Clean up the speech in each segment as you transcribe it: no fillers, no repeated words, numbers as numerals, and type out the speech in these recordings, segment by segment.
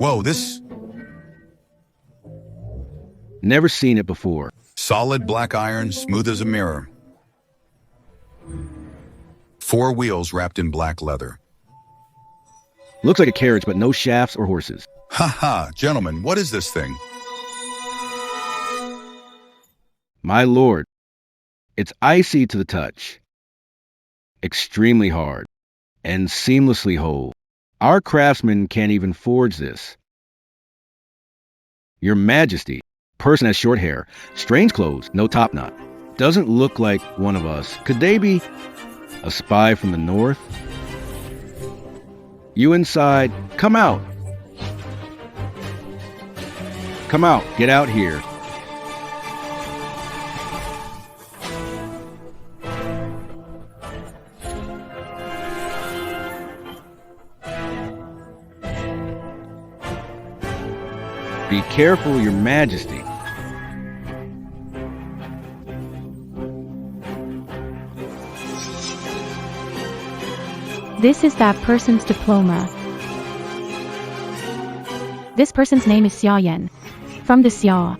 Whoa, this Never seen it before. solid black iron, smooth as a mirror. 4 wheels wrapped in black leather. Looks like a carriage, but no shafts or horses. Ha, gentlemen, what is this thing? My lord, it's icy to the touch, extremely hard, and seamlessly whole. Our craftsmen can't even forge this. Your Majesty, person has short hair, strange clothes, no top knot. Doesn't look like one of us. Could they be a spy from the north? You inside, come out. Come out, get out here. Be careful, Your Majesty. This is that person's diploma. This person's name is Xia Yan, from the Xia.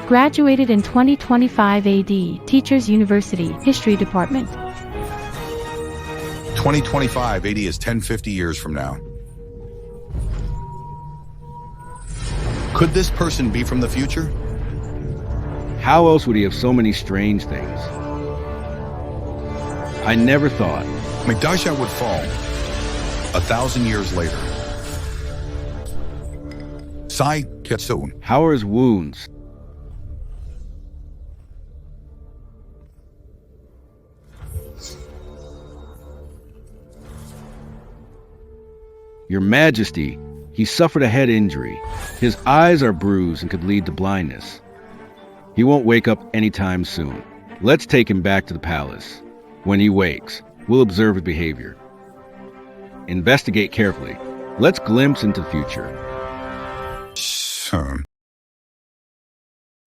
Graduated in 2025 AD, Teachers University, History Department. 2025 AD is 1050 years from now. Could this person be from the future? How else would he have so many strange things? I never thought. Magdasha would fall 1,000 years later. Sai Ketsun. How are his wounds? Your Majesty, he suffered a head injury. His eyes are bruised and could lead to blindness. He won't wake up anytime soon. Let's take him back to the palace. When he wakes, we'll observe his behavior. Investigate carefully. Let's glimpse into the future.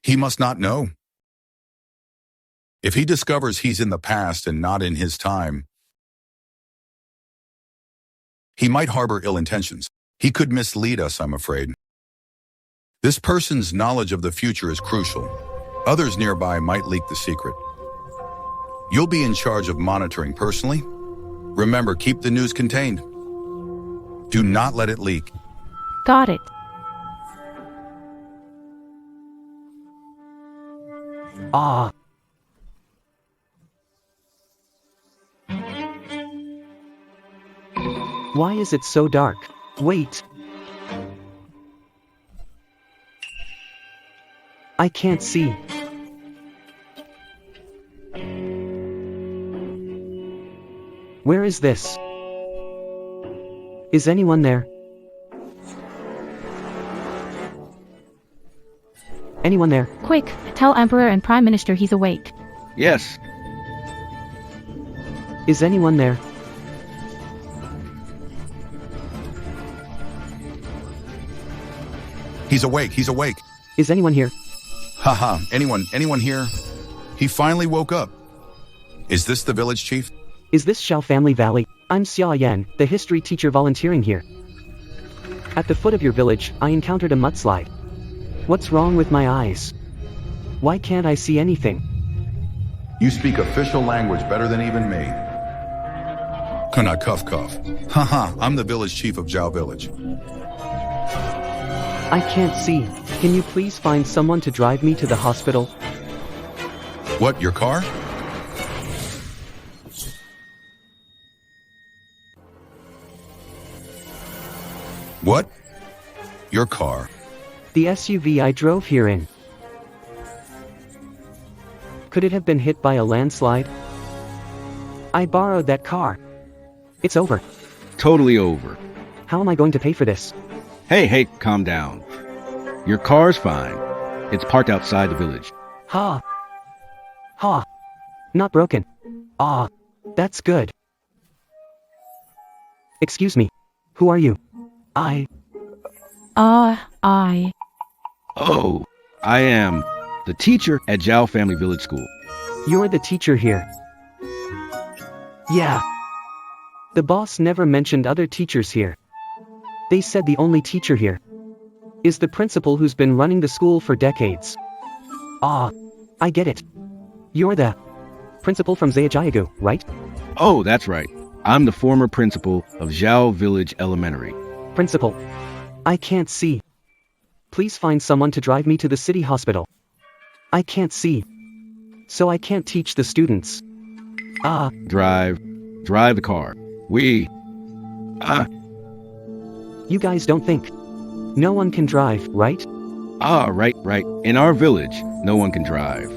He must not know. If he discovers he's in the past and not in his time, he might harbor ill intentions. He could mislead us, I'm afraid. This person's knowledge of the future is crucial. Others nearby might leak the secret. You'll be in charge of monitoring personally. Remember, keep the news contained. Do not let it leak. Got it. Ah. Why is it so dark? Wait. I can't see. Where is this? Is anyone there? Anyone there? Quick, tell Emperor and Prime Minister he's awake. Yes, Is anyone there? He's awake, he's awake. Is anyone here? Haha, anyone here? He finally woke up. Is this the village chief? Is this Xiao Family Valley? I'm Xia Yan, the history teacher volunteering here. At the foot of your village, I encountered a mudslide. What's wrong with my eyes? Why can't I see anything? You speak official language better than even me. Kana cuff. Haha, I'm the village chief of Zhao Village. I can't see. Can you please find someone to drive me to the hospital? What, your car? What? Your car? The SUV I drove here in. Could it have been hit by a landslide? I borrowed that car. It's over. totally over. How am I going to pay for this? Hey, calm down. Your car's fine. It's parked outside the village. Ha. Not broken. Ah, that's good. Excuse me. Who are you? I. Oh, I am the teacher at Zhao Family Village School. You're the teacher here. Yeah. The boss never mentioned other teachers here. They said the only teacher here. is the principal who's been running the school for decades. Ah, I get it. You're the principal from Zayajayagu, right? Oh, that's right. I'm the former principal of Zhao Village Elementary. Principal. I can't see. Please find someone to drive me to the city hospital. I can't see. So I can't teach the students. Ah. Drive the car. You guys don't think. No one can drive, right? Right. In our village, no one can drive.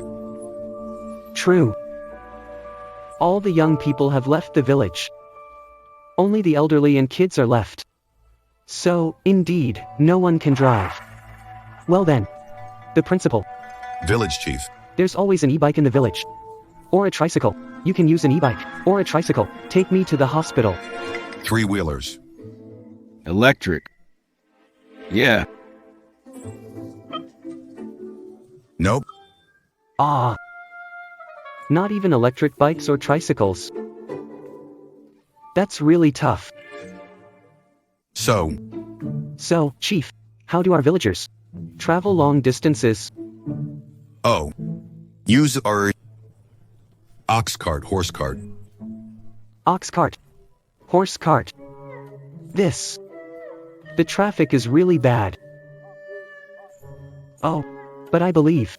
True. All the young people have left the village. Only the elderly and kids are left. So, indeed, no one can drive. Well then. The principal. Village chief. There's always an e-bike in the village. Or a tricycle. You can use an e-bike. Or a tricycle. Take me to the hospital. 3-wheelers. Electric. Yeah. Nope. Ah. Not even electric bikes or tricycles. That's really tough. So, Chief, how do our villagers travel long distances? use our ox cart, horse cart. Ox cart. Horse cart. The traffic is really bad. Oh, but I believe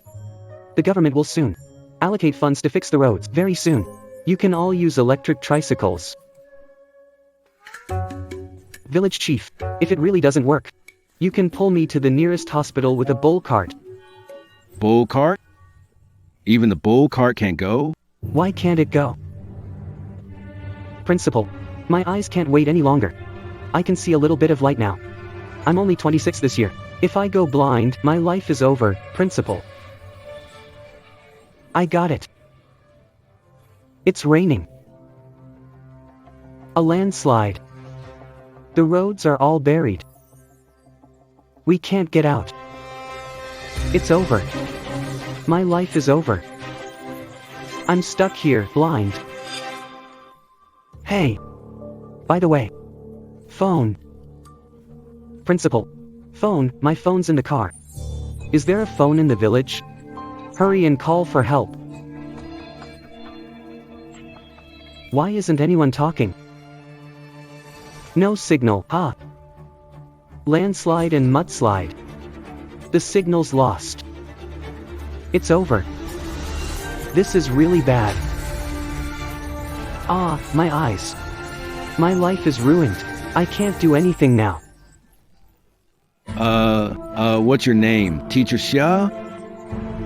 the government will soon allocate funds to fix the roads very soon. You can all use electric tricycles. Village chief, if it really doesn't work, you can pull me to the nearest hospital with a bull cart. Bull cart? Even the bull cart can't go? Why can't it go? Principal, my eyes can't wait any longer. I can see a little bit of light now. I'm only 26 this year. If I go blind, my life is over, Principal. I got it. It's raining. A landslide. The roads are all buried. We can't get out. It's over. My life is over. I'm stuck here, blind. Hey. By the way. Phone. Principal. Phone, my phone's in the car. Is there a phone in the village? Hurry and call for help. Why isn't anyone talking? No signal, huh? Landslide and mudslide. The signal's lost. It's over. This is really bad. Ah, my eyes. My life is ruined. I can't do anything now. What's your name? Teacher Xia?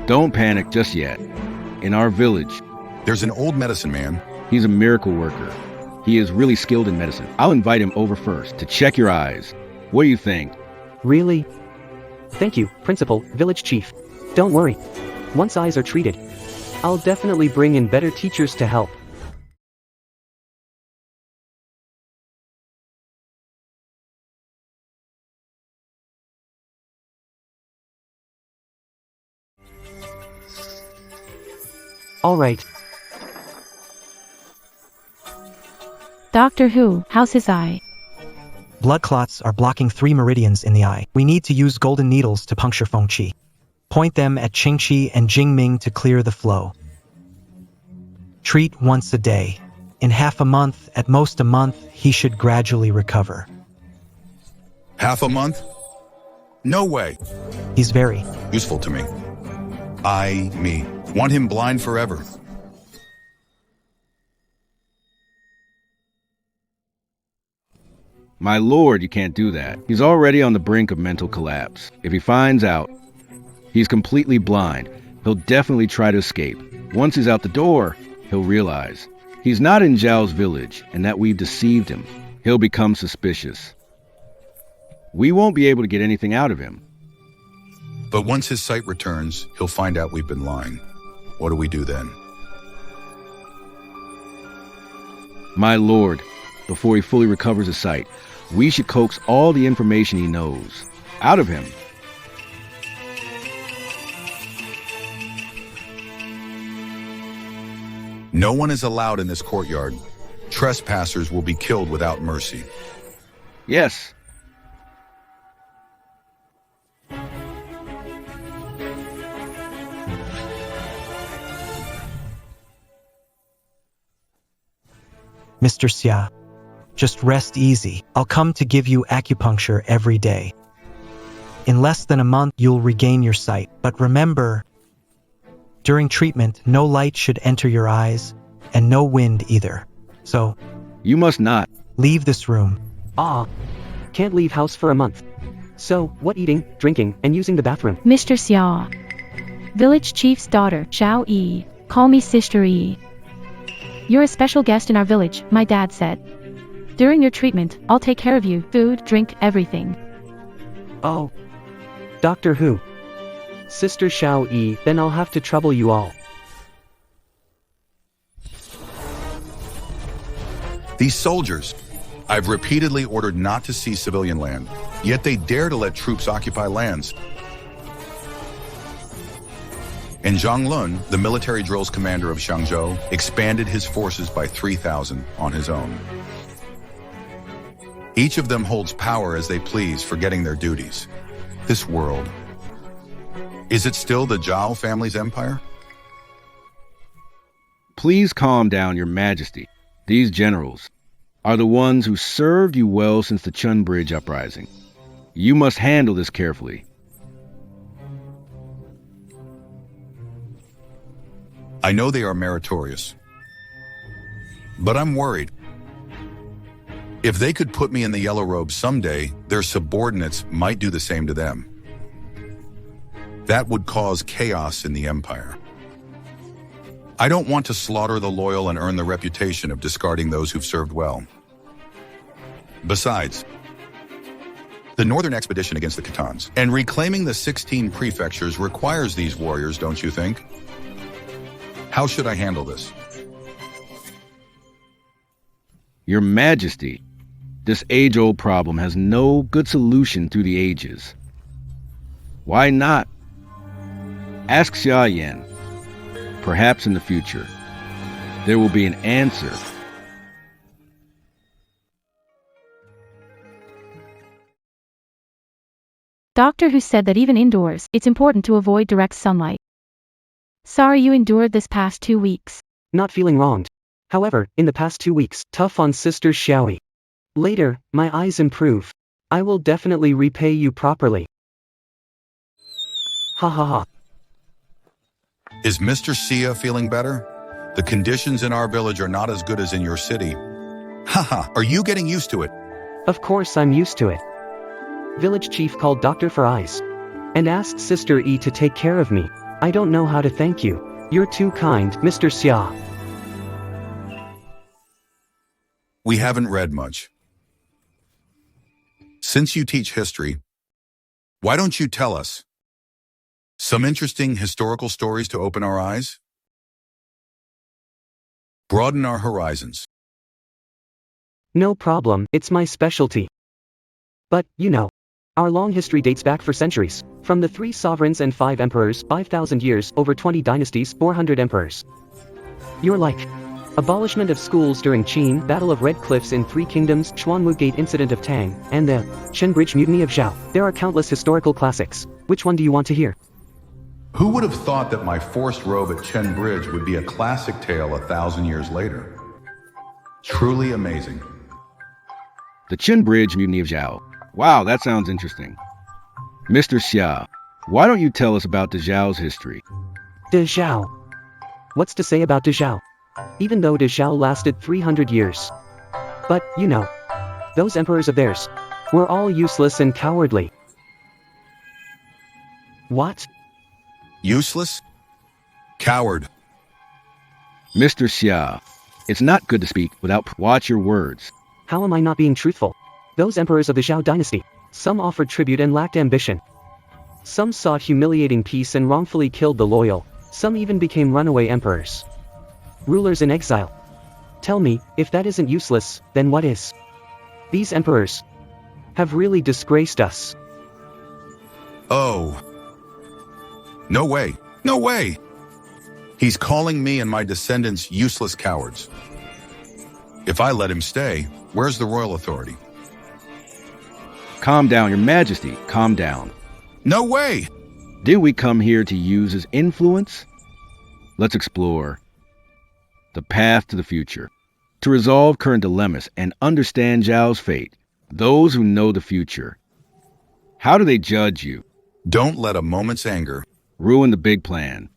Don't panic just yet. In our village, There's an old medicine man. he's a miracle worker. He is really skilled in medicine. I'll invite him over first to check your eyes. What do you think? Really? Thank you, Principal, Village Chief. Don't worry. Once eyes are treated, I'll definitely bring in better teachers to help. Alright. Doctor Who, how's his eye? Blood clots are blocking 3 meridians in the eye. We need to use golden needles to puncture Feng Qi. Point them at Qingqi and Jingming to clear the flow. Treat once a day. In half a month, at most a month, he should gradually recover. Half a month? No way. He's very Useful to me. Me. Want him blind forever. My lord, you can't do that. He's already on the brink of mental collapse. If he finds out he's completely blind, he'll definitely try to escape. Once he's out the door, he'll realize he's not in Zhao's village and that we've deceived him. He'll become suspicious. We won't be able to get anything out of him. But once his sight returns, he'll find out we've been lying. What do we do then? My lord, before he fully recovers his sight, we should coax all the information he knows out of him. No one is allowed in this courtyard. Trespassers will be killed without mercy. Yes. Mr. Xia, just rest easy. I'll come to give you acupuncture every day. In less than a month, you'll regain your sight. But remember, during treatment, no light should enter your eyes, and no wind either. So, You must not. leave this room. Ah, can't leave house for a month. So, what eating, drinking, and using the bathroom? Mr. Xia. Village Chief's daughter, Xiao Yi. Call me Sister Yi. You're a special guest in our village, my dad said. During your treatment, I'll take care of you, food, drink, everything. Oh. Doctor Who. Sister Xiao Yi, then I'll have to trouble you all. These soldiers, I've repeatedly ordered not to see civilian land, yet they dare to let troops occupy lands. And Zhang Lun, the military drills commander of Shangzhou, expanded his forces by 3,000 on his own. Each of them holds power as they please, forgetting their duties. This world, is it still the Zhao family's empire? Please calm down, Your Majesty. These generals are the ones who served you well since the Chun Bridge uprising. You must handle this carefully. I know they are meritorious, but I'm worried. If they could put me in the yellow robe someday, their subordinates might do the same to them. That would cause chaos in the empire. I don't want to slaughter the loyal and earn the reputation of discarding those who've served well. Besides, the northern expedition against the Khitans and reclaiming the 16 prefectures requires these warriors, don't you think? How should I handle this? Your Majesty, this age-old problem has no good solution through the ages. Why not? Ask Xia Yan. Perhaps in the future, there will be an answer. Doctor Who said that even indoors, it's important to avoid direct sunlight. Sorry you endured this past 2 weeks. Not feeling wronged. However, in the past 2 weeks, tough on Sister Xiaoyi. Later, my eyes improve. I will definitely repay you properly. Ha ha ha. Is Mr. Xia feeling better? The conditions in our village are not as good as in your city. Haha, are you getting used to it? Of course I'm used to it. Village chief called Doctor for eyes. And asked Sister E to take care of me. I don't know how to thank you. You're too kind, Mr. Xia. We haven't read much. Since you teach history, why don't you tell us some interesting historical stories to open our eyes? Broaden our horizons. No problem, it's my specialty. But, you know, our long history dates back for centuries. From the 3 sovereigns and 5 emperors, 5,000 years, over 20 dynasties, 400 emperors. You're like, abolishment of schools during Qin, Battle of Red Cliffs in 3 Kingdoms, Chuanwu Gate Incident of Tang, and the Chen Bridge Mutiny of Zhao. There are countless historical classics. Which one do you want to hear? Who would have thought that my forced robe at Chen Bridge would be a classic tale 1,000 years later? Truly amazing. The Chin Bridge Mutiny of Zhao. Wow, that sounds interesting. Mr. Xia, why don't you tell us about the Zhao's history? De Zhao. What's to say about De Zhao? Even though De Zhao lasted 300 years. But, you know, those emperors of theirs were all useless and cowardly. What? Useless? Coward. Mr. Xia, it's not good to speak without watch your words. How am I not being truthful? Those emperors of the Zhao dynasty, some offered tribute and lacked ambition. Some sought humiliating peace and wrongfully killed the loyal. Some even became runaway emperors. Rulers in exile. Tell me, if that isn't useless, then what is? These emperors have really disgraced us. Oh. No way. No way! He's calling me and my descendants useless cowards. If I let him stay, where's the royal authority? Calm down, Your Majesty, calm down. No way! Did we come here to use his influence? Let's explore the path to the future. to resolve current dilemmas and understand Zhao's fate. Those who know the future. How do they judge you? Don't let a moment's anger Ruin the big plan.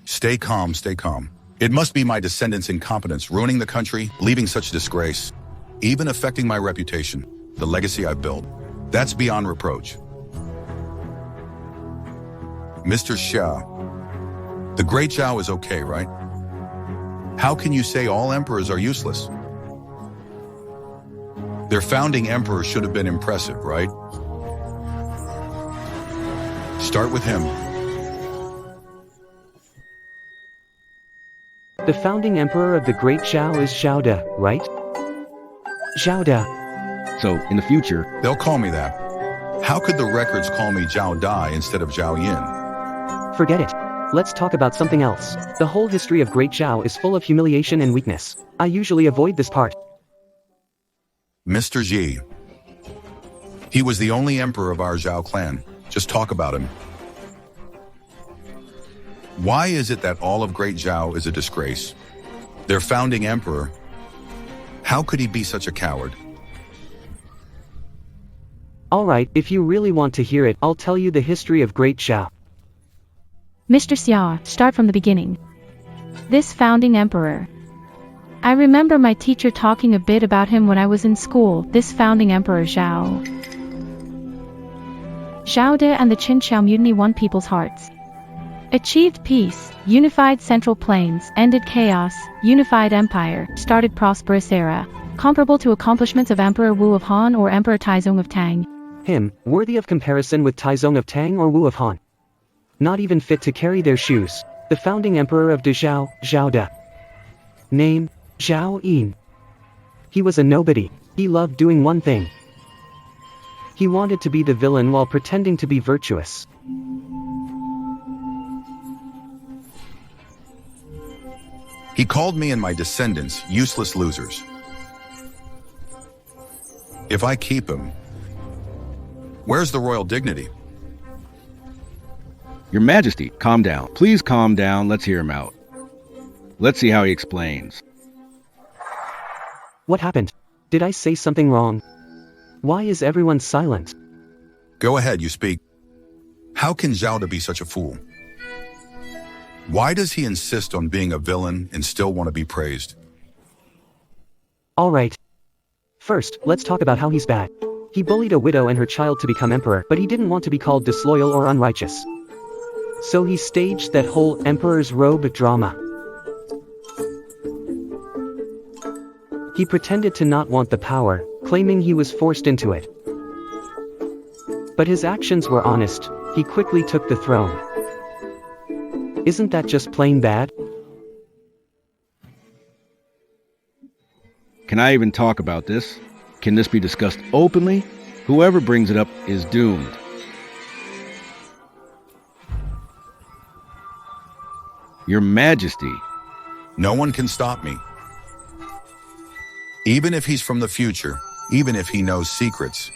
Stay calm, stay calm. It must be my descendants' incompetence ruining the country, leaving such disgrace, even affecting my reputation, the legacy I've built. That's beyond reproach. Mr. Xia, the great Zhao is okay, right? How can you say all emperors are useless? Their founding emperor should have been impressive, right? Start with him. The founding emperor of the Great Zhao is Zhao De, right? Zhao De. So, in the future, They'll call me that. How could the records call me Zhao Dai instead of Zhao Yin? Forget it. Let's talk about something else. The whole history of Great Zhao is full of humiliation and weakness. I usually avoid this part. Mr. Ji. He was the only emperor of our Zhao clan. Just talk about him. Why is it that all of Great Zhao is a disgrace? Their founding emperor. How could he be such a coward? Alright, if you really want to hear it, I'll tell you the history of Great Zhao. Mr. Xia, start from the beginning. This founding emperor. I remember my teacher talking a bit about him when I was in school. This founding emperor Zhao. Zhao De and the Qin Shao mutiny won people's hearts. Achieved peace, unified Central Plains, ended chaos, unified empire, started prosperous era, comparable to accomplishments of Emperor Wu of Han or Emperor Taizong of Tang. Him, worthy of comparison with Taizong of Tang or Wu of Han. Not even fit to carry their shoes. The founding emperor of Dezhao, Zhao De. Name, Zhao Yin. He was a nobody. He loved doing one thing. He wanted to be the villain while pretending to be virtuous. He called me and my descendants useless losers. If I keep him, where's the royal dignity? Your Majesty, calm down. Please calm down. Let's hear him out. Let's see how he explains. What happened? Did I say something wrong? Why is everyone silent? Go ahead, you speak. How can Zhao De be such a fool? Why does he insist on being a villain and still want to be praised? Alright. First, let's talk about how he's bad. He bullied a widow and her child to become emperor, but he didn't want to be called disloyal or unrighteous. So he staged that whole emperor's robe drama. He pretended to not want the power, claiming he was forced into it. But his actions were honest. He quickly took the throne. Isn't that just plain bad? Can I even talk about this? Can this be discussed openly? Whoever brings it up is doomed. Your Majesty. No one can stop me. Even if he's from the future, even if he knows secrets,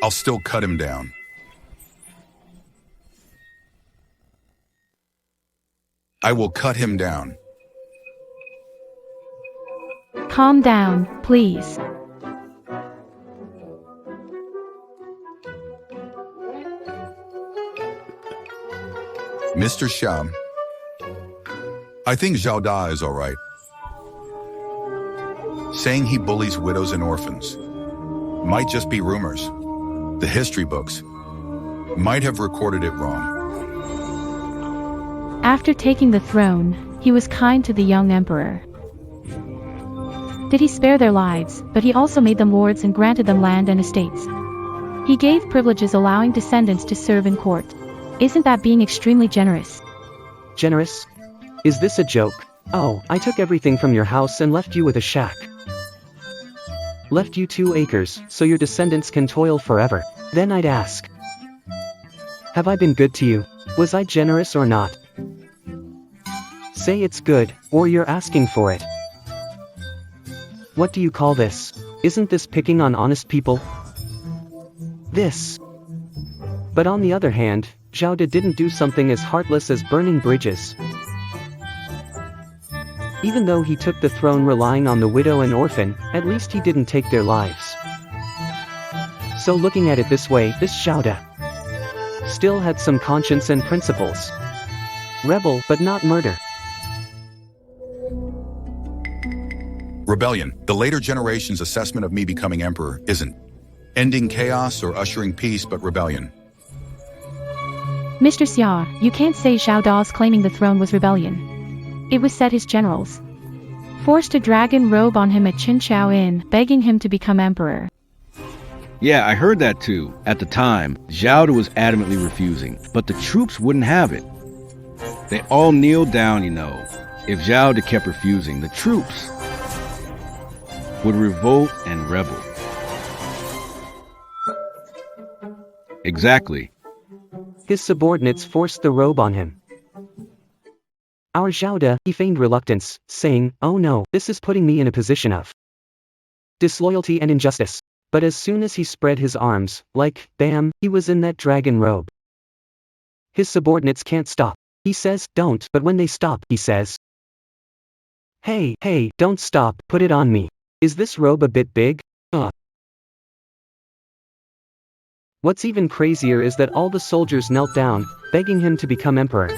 I'll still cut him down. I will cut him down. Calm down, please. Mr. Sham, I think Zhao Da is all right. Saying he bullies widows and orphans might just be rumors. The history books might have recorded it wrong. After taking the throne, he was kind to the young emperor. Did he spare their lives, but he also made them lords and granted them land and estates. He gave privileges allowing descendants to serve in court. Isn't that being extremely generous? Generous? Is this a joke? Oh, I took everything from your house and left you with a shack. Left you 2 acres, so your descendants can toil forever. Then I'd ask, have I been good to you? Was I generous or not? Say it's good, or you're asking for it. What do you call this? Isn't this picking on honest people? This. But on the other hand, Zhao De didn't do something as heartless as burning bridges. Even though he took the throne relying on the widow and orphan, at least he didn't take their lives. So looking at it this way, this Xiao Da still had some conscience and principles. Rebel, but not murder. Rebellion. The later generation's assessment of me becoming emperor isn't ending chaos or ushering peace, but rebellion. Mr. Xia, you can't say Xiao Da's claiming the throne was rebellion. It was said his generals forced a dragon robe on him at Qinchao Inn, begging him to become emperor. Yeah, I heard that too. At the time, Zhao Da was adamantly refusing, but the troops wouldn't have it. They all kneeled down, you know. If Zhao Da kept refusing, the troops would revolt and rebel. Exactly. His subordinates forced the robe on him. Our Xiao Da, he feigned reluctance, saying, "Oh no, this is putting me in a position of disloyalty and injustice." But as soon as he spread his arms, like, bam, he was in that dragon robe. His subordinates can't stop. He says, "Don't," but when they stop, he says, Hey, don't stop, put it on me. Is this robe a bit big? What's even crazier is that all the soldiers knelt down, begging him to become emperor.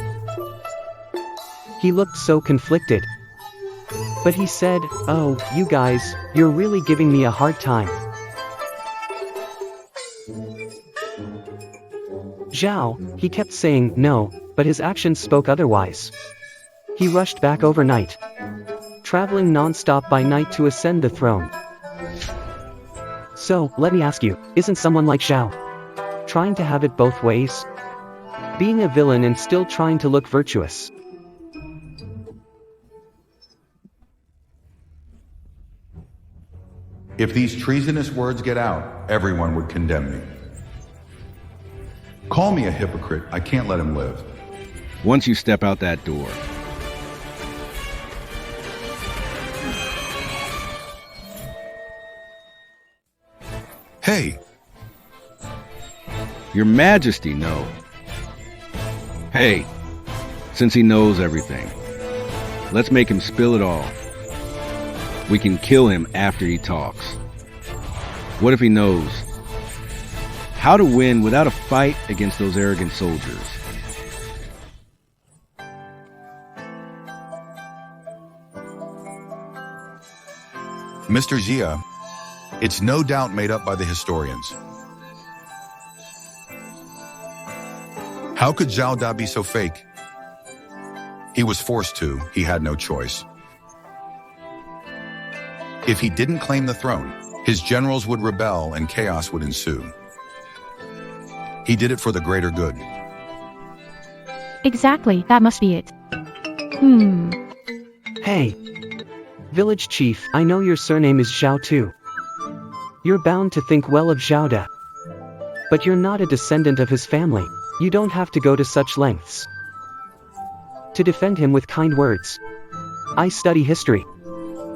He looked so conflicted. But he said, "Oh, you guys, you're really giving me a hard time." Zhao, he kept saying no, but his actions spoke otherwise. He rushed back overnight, traveling non-stop by night to ascend the throne. So, let me ask you, isn't someone like Zhao trying to have it both ways? Being a villain and still trying to look virtuous. If these treasonous words get out, everyone would condemn me. Call me a hypocrite, I can't let him live. Once you step out that door, Hey, Your Majesty, no. Hey, since he knows everything, let's make him spill it all. We can kill him after he talks. What if he knows how to win without a fight against those arrogant soldiers? Mr. Xia, it's no doubt made up by the historians. How could Zhao Da be so fake? He was forced to, he had no choice. If he didn't claim the throne, his generals would rebel and chaos would ensue. He did it for the greater good. Exactly, that must be it. Hey, village chief, I know your surname is Zhao too. You're bound to think well of Zhao Da. But you're not a descendant of his family. You don't have to go to such lengths to defend him with kind words. I study history.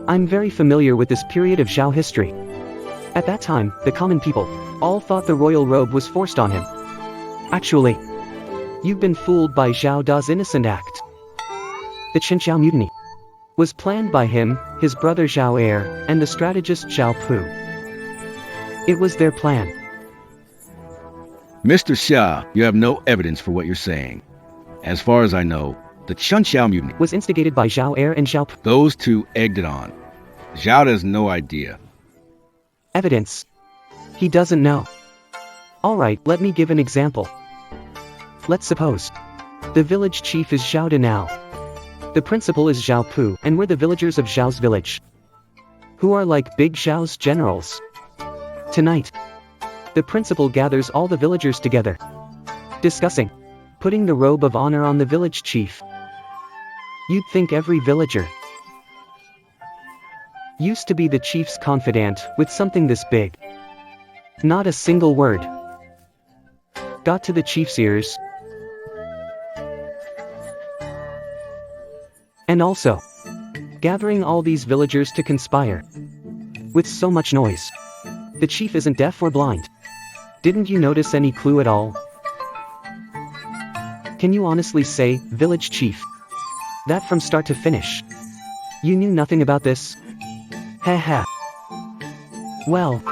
I'm very familiar with this period of Zhao history. At that time, the common people all thought the royal robe was forced on him. Actually, you've been fooled by Zhao Da's innocent act. The Qinchao mutiny was planned by him, his brother Zhao Er, and the strategist Zhao Pu. It was their plan. Mr. Xia, you have no evidence for what you're saying. As far as I know, the Chunxiao mutiny Was instigated by Zhao Er and Zhao Pu. those two egged it on. Zhao has no idea. Evidence. He doesn't know. Alright, let me give an example. Let's suppose the village chief is Zhao Da now. The principal is Zhao Pu, and we're the villagers of Zhao's village, who are like big Zhao's generals. Tonight, the principal gathers all the villagers together, discussing putting the robe of honor on the village chief. You'd think every villager used to be the chief's confidant with something this big. Not a single word got to the chief's ears. And also, gathering all these villagers to conspire with so much noise. The chief isn't deaf or blind. Didn't you notice any clue at all? Can you honestly say, village chief, that from start to finish, You knew nothing about this? Heh. Well,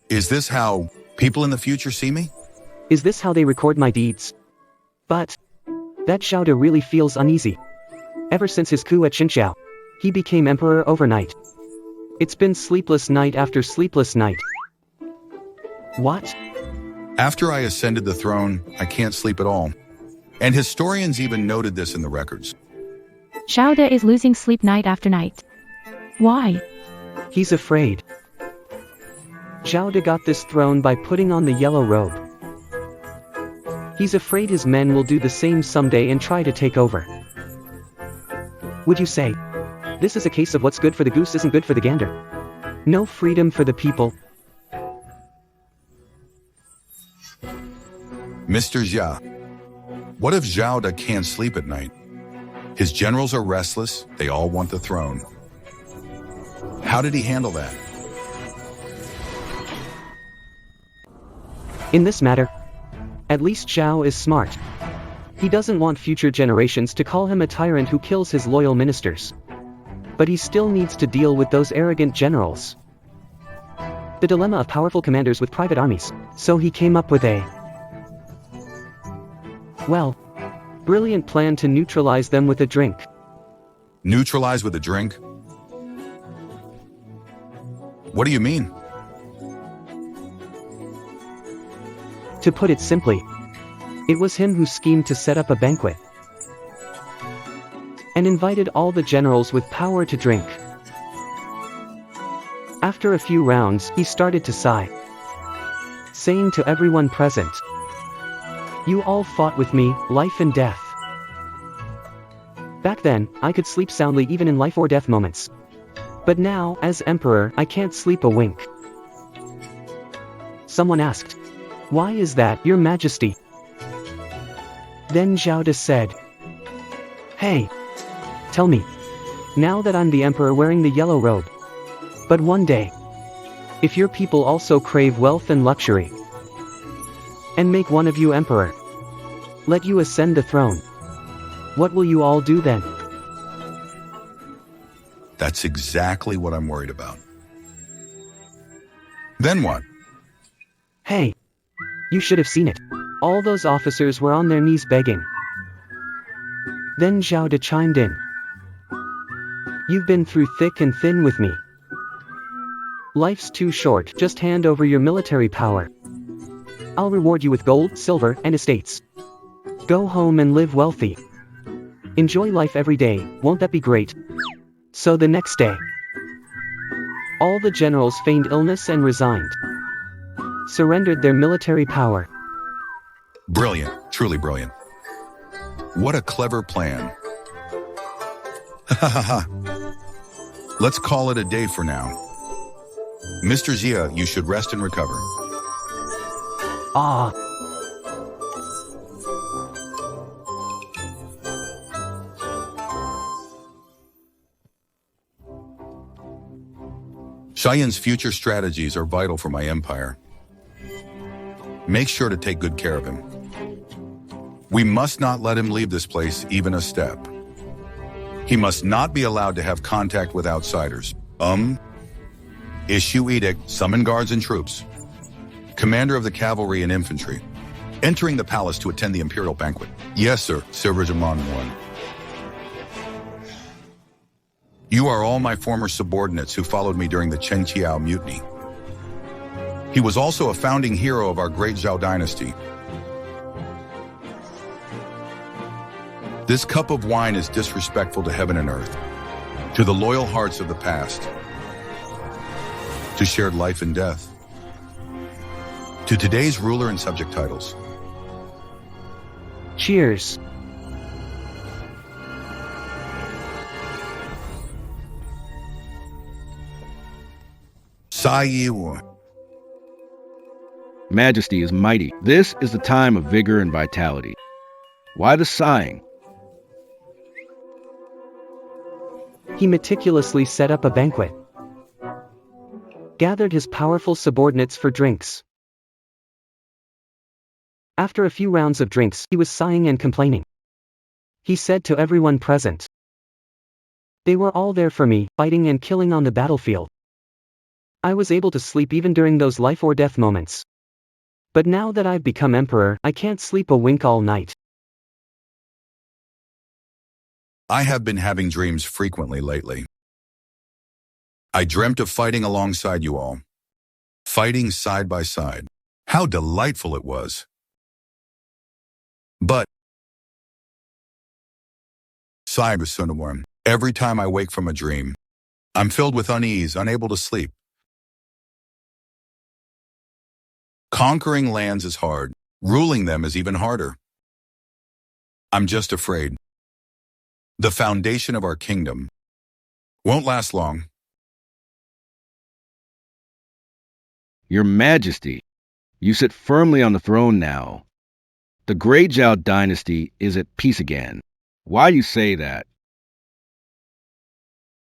Is this how people in the future see me? is this how they record my deeds? But that Zhao De really feels uneasy. Ever since his coup at Xinjiao, he became emperor overnight. It's been sleepless night after sleepless night. What? After I ascended the throne, I can't sleep at all. And historians even noted this in the records. Zhao De is losing sleep night after night. Why? He's afraid. Zhao De got this throne by putting on the yellow robe. He's afraid his men will do the same someday and try to take over. Would you say, this is a case of what's good for the goose isn't good for the gander? No freedom for the people. Mr. Xia, what if Zhao De can't sleep at night? His generals are restless, they all want the throne. How did he handle that? In this matter, at least Zhao is smart. He doesn't want future generations to call him a tyrant who kills his loyal ministers. But he still needs to deal with those arrogant generals. The dilemma of powerful commanders with private armies, so he came up with a brilliant plan to neutralize them with a drink. Neutralize with a drink? What do you mean? To put it simply, it was him who schemed to set up a banquet and invited all the generals with power to drink. After a few rounds, he started to sigh, saying to everyone present, "You all fought with me, life and death. Back then, I could sleep soundly even in life or death moments. But now, as emperor, I can't sleep a wink." Someone asked, "Why is that, your majesty?" Then Zhao De said, "Hey, tell me, now that I'm the emperor wearing the yellow robe, but one day, if your people also crave wealth and luxury, and make one of you emperor, let you ascend the throne, what will you all do then?" That's exactly what I'm worried about. Then what? Hey, you should have seen it. All those officers were on their knees begging. Then Zhao De chimed in. "You've been through thick and thin with me. Life's too short, just hand over your military power. I'll reward you with gold, silver, and estates. Go home and live wealthy. Enjoy life every day, won't that be great?" So the next day, all the generals feigned illness and resigned. Surrendered their military power. Brilliant, truly brilliant. What a clever plan. Let's call it a day for now. Mr. Xia, you should rest and recover. Ah. Cheyenne's future strategies are vital for my empire. Make sure to take good care of him. We must not let him leave this place even a step. He must not be allowed to have contact with outsiders. Issue edict, summon guards and troops. Commander of the cavalry and infantry, entering the palace to attend the imperial banquet. Yes, sir, Sir Regiment 1. You are all my former subordinates who followed me during the Qiao mutiny. He was also a founding hero of our great Zhao dynasty. This cup of wine is disrespectful to heaven and earth, to the loyal hearts of the past, to shared life and death, to today's ruler and subject titles. Cheers. Sayu. Majesty is mighty. This is the time of vigor and vitality. Why the sighing? He meticulously set up a banquet. Gathered his powerful subordinates for drinks. After a few rounds of drinks, he was sighing and complaining. He said to everyone present, They were all there for me, fighting and killing on the battlefield. I was able to sleep even during those life or death moments. But now that I've become emperor, I can't sleep a wink all night. I have been having dreams frequently lately. I dreamt of fighting alongside you all. Fighting side by side. How delightful it was. But every time I wake from a dream, I'm filled with unease, unable to sleep. Conquering lands is hard. Ruling them is even harder. I'm just afraid. The foundation of our kingdom won't last long. Your Majesty, you sit firmly on the throne now. The Grey Zhao dynasty is at peace again. Why do you say that?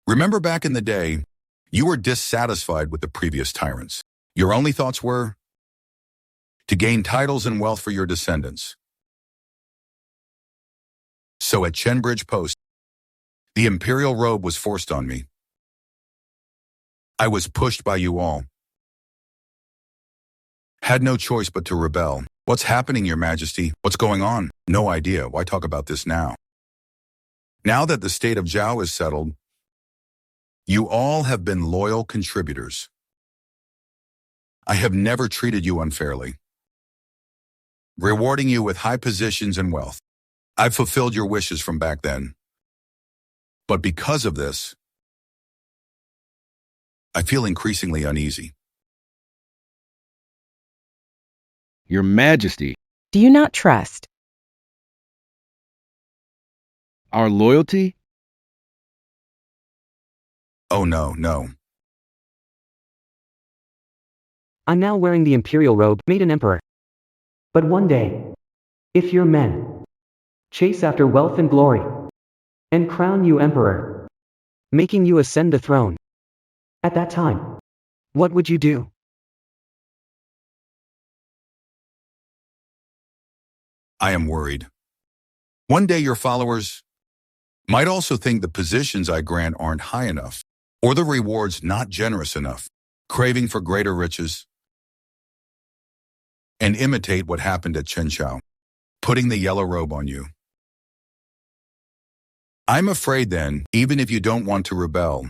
Remember back in the day, you were dissatisfied with the previous tyrants. Your only thoughts were to gain titles and wealth for your descendants. So at Chenbridge Post, the imperial robe was forced on me. I was pushed by you all. Had no choice but to rebel. What's happening, Your Majesty? What's going on? No idea. Why talk about this now? Now that the state of Zhao is settled, you all have been loyal contributors. I have never treated you unfairly, rewarding you with high positions and wealth. I've fulfilled your wishes from back then. But because of this, I feel increasingly uneasy. Your Majesty, Do you not trust? our loyalty? Oh no, no. I'm now wearing the imperial robe, made an emperor. But one day, if your men chase after wealth and glory, and crown you emperor, making you ascend the throne, at that time, what would you do? I am worried. One day your followers might also think the positions I grant aren't high enough, or the rewards not generous enough, craving for greater riches, and imitate what happened at Chenchao, putting the yellow robe on you. I'm afraid then, even if you don't want to rebel,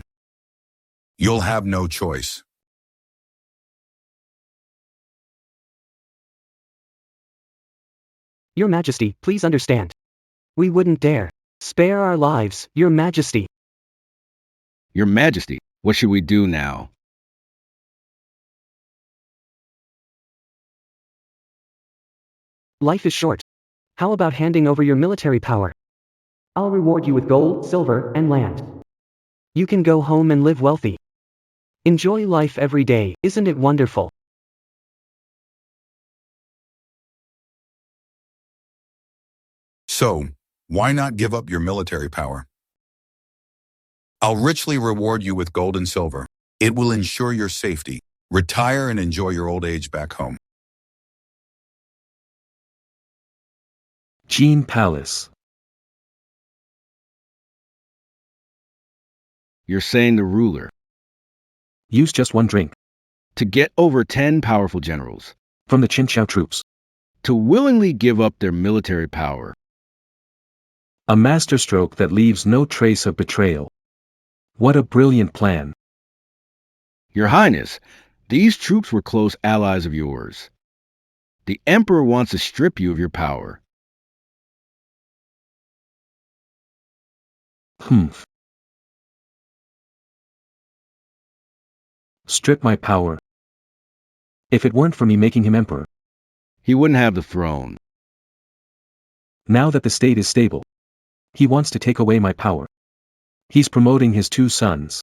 you'll have no choice. Your Majesty, please understand. We wouldn't dare. Spare our lives, Your Majesty. Your Majesty, what should we do now? Life is short. How about handing over your military power? I'll reward you with gold, silver, and land. You can go home and live wealthy. Enjoy life every day, isn't it wonderful? So, why not give up your military power? I'll richly reward you with gold and silver. It will ensure your safety. Retire and enjoy your old age back home. Jean Palace. You're saying the ruler. Use just one drink. To get over 10 powerful generals. From the Chinchao troops. To willingly give up their military power. A masterstroke that leaves no trace of betrayal. What a brilliant plan. Your Highness, these troops were close allies of yours. The Emperor wants to strip you of your power. Strip my power. If it weren't for me making him emperor. He wouldn't have the throne. Now that the state is stable, he wants to take away my power. He's promoting his 2 sons.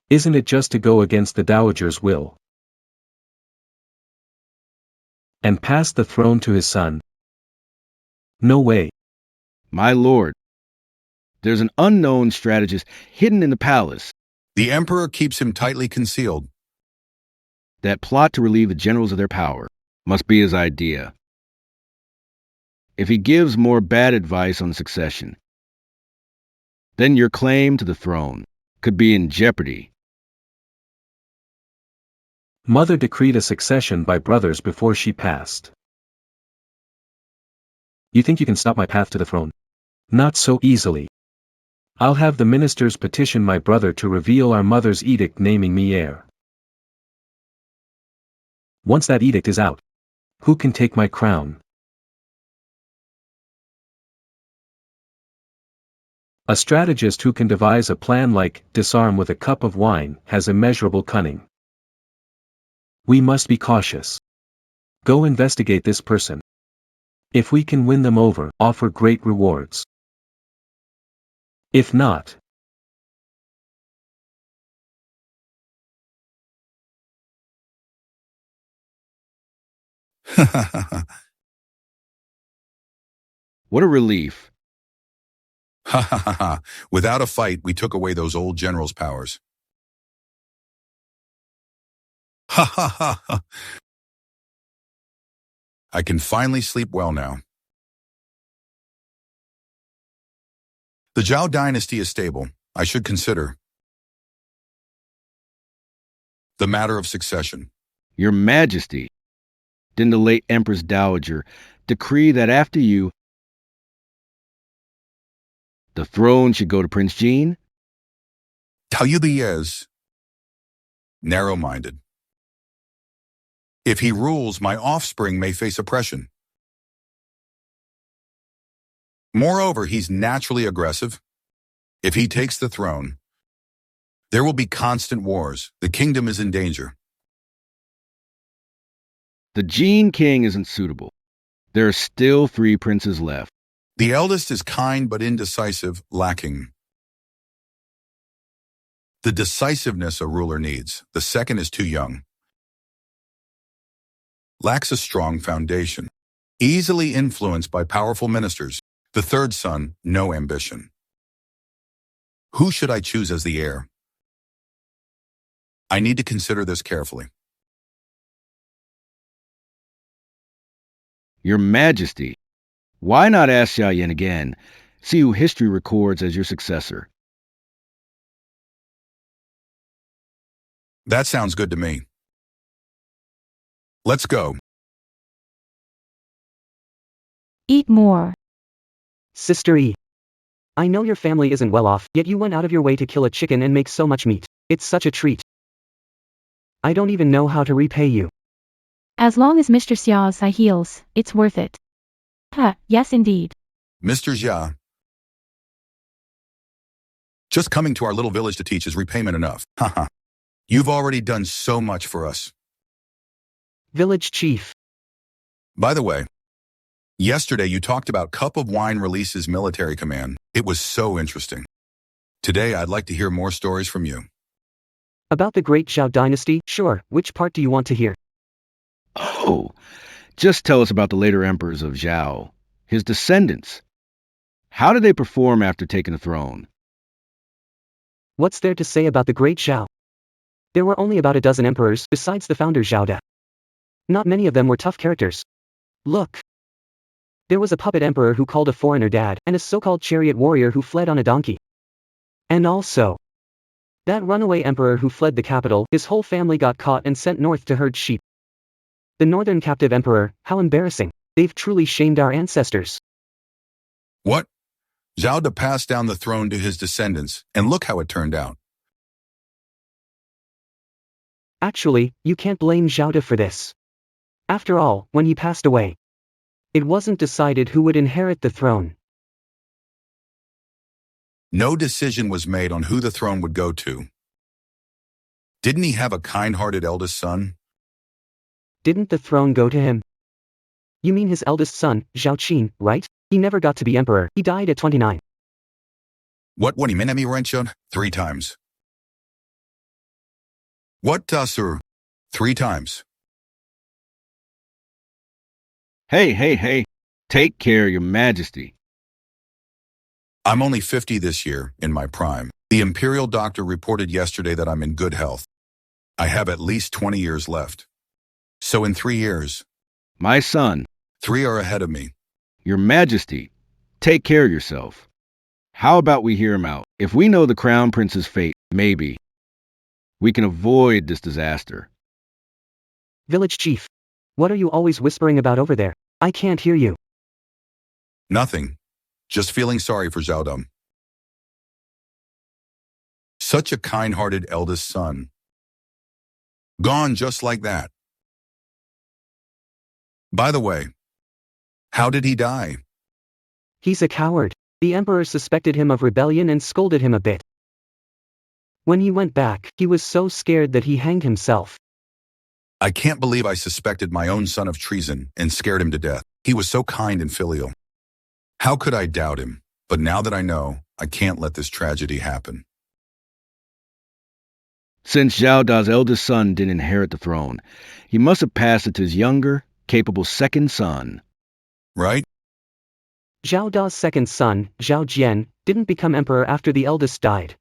Isn't it just to go against the dowager's will? And pass the throne to his son? No way. My lord, there's an unknown strategist hidden in the palace. The Emperor keeps him tightly concealed. That plot to relieve the generals of their power must be his idea. If he gives more bad advice on succession, Then your claim to the throne could be in jeopardy. Mother decreed a succession by brothers before she passed. You think you can stop my path to the throne? Not so easily. I'll have the ministers petition my brother to reveal our mother's edict naming me heir. Once that edict is out, who can take my crown? A strategist who can devise a plan like disarm with a cup of wine has immeasurable cunning. We must be cautious. Go investigate this person. If we can win them over, offer great rewards. If not, What a relief. Ha ha ha ha. Without a fight, we took away those old generals' powers. Ha ha ha ha. I can finally sleep well now. The Zhao dynasty is stable. I should consider the matter of succession. Your Majesty, didn't the late Empress Dowager decree that after you, the throne should go to Prince Jean? Tell you the is narrow-minded. If he rules, my offspring may face oppression. Moreover, he's naturally aggressive. If he takes the throne, there will be constant wars. The kingdom is in danger. The Jean King isn't suitable. There are still 3 princes left. The eldest is kind but indecisive, lacking the decisiveness a ruler needs. The second is too young, lacks a strong foundation, easily influenced by powerful ministers. The third son, no ambition. Who should I choose as the heir? I need to consider this carefully. Your Majesty, why not ask Xia Yan again? See who history records as your successor. That sounds good to me. Let's go. Eat more. Sister E. I know your family isn't well off, yet you went out of your way to kill a chicken and make so much meat. It's such a treat. I don't even know how to repay you. As long as Mr. Xiao's eye heals, it's worth it. Yes indeed. Mr. Xia, just coming to our little village to teach is repayment enough. Haha. You've already done so much for us. Village Chief. By the way, yesterday you talked about Cup of Wine releases military command. It was so interesting. Today I'd like to hear more stories from you. About the Great Zhao dynasty? Sure, which part do you want to hear? Oh, just tell us about the later emperors of Zhao, his descendants. How did they perform after taking the throne? What's there to say about the Great Zhao? There were only about a dozen emperors, besides the founder Zhao De. Not many of them were tough characters. Look. There was a puppet emperor who called a foreigner dad, and a so-called chariot warrior who fled on a donkey. And also, that runaway emperor who fled the capital, his whole family got caught and sent north to herd sheep. The northern captive emperor, how embarrassing. They've truly shamed our ancestors. What? Zhao De passed down the throne to his descendants, and look how it turned out. Actually, you can't blame Zhao De for this. After all, when he passed away, it wasn't decided who would inherit the throne. No decision was made on who the throne would go to. Didn't he have a kind-hearted eldest son? Didn't the throne go to him? You mean his eldest son, Zhao Qin, right? He never got to be emperor. He died at 29. What when he minemi wrenchon? 3 times. What sir? 3 times. Hey. Take care, Your Majesty. I'm only 50 this year, in my prime. The imperial doctor reported yesterday that I'm in good health. I have at least 20 years left. So in 3 years, My son, 3 are ahead of me. Your Majesty, take care of yourself. How about we hear him out? If we know the crown prince's fate, maybe we can avoid this disaster. Village chief. What are you always whispering about over there? I can't hear you. Nothing. Just feeling sorry for Zhao Dum. Such a kind-hearted eldest son. Gone just like that. By the way, how did he die? He's a coward. The emperor suspected him of rebellion and scolded him a bit. When he went back, he was so scared that he hanged himself. I can't believe I suspected my own son of treason and scared him to death. He was so kind and filial. How could I doubt him? But now that I know, I can't let this tragedy happen. Since Zhao Da's eldest son didn't inherit the throne, he must have passed it to his younger, capable second son. Right? Zhao Da's second son, Zhao Jian, didn't become emperor after the eldest died.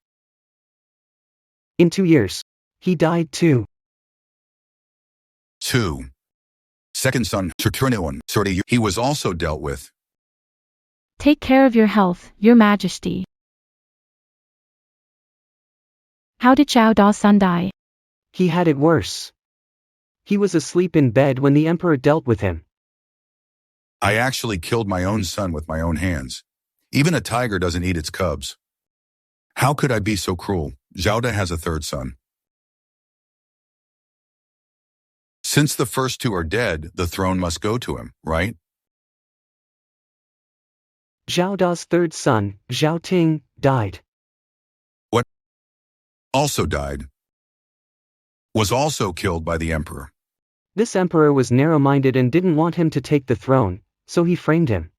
In 2 years, he died too. 2. Second son, Saturnian, he was also dealt with. Take care of your health, your majesty. How did Zhao Da's son die? He had it worse. He was asleep in bed when the emperor dealt with him. I actually killed my own son with my own hands. Even a tiger doesn't eat its cubs. How could I be so cruel? Zhao Da has a third son. Since the first 2 are dead, the throne must go to him, right? Zhao Da's third son, Zhao Ting, died. What? Also died. Was also killed by the emperor. This emperor was narrow-minded and didn't want him to take the throne, so he framed him.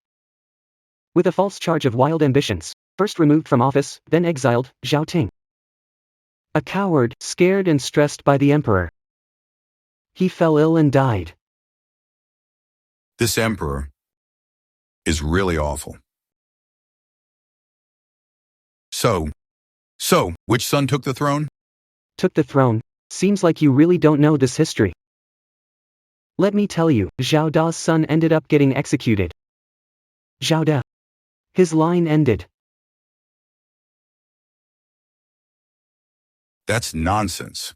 With a false charge of wild ambitions, first removed from office, then exiled, Zhao Ting. A coward, scared and stressed by the emperor. He fell ill and died. This emperor is really awful. So, which son took the throne? Took the throne. Seems like you really don't know this history. Let me tell you, Zhao Da's son ended up getting executed. Zhao Da. His line ended. That's nonsense.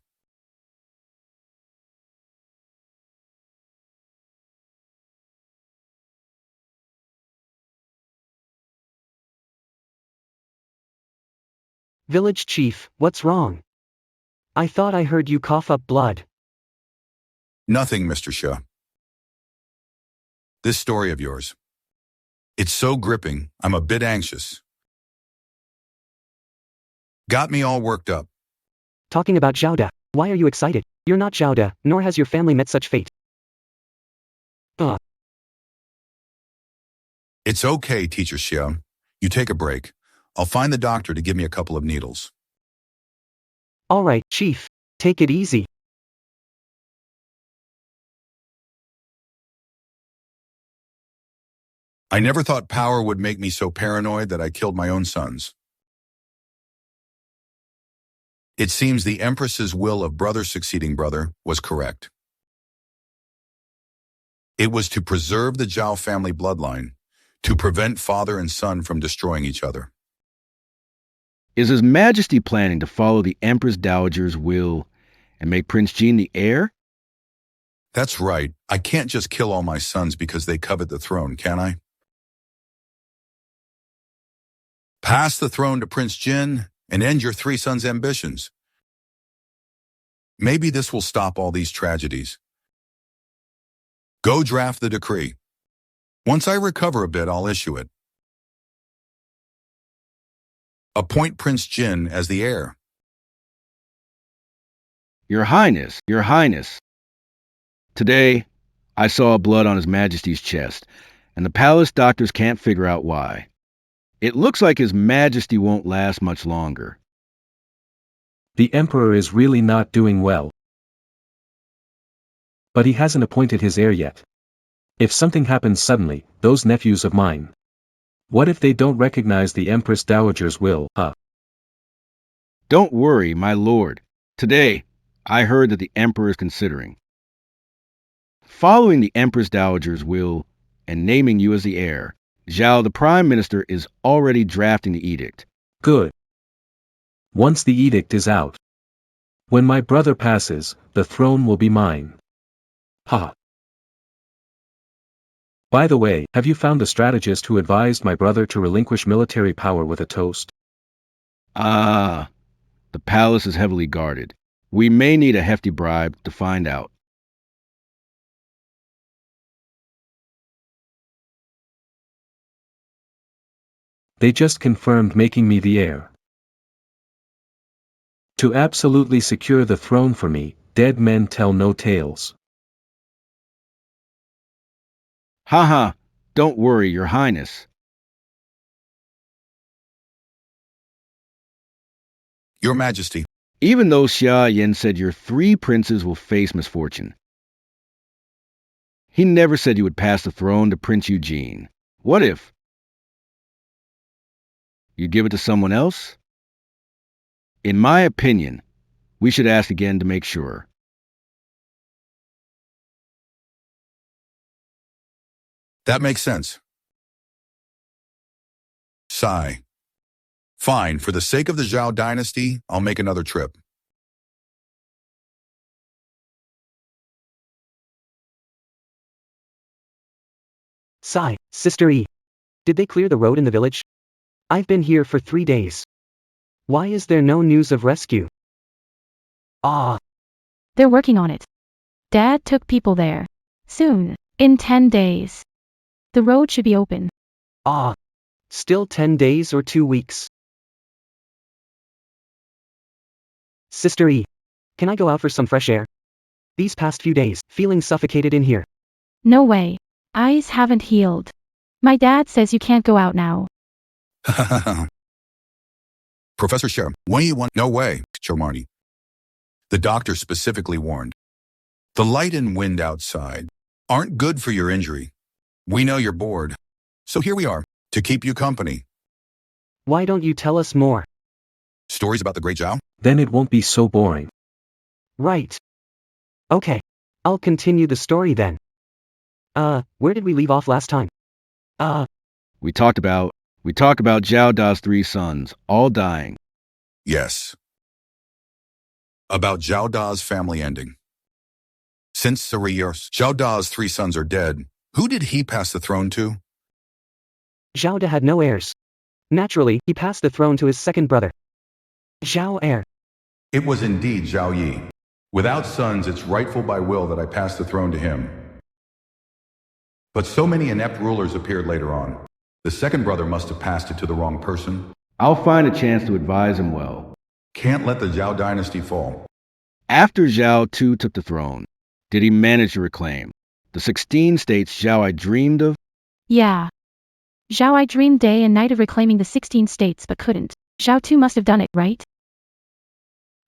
Village chief, what's wrong? I thought I heard you cough up blood. Nothing, Mr. Shah. This story of yours. It's so gripping, I'm a bit anxious. Got me all worked up. Talking about Zhao Da, why are you excited? You're not Zhao Da, nor has your family met such fate. It's okay, Teacher Xia. You take a break. I'll find the doctor to give me a couple of needles. Alright, chief. Take it easy. I never thought power would make me so paranoid that I killed my own sons. It seems the Empress's will of brother succeeding brother was correct. It was to preserve the Zhao family bloodline, to prevent father and son from destroying each other. Is His Majesty planning to follow the Empress Dowager's will and make Prince Jin the heir? That's right. I can't just kill all my sons because they covet the throne, can I? Pass the throne to Prince Jin and end your 3 sons' ambitions. Maybe this will stop all these tragedies. Go draft the decree. Once I recover a bit, I'll issue it. Appoint Prince Jin as the heir. Your Highness, Your Highness. Today, I saw blood on His Majesty's chest, and the palace doctors can't figure out why. It looks like His Majesty won't last much longer. The Emperor is really not doing well. But he hasn't appointed his heir yet. If something happens suddenly, those nephews of mine. What if they don't recognize the Empress Dowager's will, Don't worry, my lord. Today, I heard that the Emperor is considering following the Empress Dowager's will and naming you as the heir Zhao, the Prime Minister, is already drafting the edict. Good. Once the edict is out, when my brother passes, the throne will be mine. Ha. By the way, have you found the strategist who advised my brother to relinquish military power with a toast? Ah, the palace is heavily guarded. We may need a hefty bribe to find out. They just confirmed making me the heir. To absolutely secure the throne for me, dead men tell no tales. Haha, don't worry, Your Highness. Your Majesty. Even though Xia Yan said your 3 princes will face misfortune, he never said you would pass the throne to Prince Eugene. What if you give it to someone else? In my opinion, we should ask again to make sure. That makes sense. Sigh. Fine, for the sake of the Zhao dynasty, I'll make another trip. Sigh, Sister E. Did they clear the road in the village? I've been here for 3 days. Why is there no news of rescue? Ah, They're working on it. Dad took people there. Soon, in 10 days. The road should be open. still 10 days or 2 weeks. Sister E. Can I go out for some fresh air? These past few days, feeling suffocated in here. No way. Eyes haven't healed. My dad says you can't go out now. Professor Sher, when you want? No way, Chomarni. The doctor specifically warned. The light and wind outside aren't good for your injury. We know you're bored. So here we are, to keep you company. Why don't you tell us more? Stories about the Great Zhao? Then it won't be so boring. Right. Okay. I'll continue the story then. Where did we leave off last time? We talked about Zhao Da's 3 sons, all dying. Yes. About Zhao Da's family ending. Since 3 years, Zhao Da's 3 sons are dead. Who did he pass the throne to? Zhao Da had no heirs. Naturally, he passed the throne to his second brother, Zhao Heir. It was indeed Zhao Yi. Without sons, it's rightful by will that I pass the throne to him. But so many inept rulers appeared later on. The second brother must have passed it to the wrong person. I'll find a chance to advise him well. Can't let the Zhao dynasty fall. After Zhao Tu took the throne, did he manage to reclaim the 16 states Zhao I dreamed of? Yeah. Zhao I dreamed day and night of reclaiming the 16 states but couldn't. Zhao Tu must have done it, right?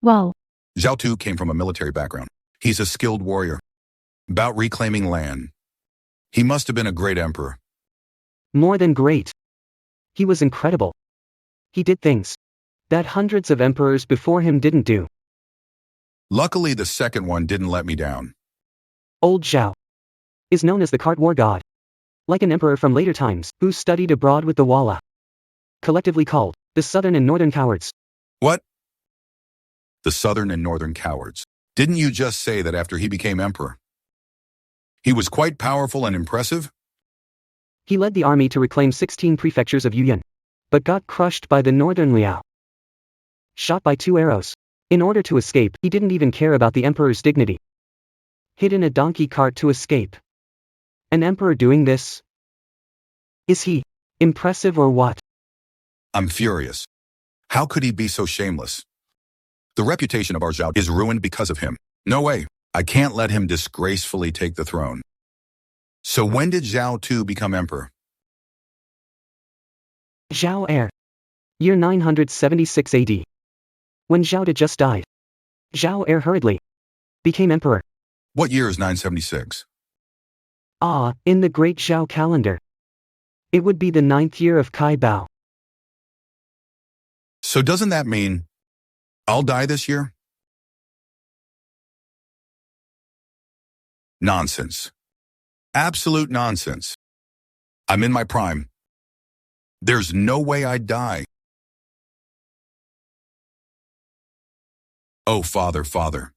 Well, Zhao Tu came from a military background. He's a skilled warrior. About reclaiming land. He must have been a great emperor. More than great. He was incredible. He did things that hundreds of emperors before him didn't do. Luckily, the second one didn't let me down. Old Zhao is known as the cart war god. Like an emperor from later times, who studied abroad with the Walla. Collectively called, the Southern and Northern Cowards. What? The Southern and Northern Cowards. Didn't you just say that after he became emperor? He was quite powerful and impressive? He led the army to reclaim 16 prefectures of Yuyuan, but got crushed by the Northern Liao. Shot by 2 arrows. In order to escape, he didn't even care about the emperor's dignity. Hid in a donkey cart to escape. An emperor doing this? Is he impressive or what? I'm furious. How could he be so shameless? The reputation of our Zhao is ruined because of him. No way. I can't let him disgracefully take the throne. So when did Zhao Tu become emperor? Zhao Heir. Year 976 AD. When Zhao Da just died, Zhao Heir hurriedly became emperor. What year is 976? In the Great Zhao calendar. It would be the 9th year of Kai Bao. So doesn't that mean I'll die this year? Nonsense. Absolute nonsense. I'm in my prime. There's no way I'd die. Oh, Father, Father.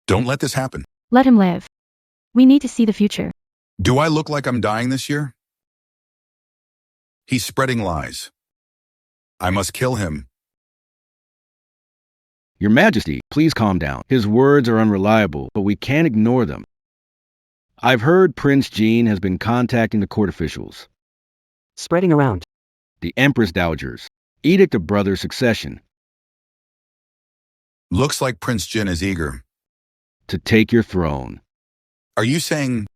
Don't let this happen. Let him live. We need to see the future. Do I look like I'm dying this year? He's spreading lies. I must kill him. Your Majesty, please calm down. His words are unreliable, but we can't ignore them. I've heard Prince Jean has been contacting the court officials. Spreading around. The Empress Dowagers. Edict of Brother Succession. Looks like Prince Jin is eager. To take your throne. Are you saying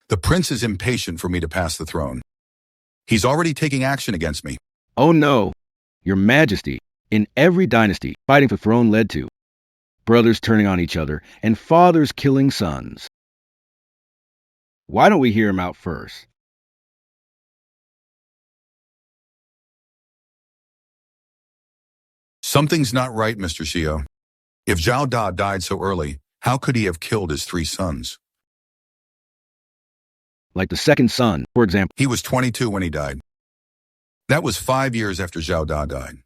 the prince is impatient for me to pass the throne? He's already taking action against me. Oh no, Your Majesty. In every dynasty, fighting for throne led to brothers turning on each other and fathers killing sons. Why don't we hear him out first? Something's not right, Mr. Xio. If Zhao Da died so early, how could he have killed his 3 sons? Like the second son, for example. He was 22 when he died. That was 5 years after Zhao Da died.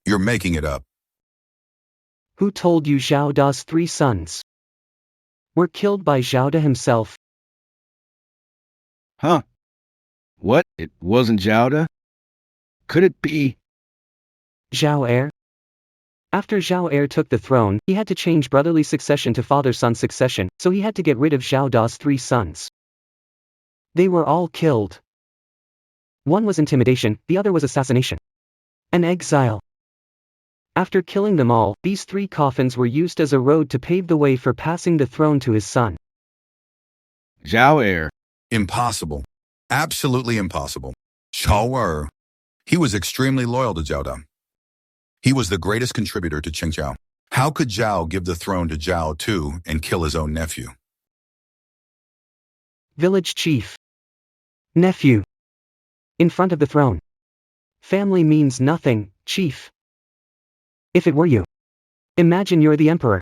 You're making it up. Who told you Zhao Da's 3 sons were killed by Zhao Da himself? Huh? What? It wasn't Zhao Da? Could it be? Zhao Heir? After Zhao Heir took the throne, he had to change brotherly succession to father-son succession, so he had to get rid of Zhao Da's 3 sons. They were all killed. One was intimidation, the other was assassination. An exile. After killing them all, these 3 coffins were used as a road to pave the way for passing the throne to his son. Zhao Heir. Impossible. Absolutely impossible. Zhao Er. He was extremely loyal to Zhao Da. He was the greatest contributor to Qingzhou. How could Zhao give the throne to Zhao Tu and kill his own nephew? Village chief. Nephew. In front of the throne. Family means nothing, chief. If it were you. Imagine you're the emperor.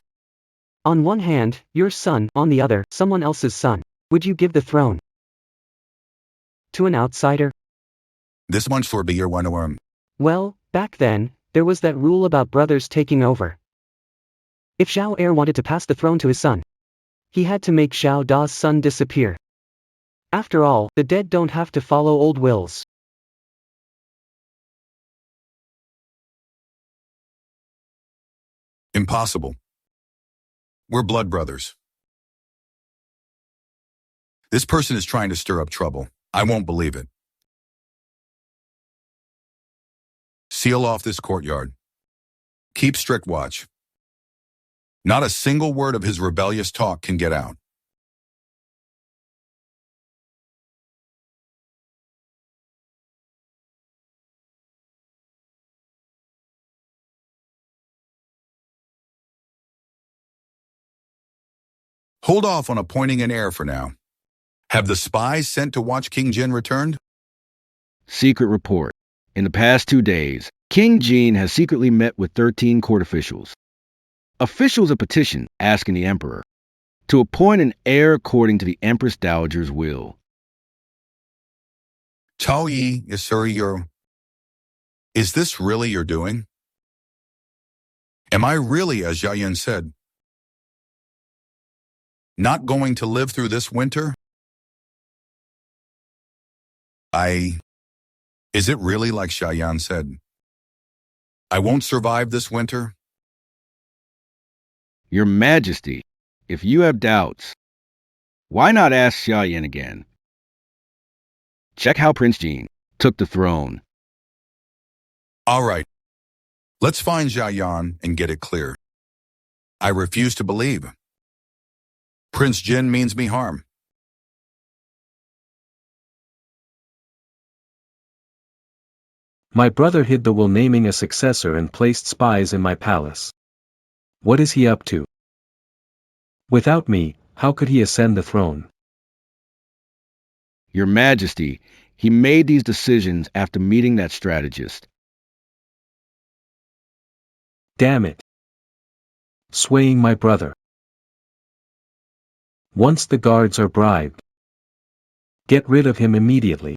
On one hand, your son, on the other, someone else's son. Would you give the throne to an outsider? This one's for be your one worm. Well, back then, there was that rule about brothers taking over. If Zhao Heir wanted to pass the throne to his son, he had to make Zhao Da's son disappear. After all, the dead don't have to follow old wills. Impossible. We're blood brothers. This person is trying to stir up trouble. I won't believe it. Seal off this courtyard. Keep strict watch. Not a single word of his rebellious talk can get out. Hold off on appointing an heir for now. Have the spies sent to watch King Jin returned? Secret report. In the past 2 days, King Jean has secretly met with 13 court officials. Officials have petitioned asking the emperor to appoint an heir according to the Empress Dowager's will. Chao Yi, is this really your doing? Am I really, as Jiayan said, not going to live through this winter? Is it really like Xiaoyan said? I won't survive this winter? Your Majesty, if you have doubts, why not ask Xiaoyan again? Check how Prince Jean took the throne. All right. Let's find Xiaoyan and get it clear. I refuse to believe. Prince Jin means me harm. My brother hid the will naming a successor and placed spies in my palace. What is he up to? Without me, how could he ascend the throne? Your Majesty, he made these decisions after meeting that strategist. Damn it. Swaying my brother. Once the guards are bribed, get rid of him immediately.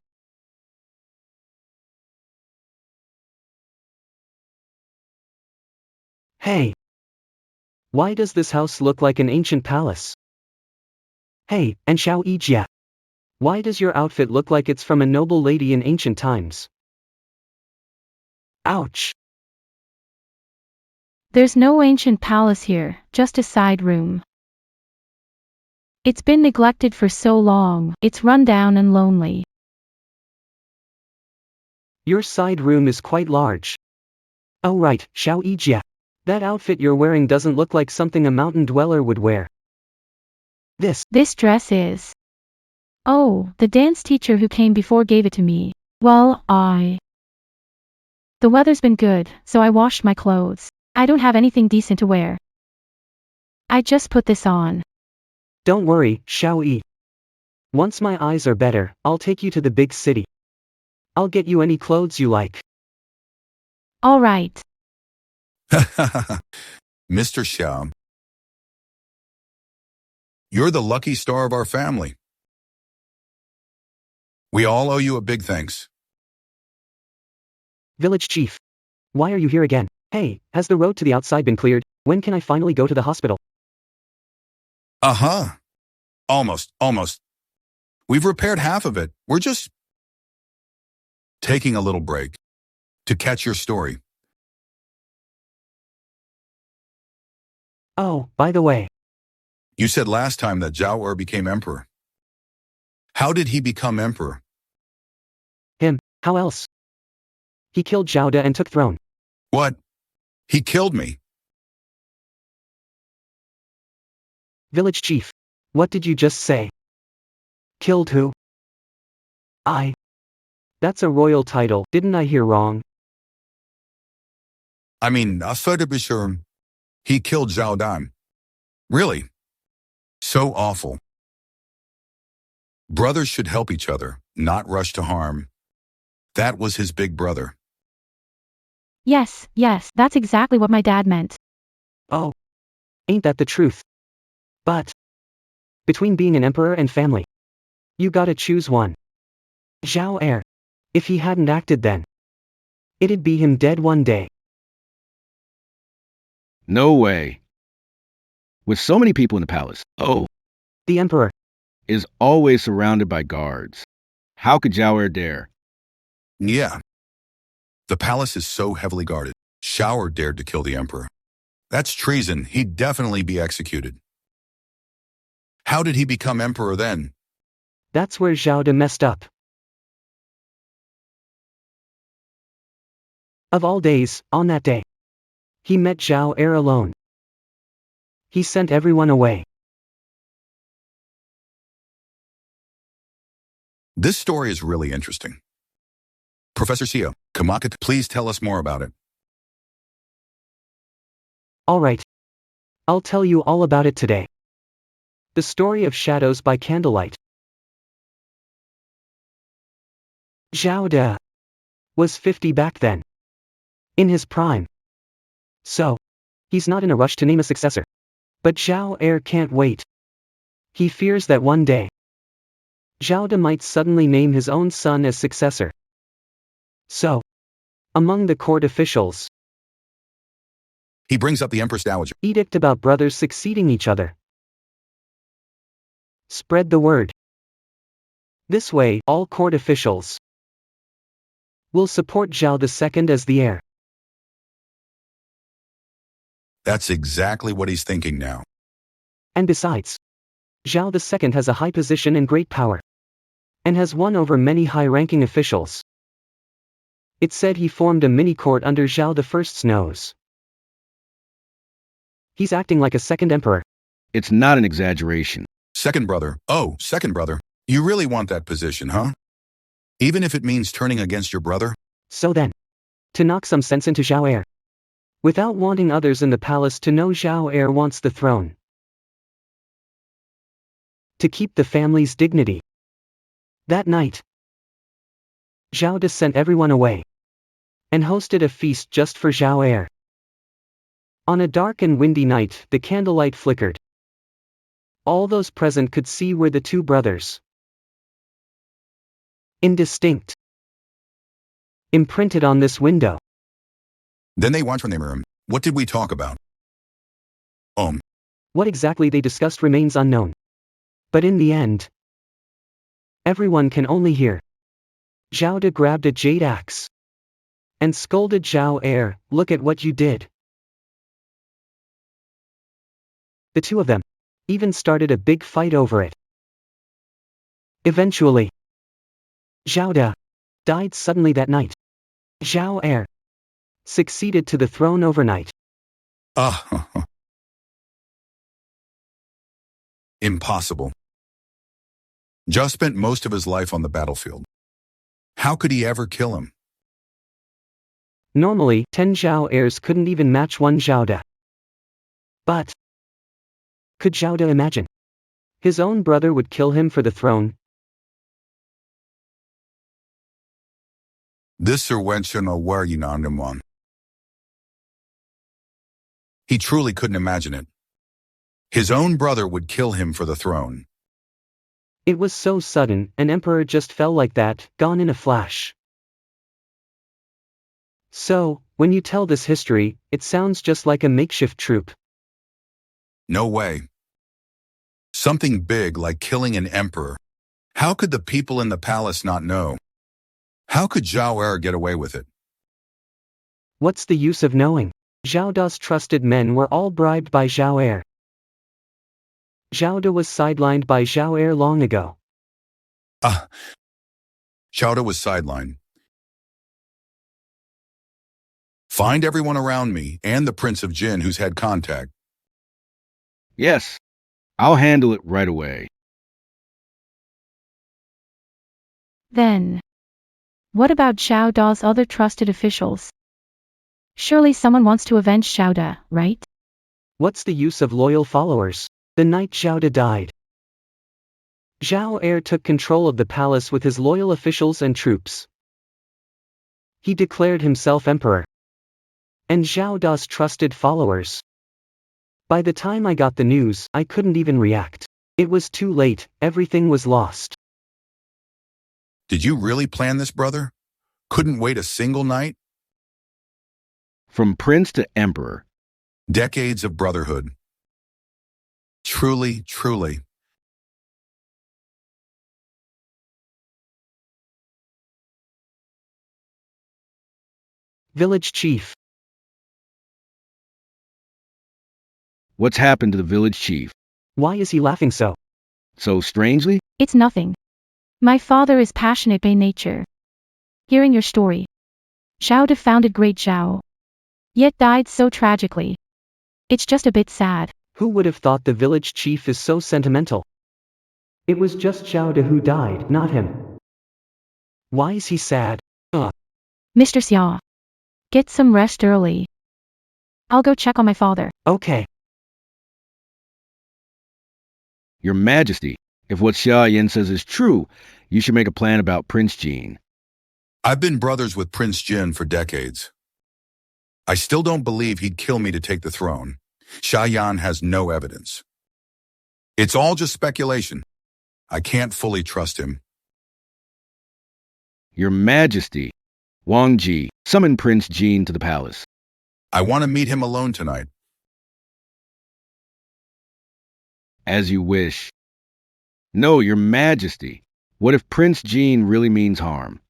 Hey! Why does this house look like an ancient palace? Hey, and Xiao Yijia. Why does your outfit look like it's from a noble lady in ancient times? Ouch! There's no ancient palace here, just a side room. It's been neglected for so long, it's run down and lonely. Your side room is quite large. Oh right, Xiao Yijia. That outfit you're wearing doesn't look like something a mountain dweller would wear. This dress is. Oh, the dance teacher who came before gave it to me. Well, the weather's been good, so I washed my clothes. I don't have anything decent to wear. I just put this on. Don't worry, Xiao Yi. Once my eyes are better, I'll take you to the big city. I'll get you any clothes you like. All right. Mr. Xiao, you're the lucky star of our family. We all owe you a big thanks. Village chief. Why are you here again? Hey, has the road to the outside been cleared? When can I finally go to the hospital? Uh-huh. Almost. We've repaired half of it. We're just taking a little break to catch your story. Oh, by the way. You said last time that Zhao Er became emperor. How did he become emperor? Him, how else? He killed Zhao De and took throne. What? He killed me. Village chief. What did you just say? Killed who? That's a royal title, didn't I hear wrong? I mean, I thought to be sure. He killed Zhao Dan. Really? So awful. Brothers should help each other, not rush to harm. That was his big brother. Yes, that's exactly what my dad meant. Oh. Ain't that the truth? But between being an emperor and family, you gotta choose one. Zhao Er. If he hadn't acted then, it'd be him dead one day. No way. With so many people in the palace, The emperor. is always surrounded by guards. How could Zhao Er dare? Yeah. The palace is so heavily guarded. Shower dared to kill the emperor. That's treason. He'd definitely be executed. How did he become emperor then? That's where Zhao De messed up. Of all days, on that day, he met Zhao Er alone. He sent everyone away. This story is really interesting. Professor Sia, Kamakata, please tell us more about it. Alright. I'll tell you all about it today. The Story of Shadows by Candlelight. Zhao De was 50 back then. In his prime. So, he's not in a rush to name a successor. But Zhao Er can't wait. He fears that one day, Zhao De might suddenly name his own son as successor. So, among the court officials, He brings up the Empress Dowager. edict about brothers succeeding each other. Spread the word. This way, all court officials will support Zhao II as the heir. That's exactly what he's thinking now. And besides, Zhao II has a high position and great power, and has won over many high-ranking officials. It's said he formed a mini-court under Zhao I's nose. He's acting like a second emperor. It's not an exaggeration. Second brother. Oh, second brother. You really want that position, huh? Even if it means turning against your brother? So then, to knock some sense into Zhao Er, without wanting others in the palace to know Zhao Er wants the throne. To keep the family's dignity. That night, Zhao De sent everyone away, and hosted a feast just for Zhao Er. On a dark and windy night, the candlelight flickered. All those present could see were the two brothers. Indistinct. Imprinted on this window. Then they watched from their room. What did we talk about? What exactly they discussed remains unknown. But in the end, everyone can only hear. Zhao De grabbed a jade axe and scolded Zhao Er, "Look at what you did." The two of them even started a big fight over it. Eventually, Zhao De died suddenly that night. Zhao Er succeeded to the throne overnight. Impossible. Zhao spent most of his life on the battlefield. How could he ever kill him? Normally, 10 Zhao heirs couldn't even match one Zhao De. But could Zhao De imagine his own brother would kill him for the throne? This one. He truly couldn't imagine it. His own brother would kill him for the throne. It was so sudden, an emperor just fell like that, gone in a flash. So, when you tell this history, it sounds just like a makeshift troupe. No way. Something big like killing an emperor. How could the people in the palace not know? How could Zhao Er get away with it? What's the use of knowing? Zhao Da's trusted men were all bribed by Zhao Er. Zhao De was sidelined by Zhao Er long ago. Zhao De was sidelined. Find everyone around me and the Prince of Jin who's had contact. Yes, I'll handle it right away. Then, what about Xiao Da's other trusted officials? Surely someone wants to avenge Xiao Da, right? What's the use of loyal followers? The night Zhao De died, Zhao Er took control of the palace with his loyal officials and troops. He declared himself emperor. And Zhao Da's trusted followers. By the time I got the news, I couldn't even react. It was too late, everything was lost. Did you really plan this, brother? Couldn't wait a single night? From prince to emperor. Decades of brotherhood. Truly, truly. Village chief. What's happened to the village chief? Why is he laughing so? So strangely? It's nothing. My father is passionate by nature. Hearing your story. Xiao De founded Great Zhao. Yet died so tragically. It's just a bit sad. Who would have thought the village chief is so sentimental? It was just Zhao De who died, not him. Why is he sad? Mr. Xia. Get some rest early. I'll go check on my father. Okay. Your Majesty, if what Xia Yan says is true, you should make a plan about Prince Jin. I've been brothers with Prince Jin for decades. I still don't believe he'd kill me to take the throne. Xia Yan has no evidence. It's all just speculation. I can't fully trust him. Your Majesty, Wang Ji, summon Prince Jin to the palace. I want to meet him alone tonight. As you wish. No, Your Majesty. What if Prince Jin really means harm?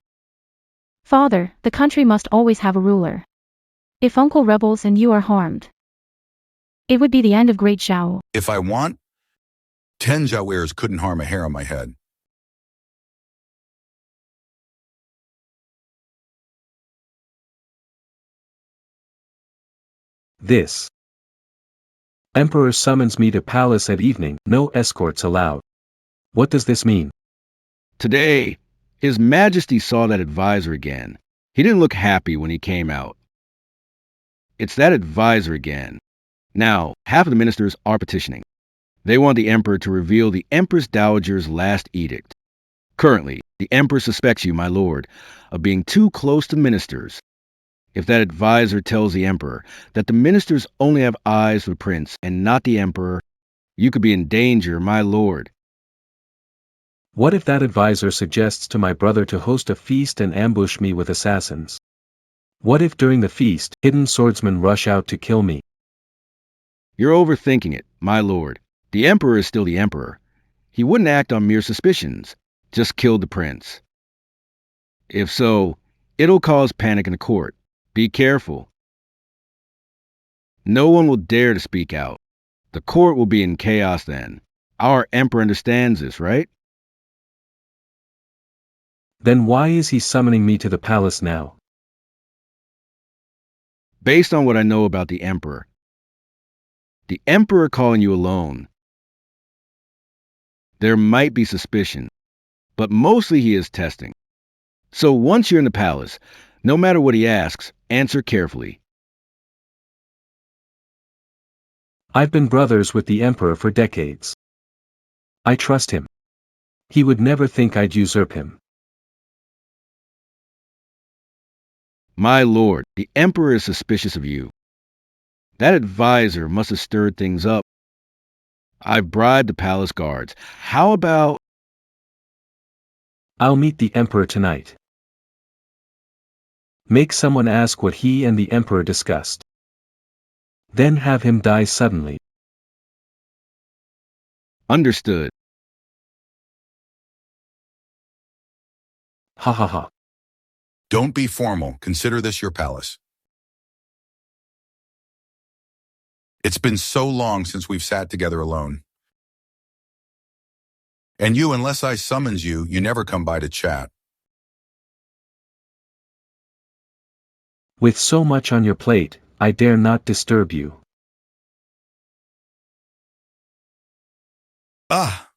Father, the country must always have a ruler. If Uncle rebels and you are harmed, it would be the end of Great Zhao. If I want, 10 Zhao heirs couldn't harm a hair on my head. This Emperor summons me to palace at evening, no escorts allowed. What does this mean? Today, His Majesty saw that advisor again. He didn't look happy when he came out. It's that advisor again. Now, half of the ministers are petitioning. They want the emperor to reveal the Empress Dowager's last edict. Currently, the emperor suspects you, my lord, of being too close to ministers. If that advisor tells the emperor that the ministers only have eyes for the prince and not the emperor, You could be in danger, my lord. What if that advisor suggests to my brother to host a feast and ambush me with assassins? What if during the feast, hidden swordsmen rush out to kill me? You're overthinking it, my lord. The emperor is still the emperor. He wouldn't act on mere suspicions. Just kill the prince. If so, it'll cause panic in the court. Be careful. No one will dare to speak out. The court will be in chaos then. Our emperor understands this, right? Then why is he summoning me to the palace now? Based on what I know about the emperor calling you alone, there might be suspicion, but mostly he is testing. So once you're in the palace, no matter what he asks, answer carefully. I've been brothers with the emperor for decades. I trust him. He would never think I'd usurp him. My lord, the emperor is suspicious of you. That advisor must have stirred things up. I've bribed the palace guards. How about... I'll meet the emperor tonight. Make someone ask what he and the emperor discussed. Then have him die suddenly. Understood. Ha ha ha. Don't be formal. Consider this your palace. It's been so long since we've sat together alone. And you, unless I summons you, you never come by to chat. With so much on your plate, I dare not disturb you. Ah!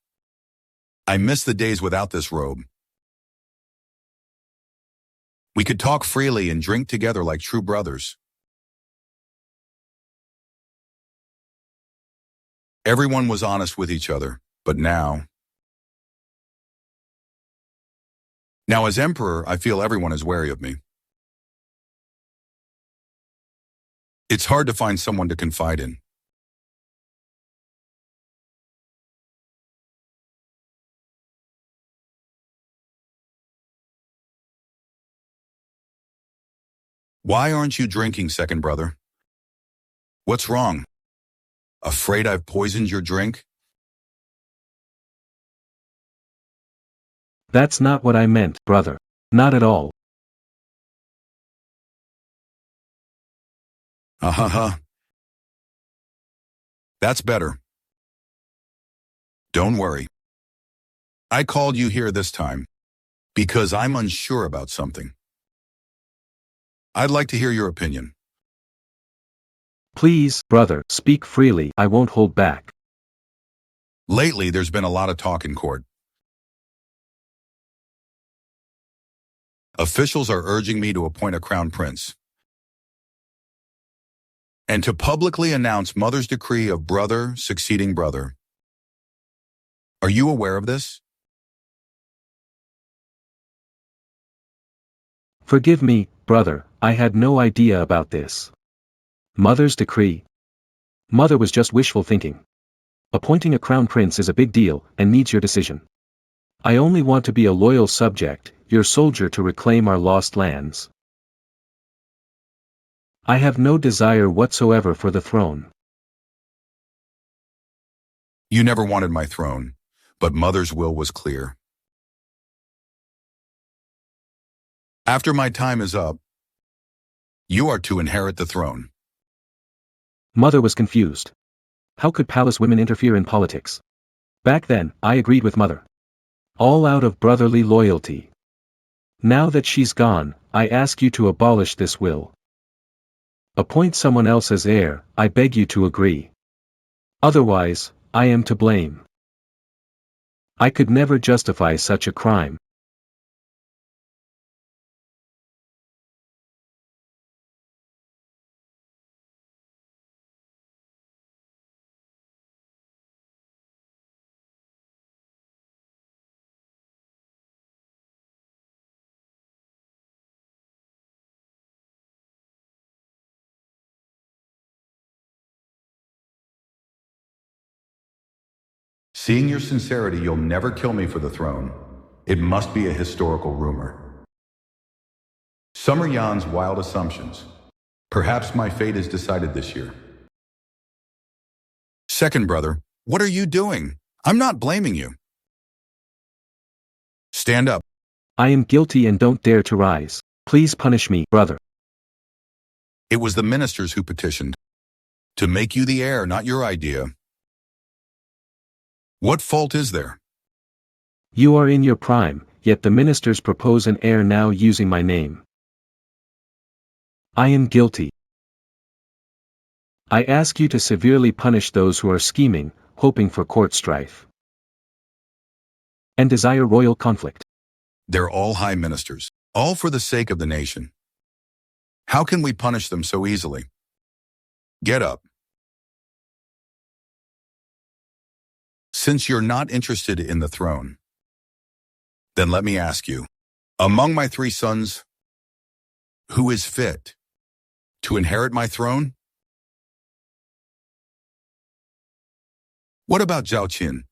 I miss the days without this robe. We could talk freely and drink together like true brothers. Everyone was honest with each other, but now as emperor, I feel everyone is wary of me. It's hard to find someone to confide in. Why aren't you drinking, second brother? What's wrong? Afraid I've poisoned your drink? That's not what I meant, brother. Not at all. Ah ha ha. That's better. Don't worry. I called you here this time because I'm unsure about something. I'd like to hear your opinion. Please, brother, speak freely. I won't hold back. Lately, there's been a lot of talk in court. Officials are urging me to appoint a crown prince and to publicly announce mother's decree of brother succeeding brother. Are you aware of this? Forgive me, brother, I had no idea about this. Mother's decree. Mother was just wishful thinking. Appointing a crown prince is a big deal and needs your decision. I only want to be a loyal subject, your soldier to reclaim our lost lands. I have no desire whatsoever for the throne. You never wanted my throne, but mother's will was clear. After my time is up, you are to inherit the throne. Mother was confused. How could palace women interfere in politics? Back then, I agreed with mother. All out of brotherly loyalty. Now that she's gone, I ask you to abolish this will. Appoint someone else as heir, I beg you to agree. Otherwise, I am to blame. I could never justify such a crime. Seeing your sincerity, you'll never kill me for the throne. It must be a historical rumor. Some are Jan's wild assumptions. Perhaps my fate is decided this year. Second brother, what are you doing? I'm not blaming you. Stand up. I am guilty and don't dare to rise. Please punish me, brother. It was the ministers who petitioned. To make you the heir, not your idea. What fault is there? You are in your prime, yet the ministers propose an heir now using my name. I am guilty. I ask you to severely punish those who are scheming, hoping for court strife, and desire royal conflict. They're all high ministers, all for the sake of the nation. How can we punish them so easily? Get up. Since you're not interested in the throne, then let me ask you, among my 3 sons, who is fit to inherit my throne? What about Zhao Qin?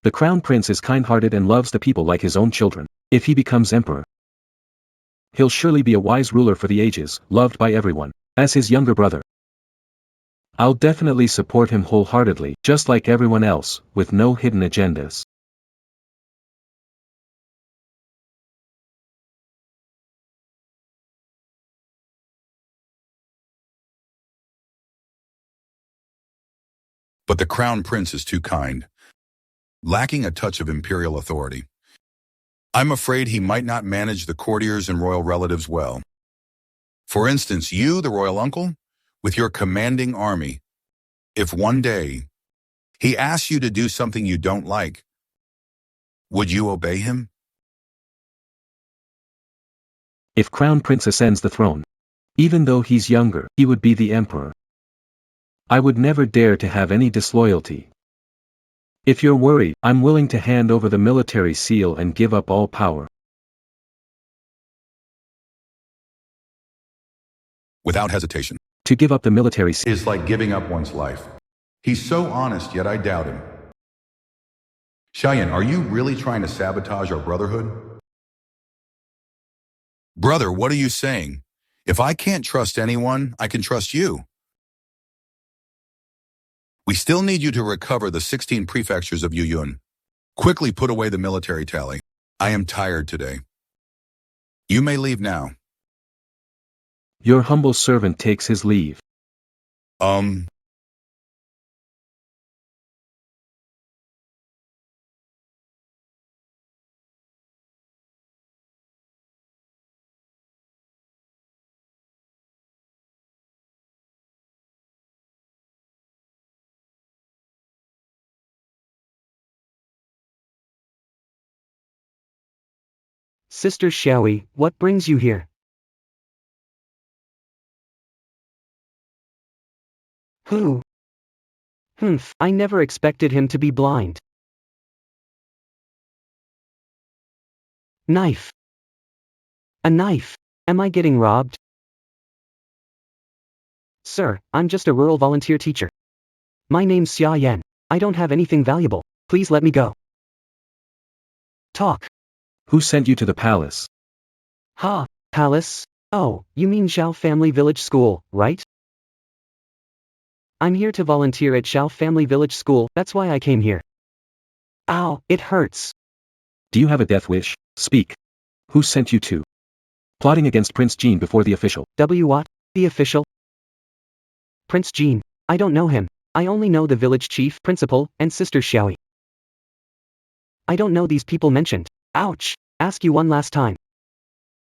The crown prince is kind-hearted and loves the people like his own children. If he becomes emperor, he'll surely be a wise ruler for the ages, loved by everyone. As his younger brother, I'll definitely support him wholeheartedly, just like everyone else, with no hidden agendas. But the crown prince is too kind, lacking a touch of imperial authority. I'm afraid he might not manage the courtiers and royal relatives well. For instance, you, the royal uncle, with your commanding army, if one day he asks you to do something you don't like, would you obey him? If crown prince ascends the throne, even though he's younger, he would be the emperor. I would never dare to have any disloyalty. If you're worried, I'm willing to hand over the military seal and give up all power. Without hesitation. To give up the military seal Is like giving up one's life. He's so honest, yet I doubt him. Cheyenne, are you really trying to sabotage our brotherhood? Brother, what are you saying? If I can't trust anyone, I can trust you. We still need you to recover the 16 prefectures of Yuyun. Quickly put away the military tally. I am tired today. You may leave now. Your humble servant takes his leave. Sister Xiaoyi, what brings you here? Who? I never expected him to be blind. Knife. A knife. Am I getting robbed? Sir, I'm just a rural volunteer teacher. My name's Xia Yan. I don't have anything valuable. Please let me go. Talk. Who sent you to the palace? Ha, palace? Oh, you mean Zhao Family Village School, right? I'm here to volunteer at Zhao Family Village School, that's why I came here. Ow, it hurts. Do you have a death wish? Speak. Who sent you to? Plotting against Prince Jean before the official. What? The official? Prince Jean. I don't know him. I only know the village chief, principal, and Sister Xiaoyi. I don't know these people mentioned. Ouch. Ask you one last time.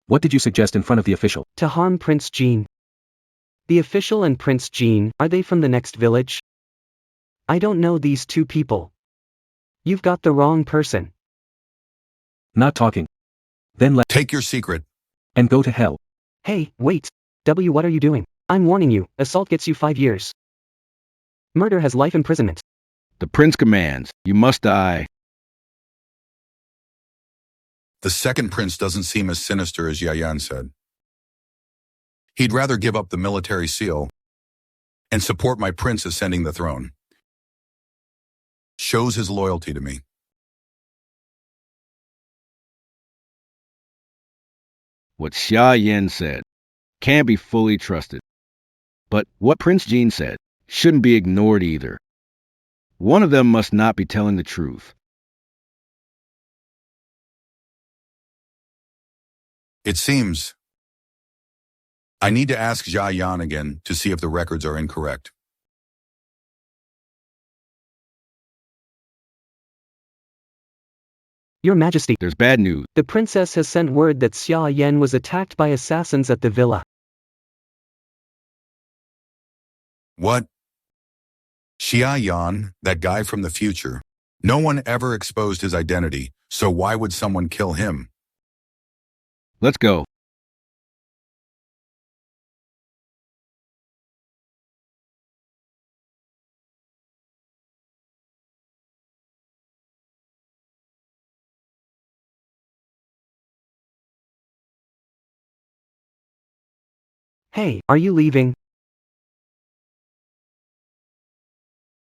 What did you suggest in front of the official? To harm Prince Jean. The official and Prince Jean, are they from the next village? I don't know these 2 people. You've got the wrong person. Not talking. Then Take your secret. and go to hell. Hey, wait. What are you doing? I'm warning you, assault gets you 5 years. Murder has life imprisonment. The prince commands, you must die. The second prince doesn't seem as sinister as Yayan said. He'd rather give up the military seal and support my prince ascending the throne. Shows his loyalty to me. What Xia Yan said can't be fully trusted. But what Prince Jean said shouldn't be ignored either. One of them must not be telling the truth. It seems I need to ask Jia Yan again to see if the records are incorrect. Your Majesty, There's bad news. the princess has sent word that Xia Yan was attacked by assassins at the villa. What? Xia Yan, that guy from the future. No one ever exposed his identity, so why would someone kill him? Let's go. Hey, are you leaving?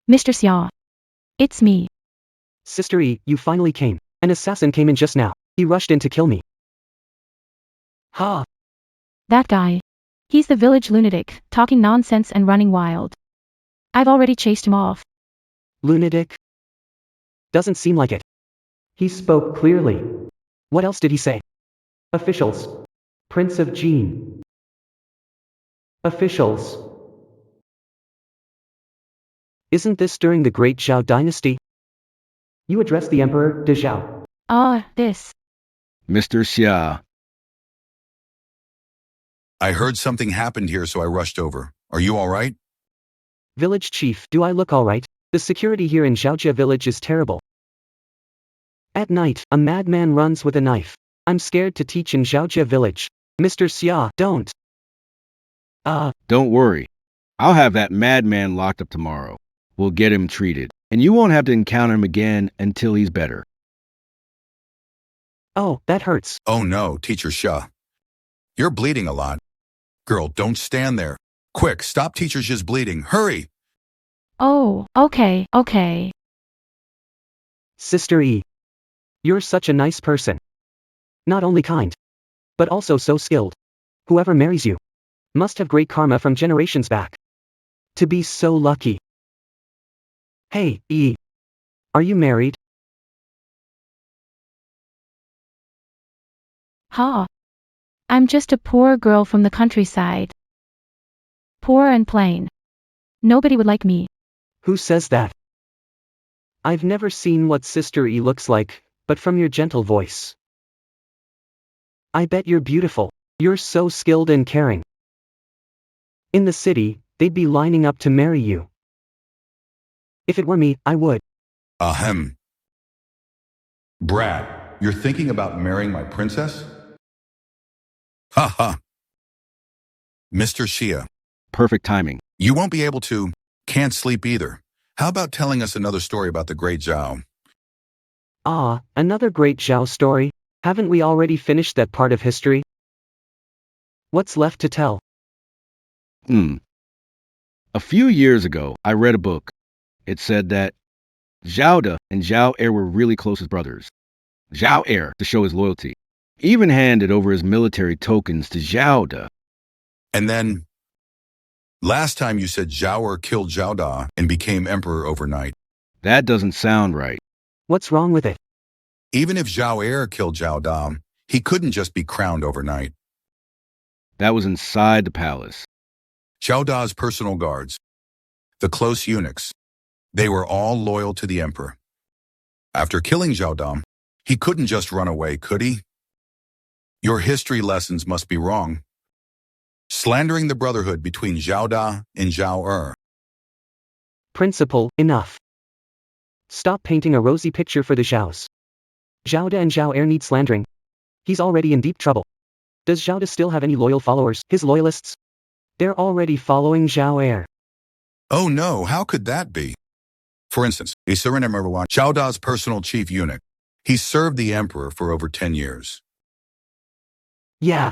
Mr. Xia. It's me. Sister E, you finally came. An assassin came in just now. He rushed in to kill me. Ha! That guy. He's the village lunatic, talking nonsense and running wild. I've already chased him off. Lunatic? Doesn't seem like it. He spoke clearly. What else did he say? Officials. Prince of Jean. Officials. Isn't this during the Great Zhao dynasty? You addressed the Emperor, de Zhao. This. Mr. Xia. I heard something happened here, so I rushed over. Are you all right? Village chief, do I look alright? The security here in Zhaojia village is terrible. At night, a madman runs with a knife. I'm scared to teach in Zhaojia village. Mr. Xia, don't. Don't worry. I'll have that madman locked up tomorrow. We'll get him treated, and you won't have to encounter him again until he's better. Oh, that hurts. Oh no, Teacher Xia. You're bleeding a lot. Girl, don't stand there. Quick, stop Teacher Xia's bleeding. Hurry! Oh, okay. Sister E. You're such a nice person. Not only kind, but also so skilled. Whoever marries you must have great karma from generations back. To be so lucky. Hey, E. Are you married? Ha. I'm just a poor girl from the countryside. Poor and plain. Nobody would like me. Who says that? I've never seen what Sister E looks like, but from your gentle voice. I bet you're beautiful. You're so skilled and caring. In the city, they'd be lining up to marry you. If it were me, I would. Ahem. Brad, you're thinking about marrying my princess? Ha ha. Mr. Xia, Perfect timing. you won't be able to. Can't sleep either. How about telling us another story about the Great Zhao? Another great Zhao story. Haven't we already finished that part of history? What's left to tell? A few years ago, I read a book. It said that Zhao De and Zhao Er were really close as brothers. Zhao Er, to show his loyalty, even handed over his military tokens to Zhao De. And then, last time you said Zhao Er killed Zhao Da and became emperor overnight. That doesn't sound right. What's wrong with it? Even if Zhao Er killed Zhao Da, he couldn't just be crowned overnight. That was inside the palace. Zhao Da's personal guards, the close eunuchs, they were all loyal to the emperor. After killing Zhao Da, he couldn't just run away, could he? Your history lessons must be wrong. Slandering the brotherhood between Zhao Da and Zhao Er. Principle, enough. Stop painting a rosy picture for the Zhaos. Zhao De and Zhao Er need slandering. He's already in deep trouble. Does Zhao De still have any loyal followers, his loyalists? They're already following Zhao Er. Oh no, how could that be? For instance, Isurin Emerwan, Zhao Da's personal chief eunuch. He served the emperor for over 10 years. Yeah.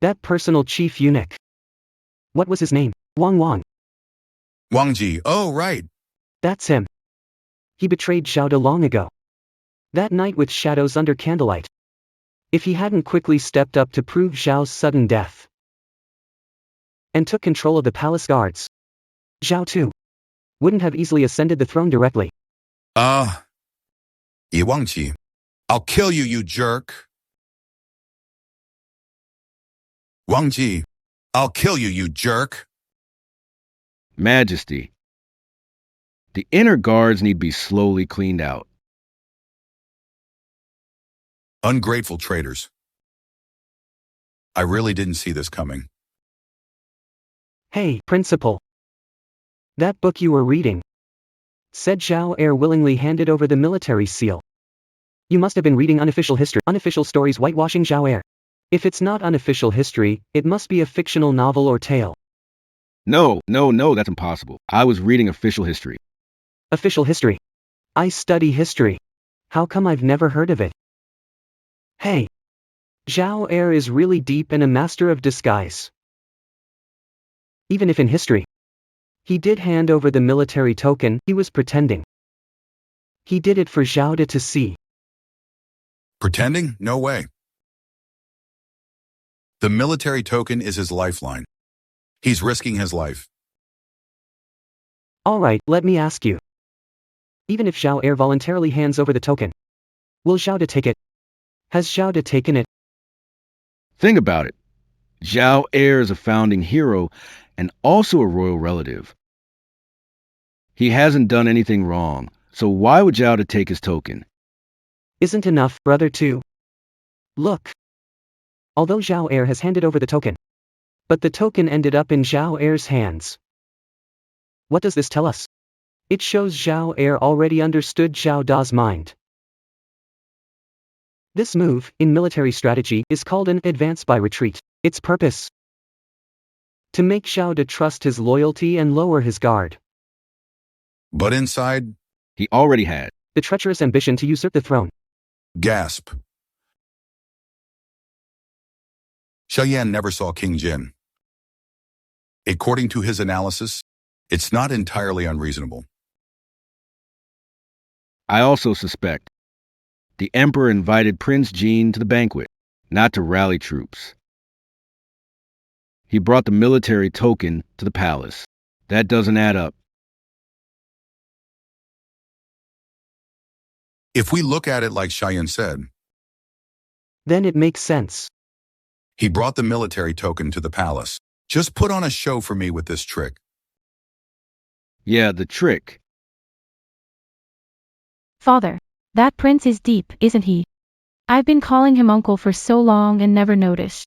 That personal chief eunuch. What was his name? Wang Wang. Wang Ji, oh right. That's him. He betrayed Xiao De long ago. That night with shadows under candlelight. If he hadn't quickly stepped up to prove Zhao's sudden death and took control of the palace guards, Zhao too wouldn't have easily ascended the throne directly. Ye Wang Ji, I'll kill you, you jerk. Wang Ji, I'll kill you, you jerk. Majesty. The inner guards need to be slowly cleaned out. Ungrateful traitors. I really didn't see this coming. Hey, Principal. That book you were reading said Zhao Heir willingly handed over the military seal. You must have been reading unofficial history, unofficial stories whitewashing Zhao Heir. If it's not unofficial history, it must be a fictional novel or tale. No, that's impossible. I was reading official history. Official history? I study history. How come I've never heard of it? Hey. Zhao Heir is really deep and a master of disguise. Even if in history he did hand over the military token, he was pretending. He did it for Zhao De to see. Pretending? No way. The military token is his lifeline. He's risking his life. Alright, let me ask you. Even if Zhao Heir voluntarily hands over the token, will Zhao De take it? Has Zhao De taken it? Think about it. Zhao Heir is a founding hero and also a royal relative. He hasn't done anything wrong, so why would Zhao De take his token? Isn't enough, brother too. Look. Although Zhao Heir has handed over the token, but the token ended up in Zhao Heir's hands. What does this tell us? It shows Zhao Heir already understood Zhao Da's mind. This move, in military strategy, is called an advance by retreat. Its purpose? To make Zhao De trust his loyalty and lower his guard. But inside, He already had. The treacherous ambition to usurp the throne. gasp. Xiaoyan never saw King Jin. According to his analysis, it's not entirely unreasonable. I also suspect the Emperor invited Prince Jean to the banquet, not to rally troops. He brought the military token to the palace. That doesn't add up. If we look at it like Xiaoyan said, Then it makes sense. he brought the military token to the palace. Just put on a show for me with this trick. Yeah, the trick. Father, that prince is deep, isn't he? I've been calling him uncle for so long and never noticed.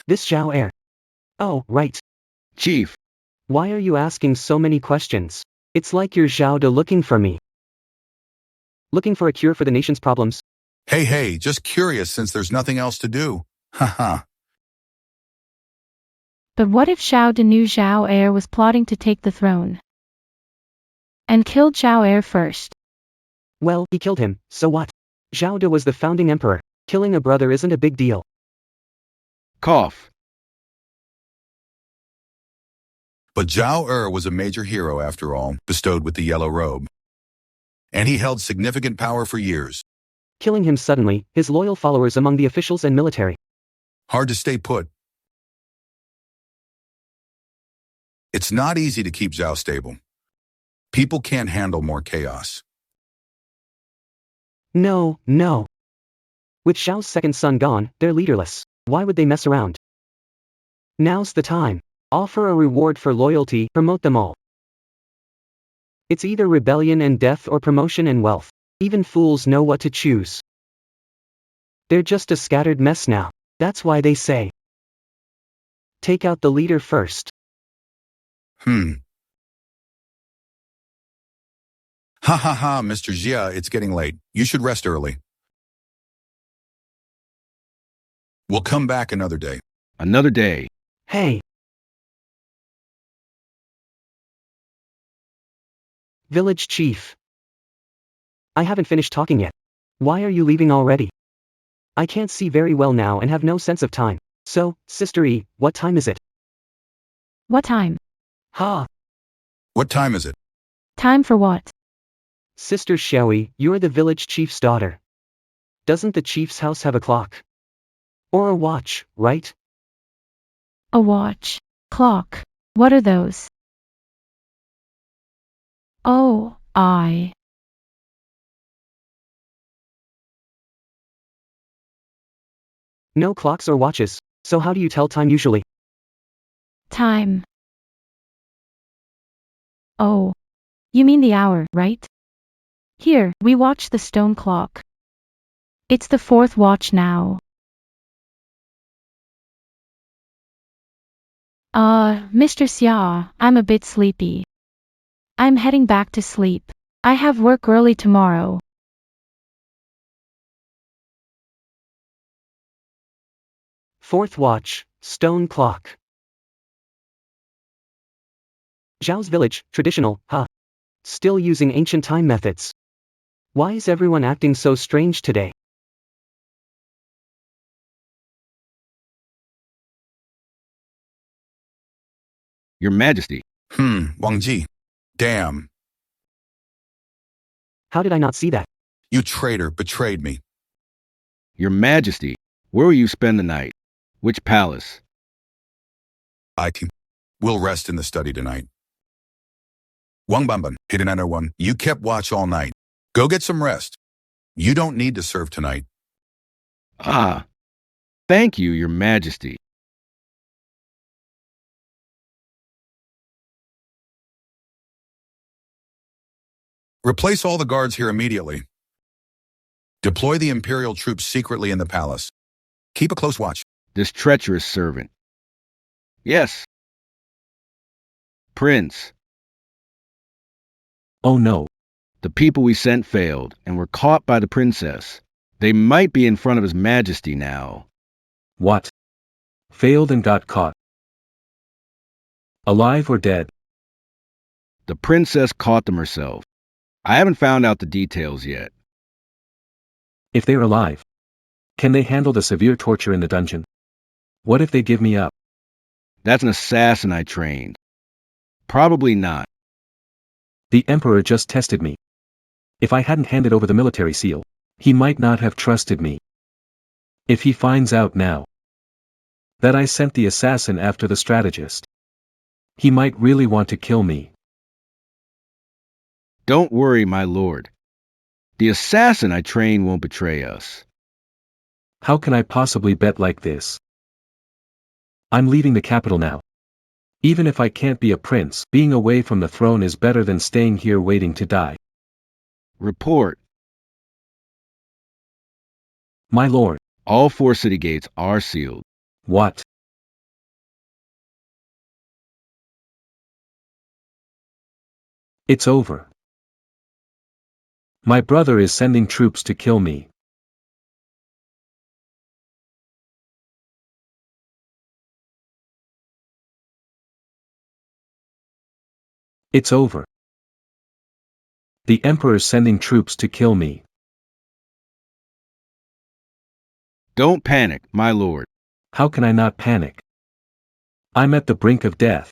This Zhao Heir. Oh, right. Chief, Why are you asking so many questions? It's like you're Zhao De looking for me. Looking for a cure for the nation's problems? Hey, just curious since there's nothing else to do. Haha. But what if Zhao De knew Zhao Heir was plotting to take the throne? And killed Zhao Heir first? Well, he killed him, so what? Zhao De was the founding emperor. Killing a brother isn't a big deal. cough. But Zhao Er was a major hero after all, bestowed with the yellow robe. And he held significant power for years. Killing him suddenly, his loyal followers among the officials and military. Hard to stay put. It's not easy to keep Zhao stable. People can't handle more chaos. No. With Zhao's second son gone, they're leaderless. Why would they mess around? Now's the time. Offer a reward for loyalty, promote them all. It's either rebellion and death or promotion and wealth. Even fools know what to choose. They're just a scattered mess now. That's why they say, take out the leader first. Ha, Mr. Jia, it's getting late. You should rest early. We'll come back another day. Another day. Hey. Village chief. I haven't finished talking yet. Why are you leaving already? I can't see very well now and have no sense of time. So, Sister E, what time is it? What time? Ha. What time is it? Time for what? Sister Xiaoyi, you're the village chief's daughter. Doesn't the chief's house have a clock? Or a watch, right? A watch. Clock. What are those? Oh, No clocks or watches, so how do you tell time usually? time. Oh. You mean the hour, right? Here, we watch the stone clock. It's the 4th watch now. Mr. Xia, I'm a bit sleepy. I'm heading back to sleep. I have work early tomorrow. Fourth watch, stone clock. Zhao's village, traditional, huh? Still using ancient time methods. Why is everyone acting so strange today? Your Majesty, Wang Ji. Damn. How did I not see that? You traitor betrayed me. Your Majesty, where will you spend the night? Which palace? We'll rest in the study tonight. Wang Banban, hidden under one. You kept watch all night. Go get some rest. You don't need to serve tonight. Ah, thank you, Your Majesty. Replace all the guards here immediately. Deploy the Imperial troops secretly in the palace. Keep a close watch. This treacherous servant. Yes. Prince, Oh no. the people we sent failed and were caught by the princess. They might be in front of His Majesty now. What? Failed and got caught. Alive or dead? The princess caught them herself. I haven't found out the details yet. If they're alive, can they handle the severe torture in the dungeon? What if they give me up? That's an assassin I trained. Probably not. The Emperor just tested me. If I hadn't handed over the military seal, he might not have trusted me. If he finds out now that I sent the assassin after the strategist, he might really want to kill me. Don't worry, my lord. The assassin I trained won't betray us. How can I possibly bet like this? I'm leaving the capital now. Even if I can't be a prince, being away from the throne is better than staying here waiting to die. Report. My lord. All 4 city gates are sealed. What? It's over. My brother is sending troops to kill me. It's over. The Emperor's sending troops to kill me. Don't panic, my lord. How can I not panic? I'm at the brink of death.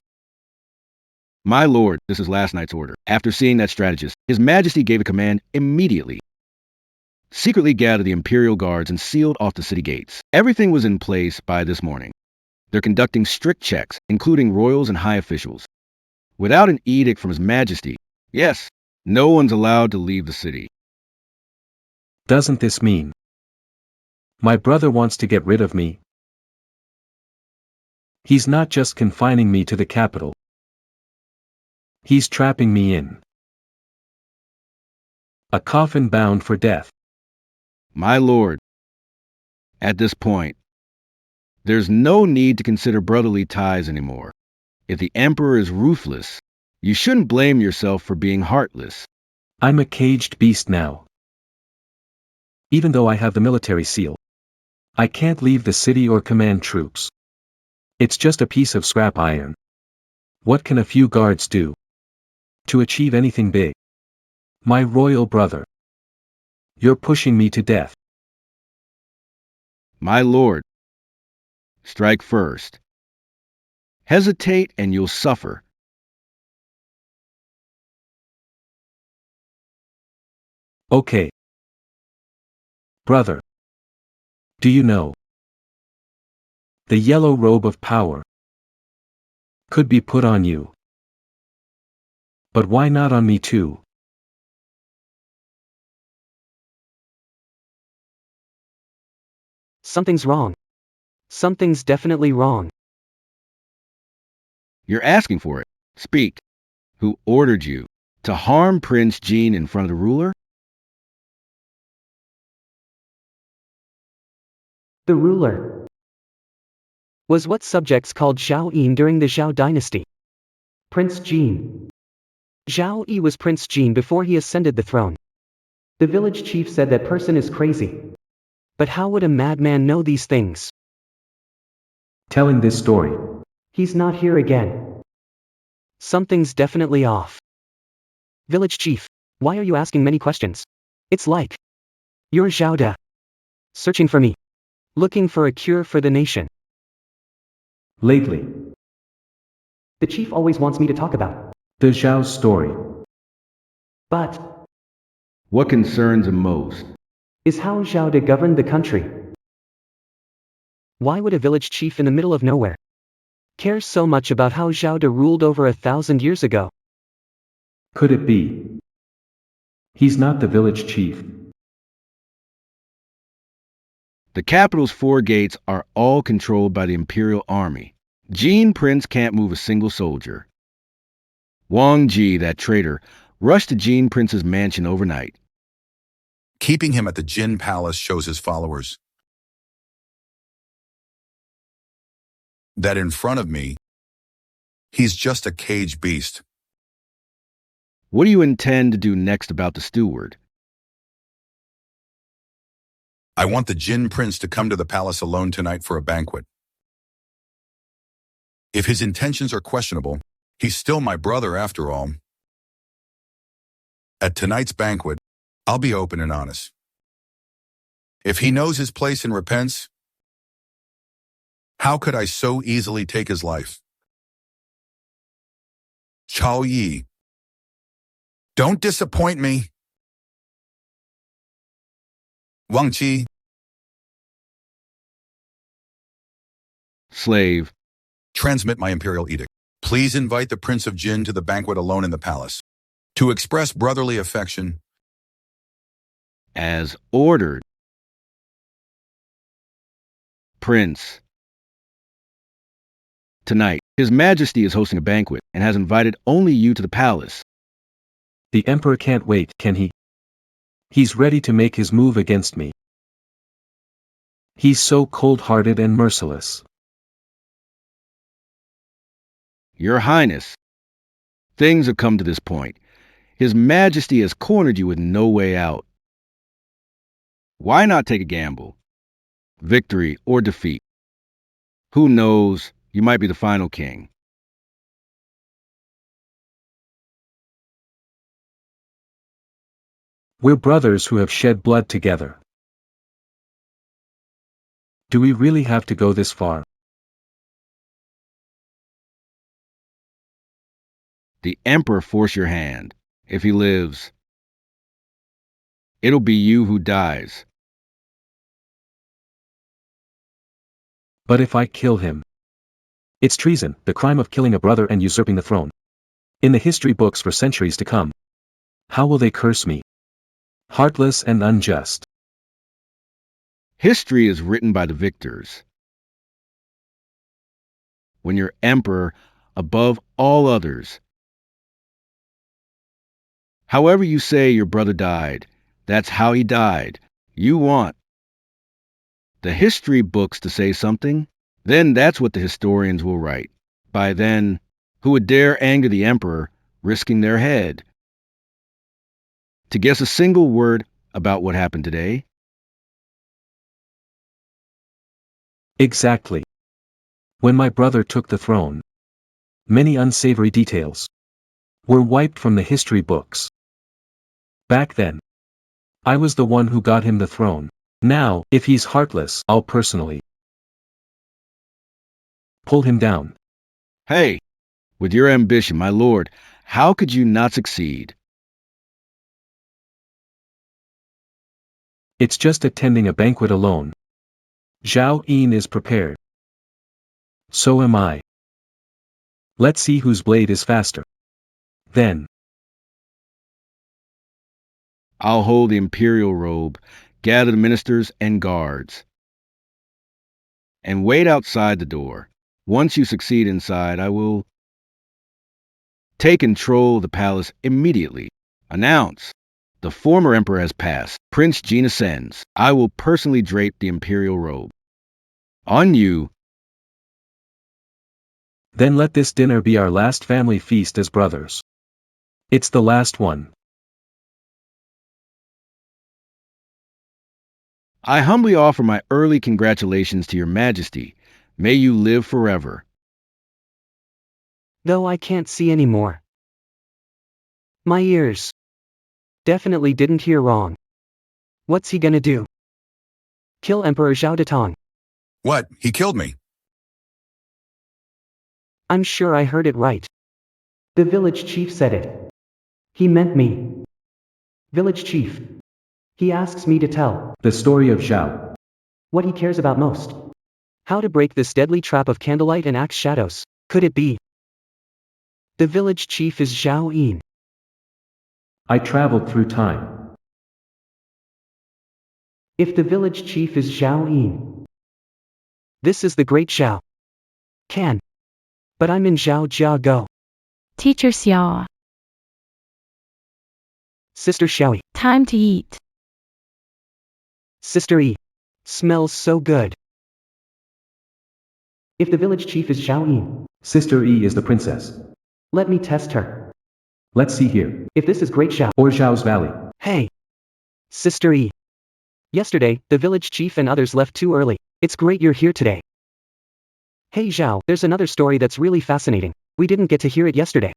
My lord, this is last night's order. After seeing that strategist, His Majesty gave a command immediately. Secretly gathered the Imperial guards and sealed off the city gates. Everything was in place by this morning. They're conducting strict checks, including royals and high officials. Without an edict from His Majesty, yes, no one's allowed to leave the city. Doesn't this mean my brother wants to get rid of me? He's not just confining me to the capital. He's trapping me in a coffin bound for death. My lord, at this point, there's no need to consider brotherly ties anymore. If the Emperor is ruthless, you shouldn't blame yourself for being heartless. I'm a caged beast now. Even though I have the military seal, I can't leave the city or command troops. It's just a piece of scrap iron. What can a few guards do to achieve anything big? My royal brother, you're pushing me to death. My lord, strike first. Hesitate and you'll suffer. Okay. Brother. Do you know? The yellow robe of power could be put on you. But why not on me too? Something's wrong. Something's definitely wrong. You're asking for it. Speak. Who ordered you? To harm Prince Jean in front of the ruler? The ruler was what subjects called Zhao Yin during the Zhao dynasty. Prince Jean. Zhao Yi was Prince Jean before he ascended the throne. The village chief said that person is crazy. But how would a madman know these things? Telling this story. He's not here again. Something's definitely off. Village chief, why are you asking many questions? It's like you're Zhao De. Searching for me. Looking for a cure for the nation. Lately, The chief always wants me to talk about. the Zhao story. But What concerns him most? is how Zhao De governed the country. Why would a village chief in the middle of nowhere care so much about how Zhao De ruled over 1,000 years ago? Could it be? He's not the village chief. The capital's 4 gates are all controlled by the Imperial Army. Jean Prince can't move a single soldier. Wang Ji, that traitor, rushed to Jean Prince's mansion overnight. Keeping him at the Jin Palace shows his followers that in front of me, he's just a caged beast. What do you intend to do next about the steward? I want the Jin Prince to come to the palace alone tonight for a banquet. If his intentions are questionable, he's still my brother after all. At tonight's banquet, I'll be open and honest. If he knows his place and repents, how could I so easily take his life? Chao Yi, don't disappoint me. Wang Qi, Slave. transmit my imperial edict. Please invite the Prince of Jin to the banquet alone in the palace, to express brotherly affection. As ordered. Prince. Tonight, His Majesty is hosting a banquet and has invited only you to the palace. The Emperor can't wait, can he? He's ready to make his move against me. He's so cold-hearted and merciless. Your Highness, things have come to this point. His Majesty has cornered you with no way out. Why not take a gamble? Victory or defeat. Who knows, you might be the final king. We're brothers who have shed blood together. Do we really have to go this far? The Emperor force your hand. If he lives, it'll be you who dies. But if I kill him? It's treason, the crime of killing a brother and usurping the throne. In the history books for centuries to come. How will they curse me? Heartless and unjust. History is written by the victors. When you're emperor above all others. However you say your brother died, that's how he died. You want the history books to say something, then that's what the historians will write. By then, who would dare anger the emperor, risking their head? To guess a single word about what happened today? Exactly. When my brother took the throne, many unsavory details were wiped from the history books. Back then, I was the one who got him the throne. Now, if he's heartless, I'll personally pull him down. Hey, with your ambition, my lord, how could you not succeed? It's just attending a banquet alone. Zhao Yin is prepared. So am I. Let's see whose blade is faster. Then, I'll hold the imperial robe, gather the ministers and guards, and wait outside the door. Once you succeed inside, I will take control of the palace immediately. Announce, the former emperor has passed. Prince Jin ascends. I will personally drape the imperial robe. On you. then let this dinner be our last family feast as brothers. It's the last one. I humbly offer my early congratulations to your majesty. May you live forever. Though I can't see anymore. My ears. Definitely didn't hear wrong. What's he gonna do? Kill Emperor Zhao Detong. What? He killed me. I'm sure I heard it right. The village chief said it. He meant me. Village chief. He asks me to tell The story of Zhao. what he cares about most. How to break this deadly trap of candlelight and axe shadows. Could it be? The village chief is Zhao Yin. I traveled through time. If the village chief is Zhao Yin, this is the great Zhao. Can. But I'm in Zhao Jia Go. Teacher Xia. Sister Xiaoyi. Time to eat. Sister Yi. Smells so good. If the village chief is Zhao Yin, Sister E is the princess. let me test her. Let's see here. If this is great Zhao. Or Zhao's valley. Hey. Sister E. Yesterday, the village chief and others left too early. It's great you're here today. Hey Zhao, there's another story that's really fascinating. We didn't get to hear it yesterday.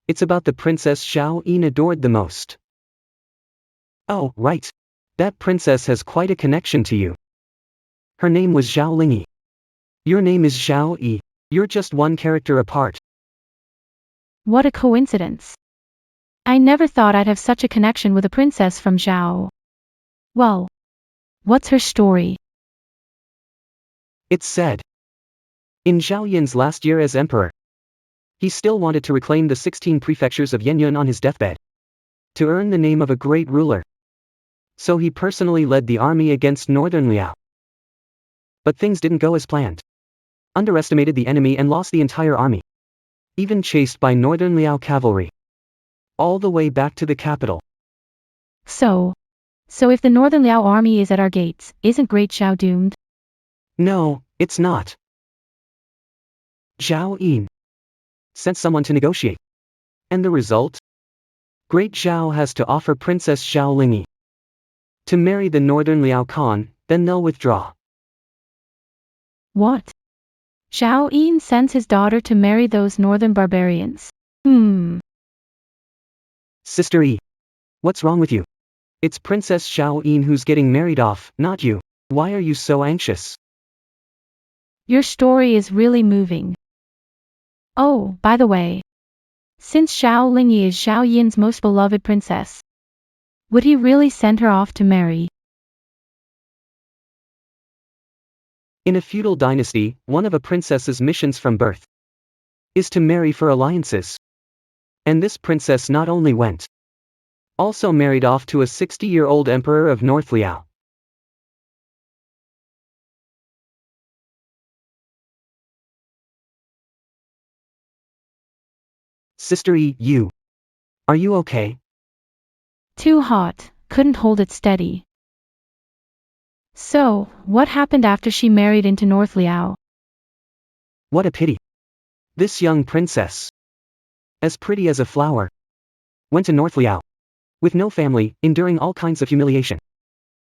It's about the princess Zhao Yin adored the most. Oh, right. That princess has quite a connection to you. Her name was Zhao Lingyi. Your name is Zhao Yi. You're just one character apart. What a coincidence. I never thought I'd have such a connection with a princess from Zhao. Well, what's her story? It's said. In Zhao Yin's last year as emperor, he still wanted to reclaim the 16 prefectures of Yenyun on his deathbed. To earn the name of a great ruler. So he personally led the army against Northern Liao. But things didn't go as planned. Underestimated the enemy and lost the entire army. Even chased by Northern Liao cavalry. All the way back to the capital. So if the Northern Liao army is at our gates, isn't Great Zhao doomed? No, it's not. Zhao Yin sent someone to negotiate. And the result? Great Zhao has to offer Princess Zhao Lingyi to marry the Northern Liao Khan, then they'll withdraw. What? Zhao Yin sends his daughter to marry those northern barbarians. Sister E. What's wrong with you? It's Princess Zhao Yin who's getting married off, not you. Why are you so anxious? Your story is really moving. Oh, by the way. Since Zhao Lingyi is Zhao Yin's most beloved princess, would he really send her off to marry? In a feudal dynasty, one of a princess's missions from birth is to marry for alliances. And this princess not only went, also married off to a 60-year-old emperor of North Liao. Sister E, are you okay? Too hot, couldn't hold it steady. So, what happened after she married into North Liao? What a pity. This young princess, as pretty as a flower, went to North Liao, with no family, enduring all kinds of humiliation.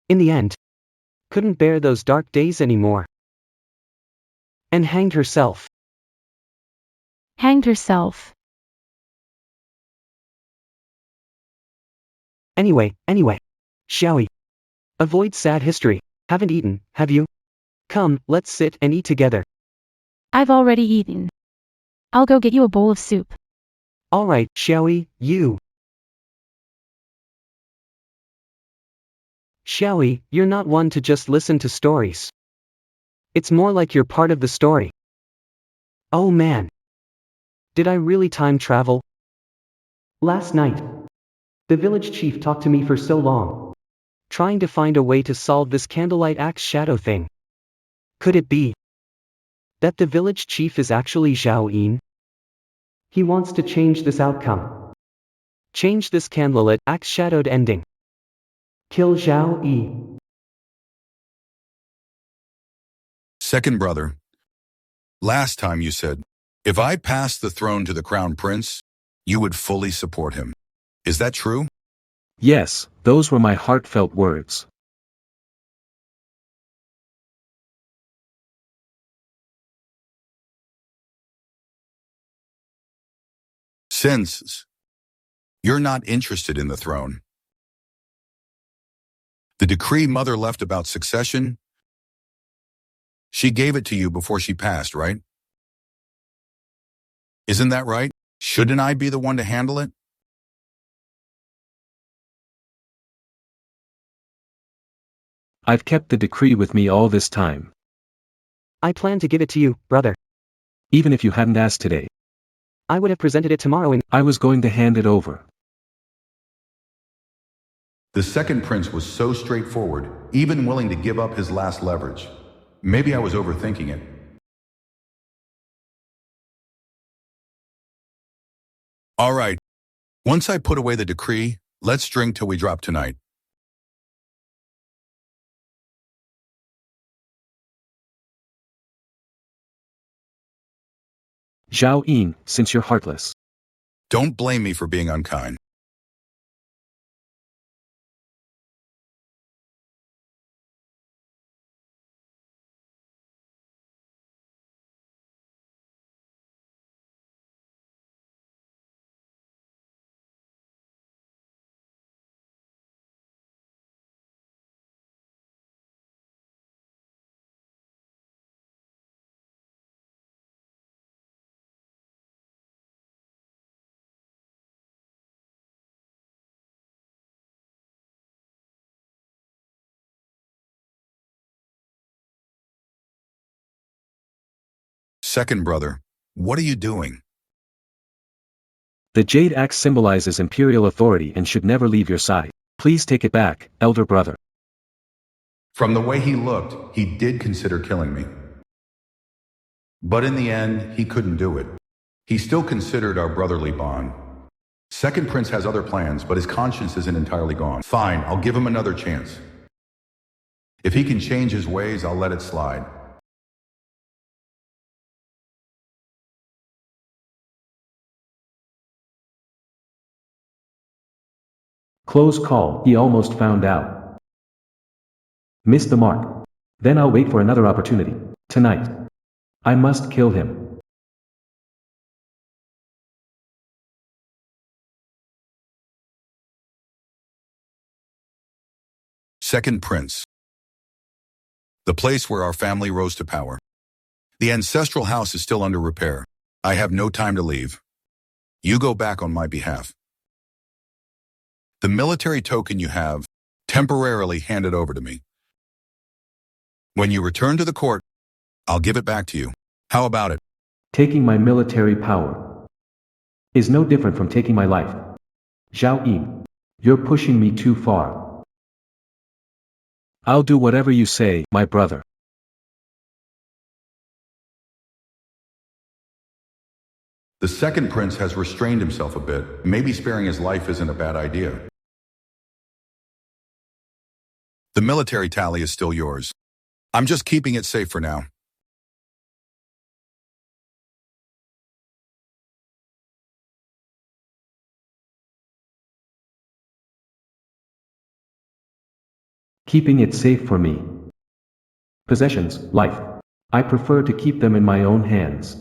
In the end, couldn't bear those dark days anymore. And hanged herself. Hanged herself. Anyway, Xiaoyi. Avoid sad history. Haven't eaten, have you? Come, let's sit and eat together. I've already eaten. I'll go get you a bowl of soup. Alright, Xiaoyi, Xiaoyi, you're not one to just listen to stories. It's more like you're part of the story. Oh man. Did I really time travel? Last night, the village chief talked to me for so long, trying to find a way to solve this candlelight axe shadow thing. Could it be that the village chief is actually Zhao Yin? He wants to change this outcome. Change this candlelit axe shadowed ending. Kill Zhao Yi. Second brother, last time you said, if I passed the throne to the crown prince, you would fully support him. Is that true? Yes, those were my heartfelt words. Since you're not interested in the throne, the decree mother left about succession, she gave it to you before she passed, right? Isn't that right? Shouldn't I be the one to handle it? I've kept the decree with me all this time. I plan to give it to you, brother. Even if you hadn't asked today, I would have presented it tomorrow in. I was going to hand it over. The second prince was so straightforward, even willing to give up his last leverage. Maybe I was overthinking it. All right. Once I put away the decree, let's drink till we drop tonight. Zhao Yin, since you're heartless. Don't blame me for being unkind. Second brother, what are you doing? The jade axe symbolizes imperial authority and should never leave your side. Please take it back, elder brother. From the way he looked, he did consider killing me. But in the end, he couldn't do it. He still considered our brotherly bond. Second prince has other plans, but his conscience isn't entirely gone. Fine, I'll give him another chance. If he can change his ways, I'll let it slide. Close call, he almost found out. Missed the mark. Then I'll wait for another opportunity. Tonight. I must kill him. Second prince. The place where our family rose to power. The ancestral house is still under repair. I have no time to leave. You go back on my behalf. The military token you have, temporarily hand it over to me. When you return to the court, I'll give it back to you. How about it? Taking my military power is no different from taking my life. Zhao Yin, you're pushing me too far. I'll do whatever you say, my brother. The second prince has restrained himself a bit. Maybe sparing his life isn't a bad idea. The military tally is still yours. I'm just keeping it safe for now. Keeping it safe for me. Possessions, life. I prefer to keep them in my own hands.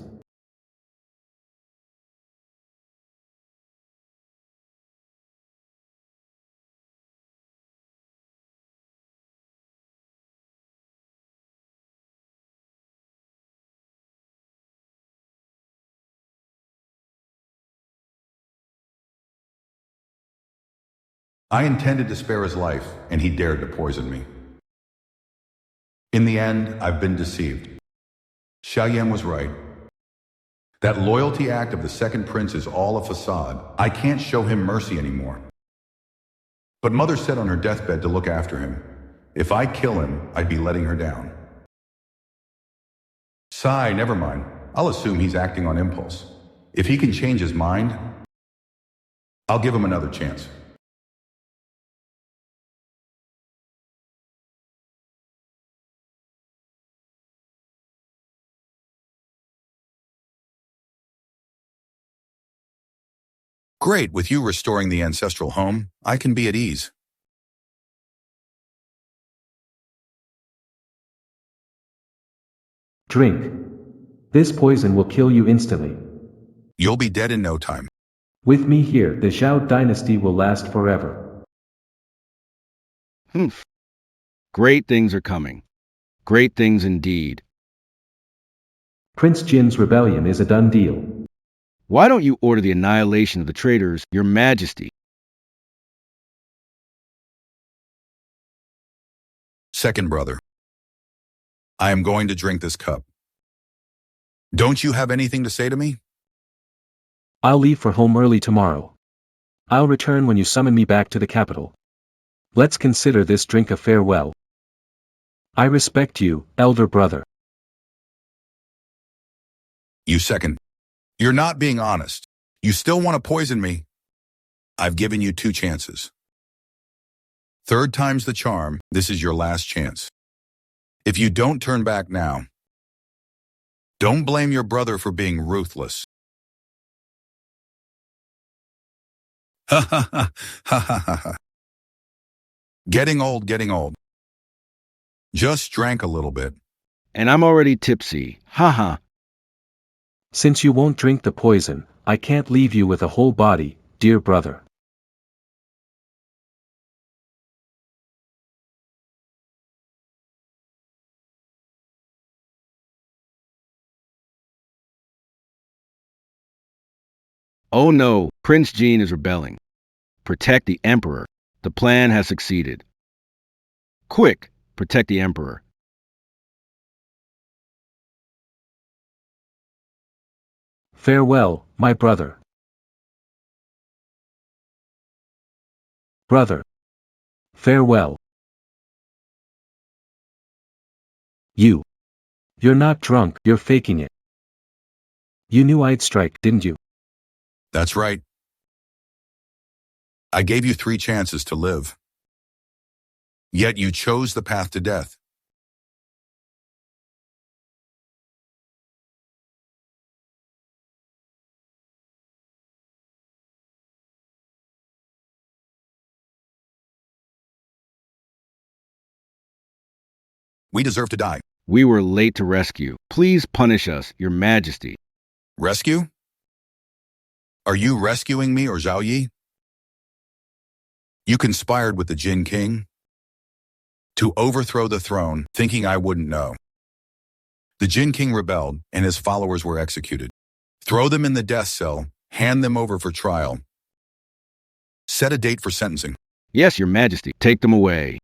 I intended to spare his life, and he dared to poison me. In the end, I've been deceived. Xiaoyan was right. That loyalty act of the second prince is all a facade. I can't show him mercy anymore. But Mother said on her deathbed to look after him. If I kill him, I'd be letting her down. Sigh, never mind. I'll assume he's acting on impulse. If he can change his mind, I'll give him another chance. Great, with you restoring the ancestral home, I can be at ease. Drink. This poison will kill you instantly. You'll be dead in no time. With me here, the Zhao dynasty will last forever. Humph. Great things are coming. Great things indeed. Prince Jin's rebellion is a done deal. Why don't you order the annihilation of the traitors, Your Majesty? Second brother, I am going to drink this cup. Don't you have anything to say to me? I'll leave for home early tomorrow. I'll return when you summon me back to the capital. Let's consider this drink a farewell. I respect you, elder brother. You second. You're not being honest. You still want to poison me? I've given you 2 chances. Third time's the charm. This is your last chance. If you don't turn back now, don't blame your brother for being ruthless. Ha ha ha ha ha ha. Getting old, getting old. Just drank a little bit. And I'm already tipsy. Ha ha. Since you won't drink the poison, I can't leave you with a whole body, dear brother. Oh no, Prince Jin is rebelling. Protect the Emperor. The plan has succeeded. Quick, protect the Emperor. Farewell, my brother. Brother. Farewell. You're not drunk, you're faking it. You knew I'd strike, didn't you? That's right. I gave you 3 chances to live. Yet you chose the path to death. We deserve to die. We were late to rescue. Please punish us, Your Majesty. Rescue? Are you rescuing me or Zhao Yi? You conspired with the Jin King to overthrow the throne, thinking I wouldn't know. The Jin King rebelled, and his followers were executed. Throw them in the death cell, hand them over for trial. Set a date for sentencing. Yes, Your Majesty. Take them away.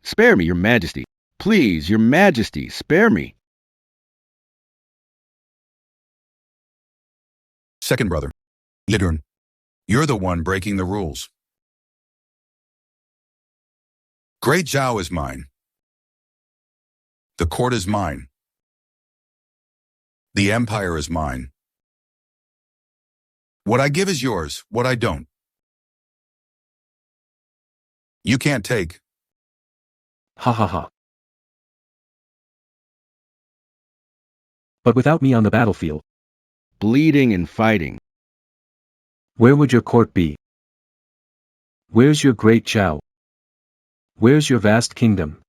Spare me, Your Majesty. Please, Your Majesty, spare me. Second brother, Yidun, you're the one breaking the rules. Great Zhao is mine. The court is mine. The empire is mine. What I give is yours, what I don't. You can't take. Ha ha ha. But without me on the battlefield, Bleeding and fighting. where would your court be? Where's your great Zhao? Where's your vast kingdom?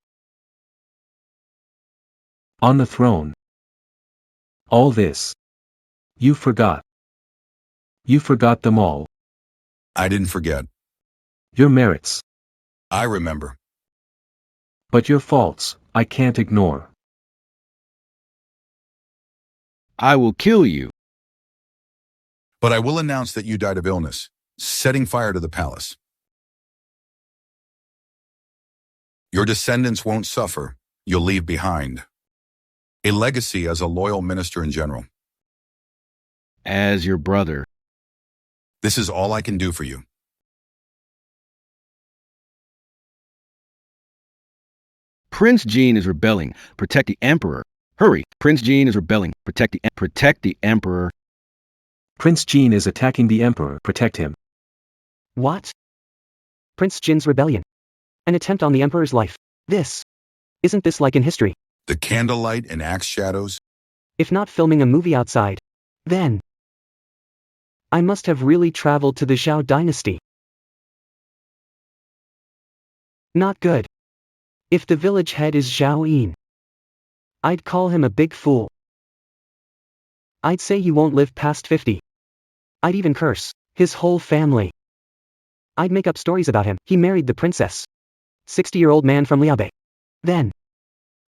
On the throne. All this. You forgot. You forgot them all. I didn't forget. Your merits. I remember. But your faults, I can't ignore. I will kill you. But I will announce that you died of illness, setting fire to the palace. Your descendants won't suffer. You'll leave behind a legacy as a loyal minister in general. As your brother. This is all I can do for you. Prince Jean is rebelling. Protect the Emperor. Hurry! Prince Jean is rebelling. Protect the Emperor. Prince Jean is attacking the Emperor. Protect him. What? Prince Jin's rebellion. An attempt on the Emperor's life. Isn't this like in history? The candlelight and axe shadows. If not filming a movie outside, then I must have really traveled to the Zhao dynasty. Not good. If the village head is Zhao Yin, I'd call him a big fool. I'd say he won't live past 50. I'd even curse his whole family. I'd make up stories about him. He married the princess. 60-year-old man from Liaobei. Then,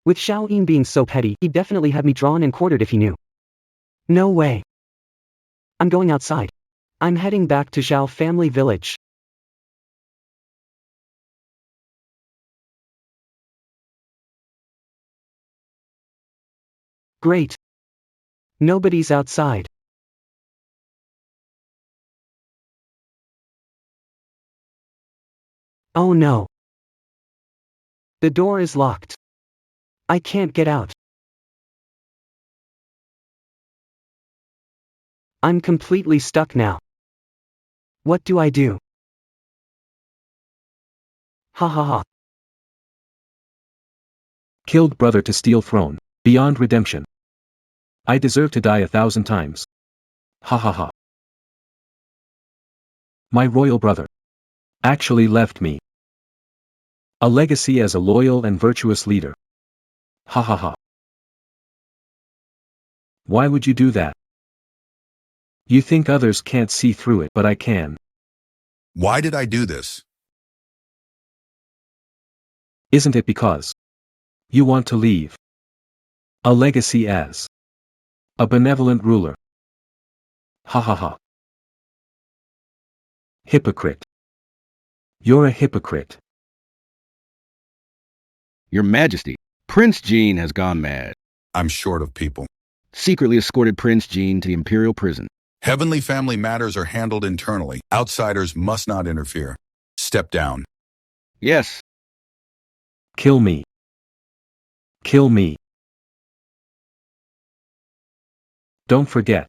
with Zhao Yin being so petty, he'd definitely have me drawn and quartered if he knew. No way. I'm going outside. I'm heading back to Zhao family village. Great. Nobody's outside. Oh no. The door is locked. I can't get out. I'm completely stuck now. What do I do? Ha ha ha. Killed brother to steal throne. Beyond redemption. I deserve to die 1,000 times. Ha ha ha. My royal brother actually left me a legacy as a loyal and virtuous leader. Ha ha ha. Why would you do that? You think others can't see through it, but I can. Why did I do this? Isn't it because you want to leave a legacy as a benevolent ruler? Ha ha ha. Hypocrite. You're a hypocrite. Your Majesty, Prince Jean has gone mad. I'm short of people. Secretly escorted Prince Jean to the imperial prison. Heavenly family matters are handled internally. Outsiders must not interfere. Step down. Yes. Kill me. Kill me. Don't forget.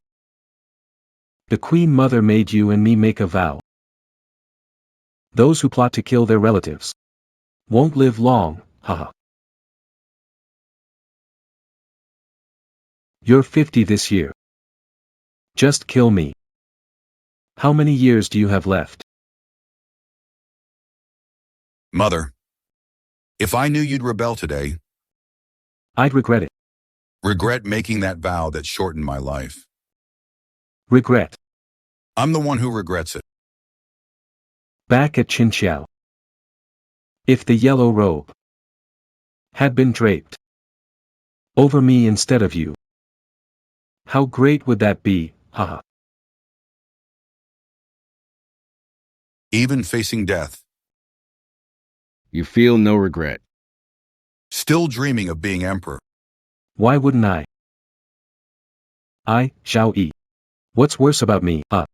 The Queen Mother made you and me make a vow. Those who plot to kill their relatives won't live long, haha. You're 50 this year. Just kill me. How many years do you have left? Mother, if I knew you'd rebel today, I'd regret it. regret making that vow that shortened my life. Regret. I'm the one who regrets it. Back at Qinqiao. If the yellow robe had been draped over me instead of you, how great would that be, haha. Even facing death, You feel no regret. still dreaming of being emperor. Why wouldn't I? Zhao Yi. What's worse about me, huh?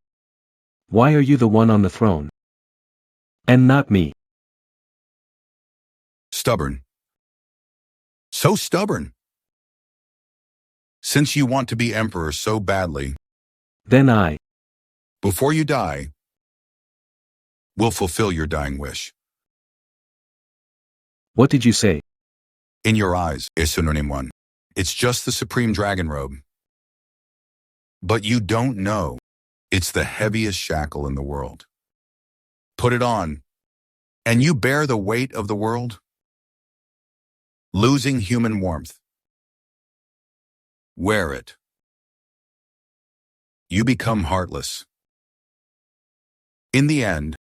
Why are you the one on the throne? And not me? Stubborn. So stubborn. Since you want to be emperor so badly, Then I. before you die, we'll fulfill your dying wish. What did you say? In your eyes, one. It's just the supreme dragon robe. But you don't know, it's the heaviest shackle in the world. Put it on, and you bear the weight of the world, losing human warmth. Wear it. You become heartless. In the end,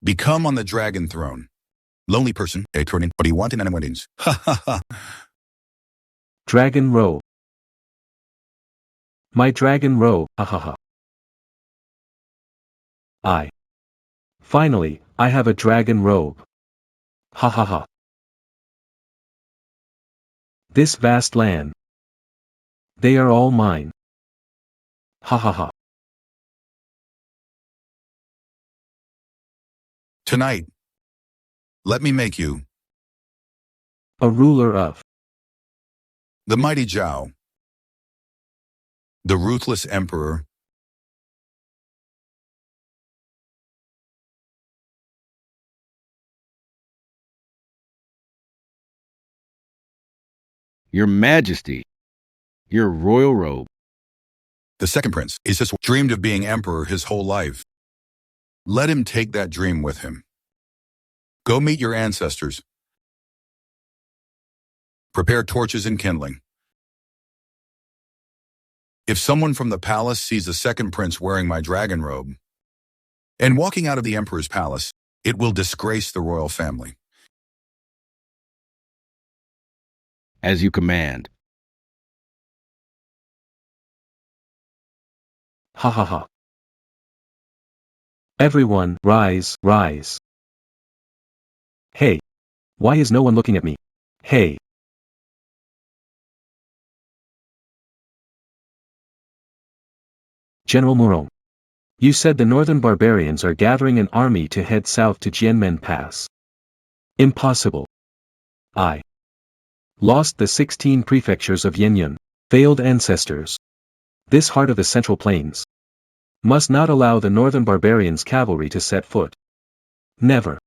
become on the dragon throne. Lonely person, turning, what do you want in weddings? Ha ha ha. Dragon robe. My dragon robe, ha ha ha. Finally, I have a dragon robe. Ha ha ha. This vast land. They are all mine. Ha ha ha. Tonight, let me make you A ruler of. the mighty Zhao, the ruthless emperor. Your Majesty, your royal robe. The second prince is just dreamed of being emperor his whole life. Let him take that dream with him. Go meet your ancestors. Prepare torches and kindling. If someone from the palace sees the second prince wearing my dragon robe and walking out of the emperor's palace, it will disgrace the royal family. As you command. Ha ha ha. Everyone, rise, rise. Hey. Why is no one looking at me? Hey. General Murong. You said the northern barbarians are gathering an army to head south to Jianmen Pass. Impossible. I lost the 16 prefectures of Yinyun, failed ancestors. This heart of the Central Plains must not allow the northern barbarians' cavalry to set foot. Never.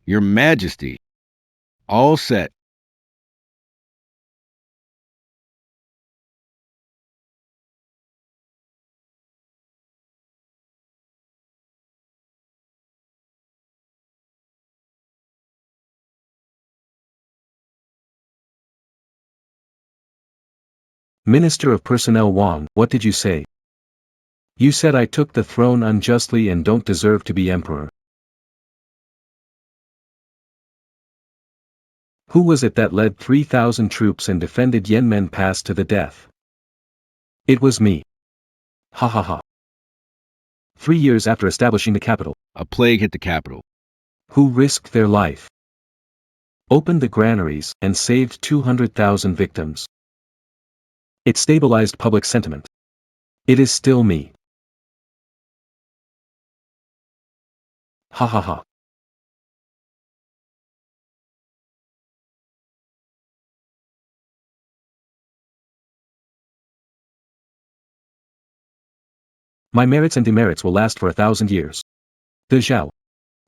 Your Majesty, all set. Minister of Personnel Wang, what did you say? You said I took the throne unjustly and don't deserve to be emperor. Who was it that led 3,000 troops and defended Yanmen Pass to the death? It was me. Ha ha ha. 3 years after establishing the capital, A plague hit the capital. who risked their life, opened the granaries, and saved 200,000 victims. It stabilized public sentiment. It is still me. Ha ha ha. My merits and demerits will last for 1,000 years. De Zhao.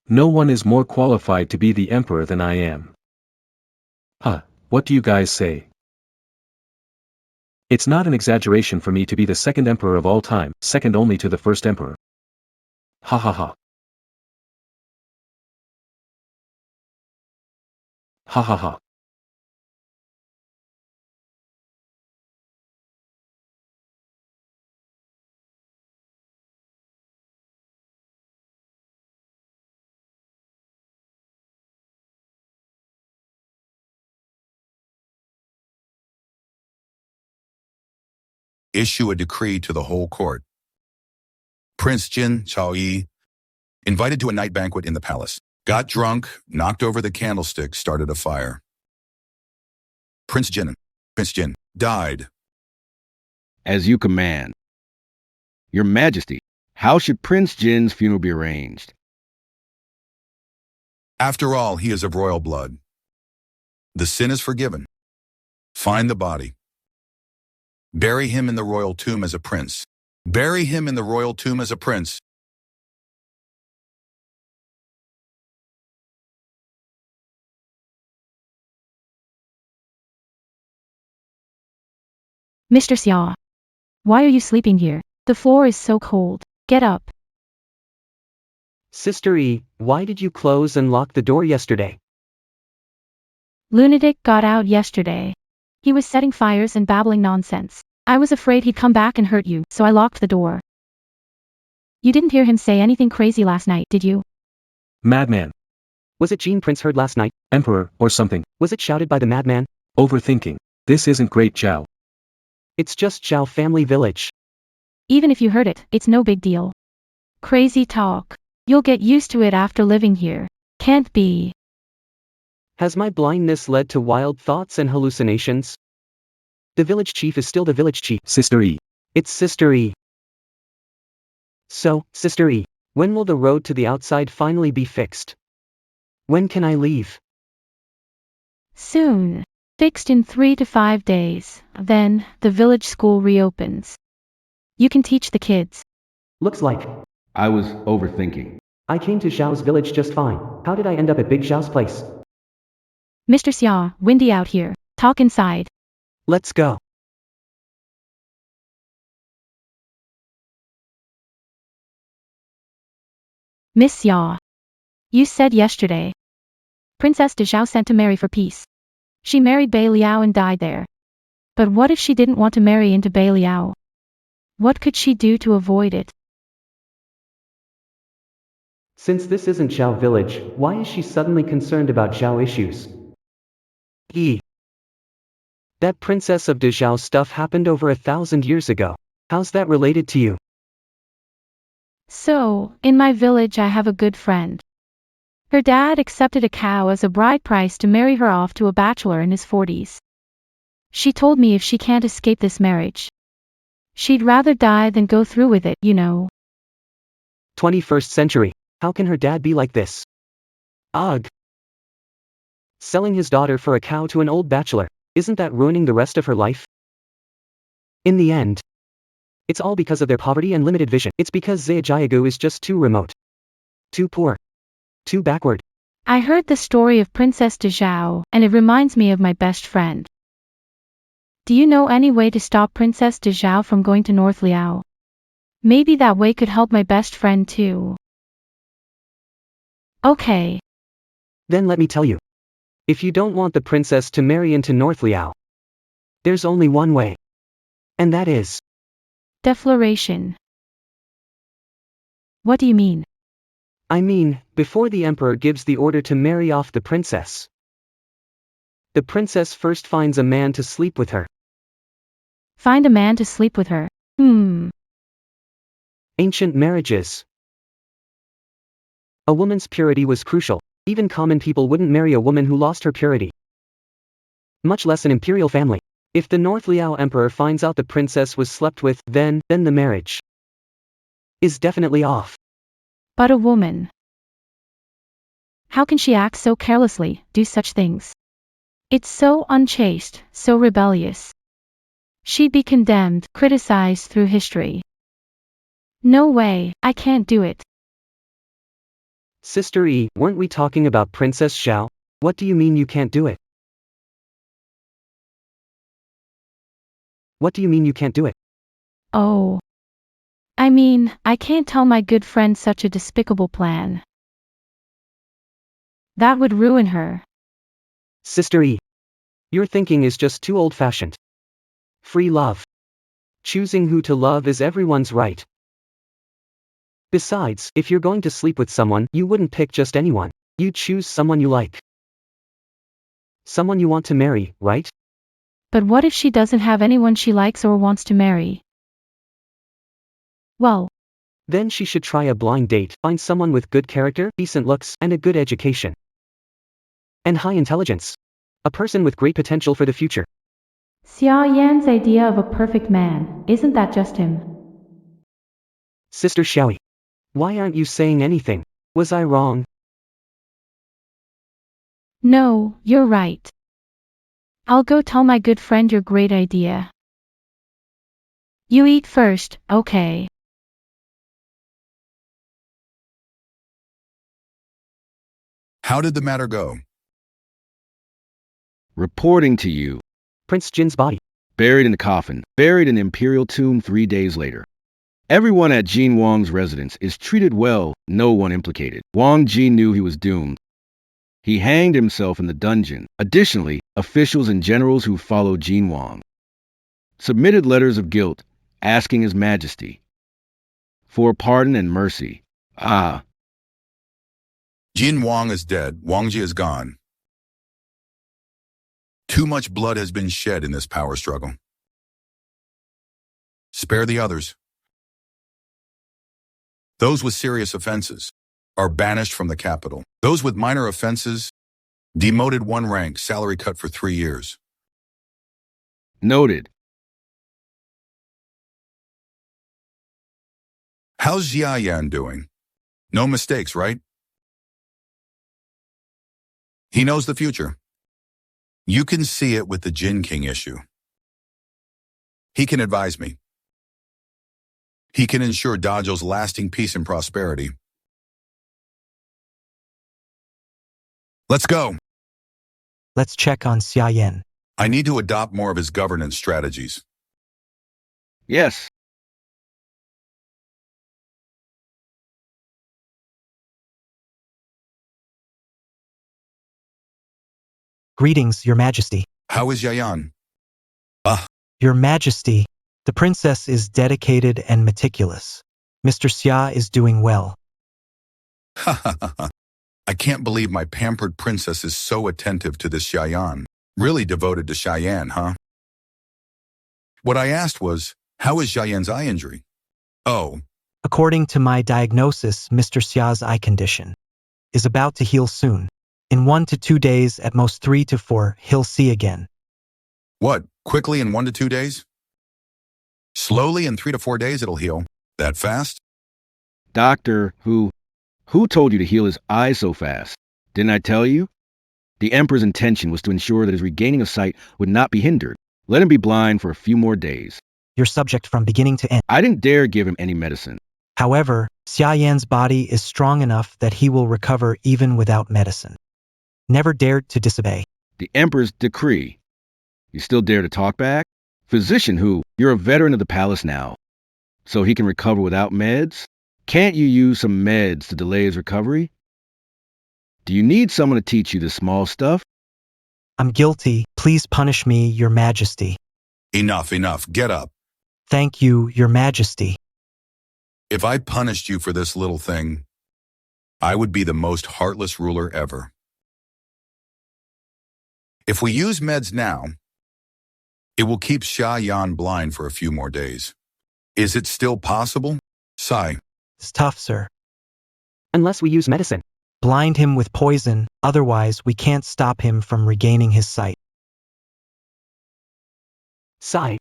No one is more qualified to be the emperor than I am. Huh, what do you guys say? It's not an exaggeration for me to be the second emperor of all time, second only to the first emperor. Ha ha ha. Ha ha ha. Issue a decree to the whole court. Prince Jin Chaoyi, invited to a night banquet in the palace, got drunk, knocked over the candlestick, started a fire. Prince Jin died. As you command. Your Majesty, how should Prince Jin's funeral be arranged? After all, he is of royal blood. The sin is forgiven. Find the body. Bury him in the royal tomb as a prince. Bury him in the royal tomb as a prince. Mr. Xia. Why are you sleeping here? The floor is so cold. Get up. Sister E, why did you close and lock the door yesterday? Lunatic got out yesterday. He was setting fires and babbling nonsense. I was afraid he'd come back and hurt you, so I locked the door. You didn't hear him say anything crazy last night, did you? Madman. Was it Jean Prince heard last night? Emperor, or something. Was it shouted by the madman? Overthinking. This isn't great, Zhao. It's just Zhao family village. Even if you heard it, it's no big deal. Crazy talk. You'll get used to it after living here. Can't be. Has my blindness led to wild thoughts and hallucinations? The village chief is still the village chief. Sister E. It's Sister E. So, Sister E, when will the road to the outside finally be fixed? When can I leave? Soon. Fixed in 3 to 5 days. Then, the village school reopens. You can teach the kids. Looks like. I was overthinking. I came to Zhao's village just fine. How did I end up at Big Zhao's place? Mr. Xia, windy out here. Talk inside. Let's go. Miss Xia. You said yesterday. Princess de Zhao sent to marry for peace. She married Bei Liao and died there. But what if she didn't want to marry into Bei Liao? What could she do to avoid it? Since this isn't Zhao village, why is she suddenly concerned about Zhao issues? That princess of de Zhao stuff happened over 1,000 years ago. How's that related to you? So, in my village I have a good friend. Her dad accepted a cow as a bride price to marry her off to a bachelor in his 40s. She told me if she can't escape this marriage, she'd rather die than go through with it, you know. 21st century. How can her dad be like this? Ugh. Selling his daughter for a cow to an old bachelor, isn't that ruining the rest of her life? In the end, it's all because of their poverty and limited vision. It's because Zhejiagu is just too remote. Too poor. Too backward. I heard the story of Princess de Zhao, and it reminds me of my best friend. Do you know any way to stop Princess de Zhao from going to North Liao? Maybe that way could help my best friend too. Okay. Then let me tell you. If you don't want the princess to marry into North Liao, there's only one way. And that is Defloration. What do you mean? I mean, before the emperor gives the order to marry off the princess first finds a man to sleep with her. Find a man to sleep with her. Ancient marriages. A woman's purity was crucial. Even common people wouldn't marry a woman who lost her purity. Much less an imperial family. If the North Liao emperor finds out the princess was slept with, then the marriage is definitely off. But a woman. How can she act so carelessly, do such things? It's so unchaste, so rebellious. She'd be condemned, criticized through history. No way, I can't do it. Sister E, weren't we talking about Princess Zhao? What do you mean you can't do it? What do you mean you can't do it? Oh. I mean, I can't tell my good friend such a despicable plan. That would ruin her. Sister E, your thinking is just too old-fashioned. Free love. Choosing who to love is everyone's right. Besides, if you're going to sleep with someone, you wouldn't pick just anyone. You'd choose someone you like. Someone you want to marry, right? But what if she doesn't have anyone she likes or wants to marry? Well, then she should try a blind date, find someone with good character, decent looks, and a good education. And high intelligence. A person with great potential for the future. Xia Yan's idea of a perfect man, isn't that just him? Sister Xiaoyi. Why aren't you saying anything? Was I wrong? No, you're right. I'll go tell my good friend your great idea. You eat first, okay? How did the matter go? Reporting to you. Prince Jin's body. Buried in the coffin. Buried in the imperial tomb 3 days later. Everyone at Jin Wang's residence is treated well, no one implicated. Wang Ji knew he was doomed. He hanged himself in the dungeon. Additionally, officials and generals who followed Jin Wang submitted letters of guilt, asking His Majesty for pardon and mercy. Jin Wang is dead. Wangji is gone. Too much blood has been shed in this power struggle. Spare the others. Those with serious offenses are banished from the capital. Those with minor offenses, demoted 1 rank, salary cut for 3 years. Noted. How's Jia Yan doing? No mistakes, right? He knows the future. You can see it with the Jin King issue. He can advise me. He can ensure Dajo's lasting peace and prosperity. Let's go. Let's check on Xia Yan. I need to adopt more of his governance strategies. Yes. Greetings, Your Majesty. How is Yayan? Your Majesty, the princess is dedicated and meticulous. Mr. Xia is doing well. I can't believe my pampered princess is so attentive to this Yayan. Really devoted to Cheyenne, huh? What I asked was, how is Yayan's eye injury? Oh, According to my diagnosis, Mr. Xia's eye condition is about to heal soon. In 1 to 2 days, at most 3 to 4, he'll see again. what? Quickly in 1 to 2 days? Slowly in 3 to 4 days it'll heal. That fast? Doctor, who told you to heal his eye so fast? Didn't I tell you? The Emperor's intention was to ensure that his regaining of sight would not be hindered. Let him be blind for a few more days. Your subject from beginning to end. I didn't dare give him any medicine. However, Xia Yan's body is strong enough that he will recover even without medicine. Never dared to disobey. The Emperor's decree. You still dare to talk back? Physician who? You're a veteran of the palace now. So he can recover without meds? Can't you use some meds to delay his recovery? Do you need someone to teach you this small stuff? I'm guilty. Please punish me, Your Majesty. Enough. Get up. Thank you, Your Majesty. If I punished you for this little thing, I would be the most heartless ruler ever. If we use meds now, it will keep Xia Yan blind for a few more days. Is it still possible? Sigh. It's tough, sir. Unless we use medicine. Blind him with poison, otherwise we can't stop him from regaining his sight. Sigh.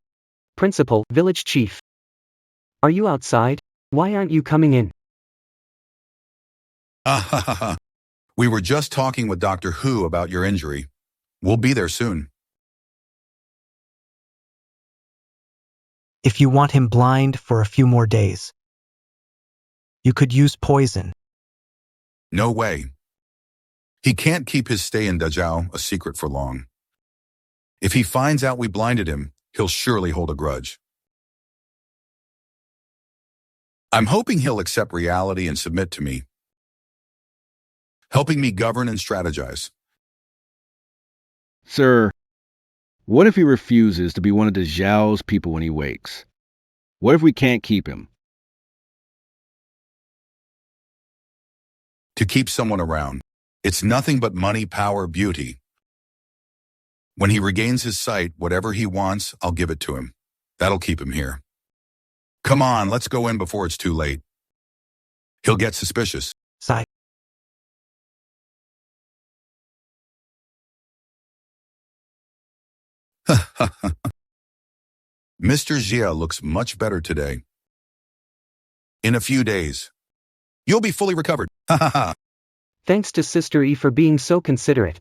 Principal, village chief. Are you outside? Why aren't you coming in? We were just talking with Dr. Hu about your injury. We'll be there soon. If you want him blind for a few more days, you could use poison. No way. He can't keep his stay in Dazhao a secret for long. If he finds out we blinded him, he'll surely hold a grudge. I'm hoping he'll accept reality and submit to me, helping me govern and strategize. Sir, what if he refuses to be one of the Zhao's people when he wakes? What if we can't keep him? To keep someone around, it's nothing but money, power, beauty. When he regains his sight, whatever he wants, I'll give it to him. That'll keep him here. Come on, let's go in before it's too late. He'll get suspicious. Sigh. Mr. Xia looks much better today. In a few days, you'll be fully recovered. Thanks to Sister E for being so considerate.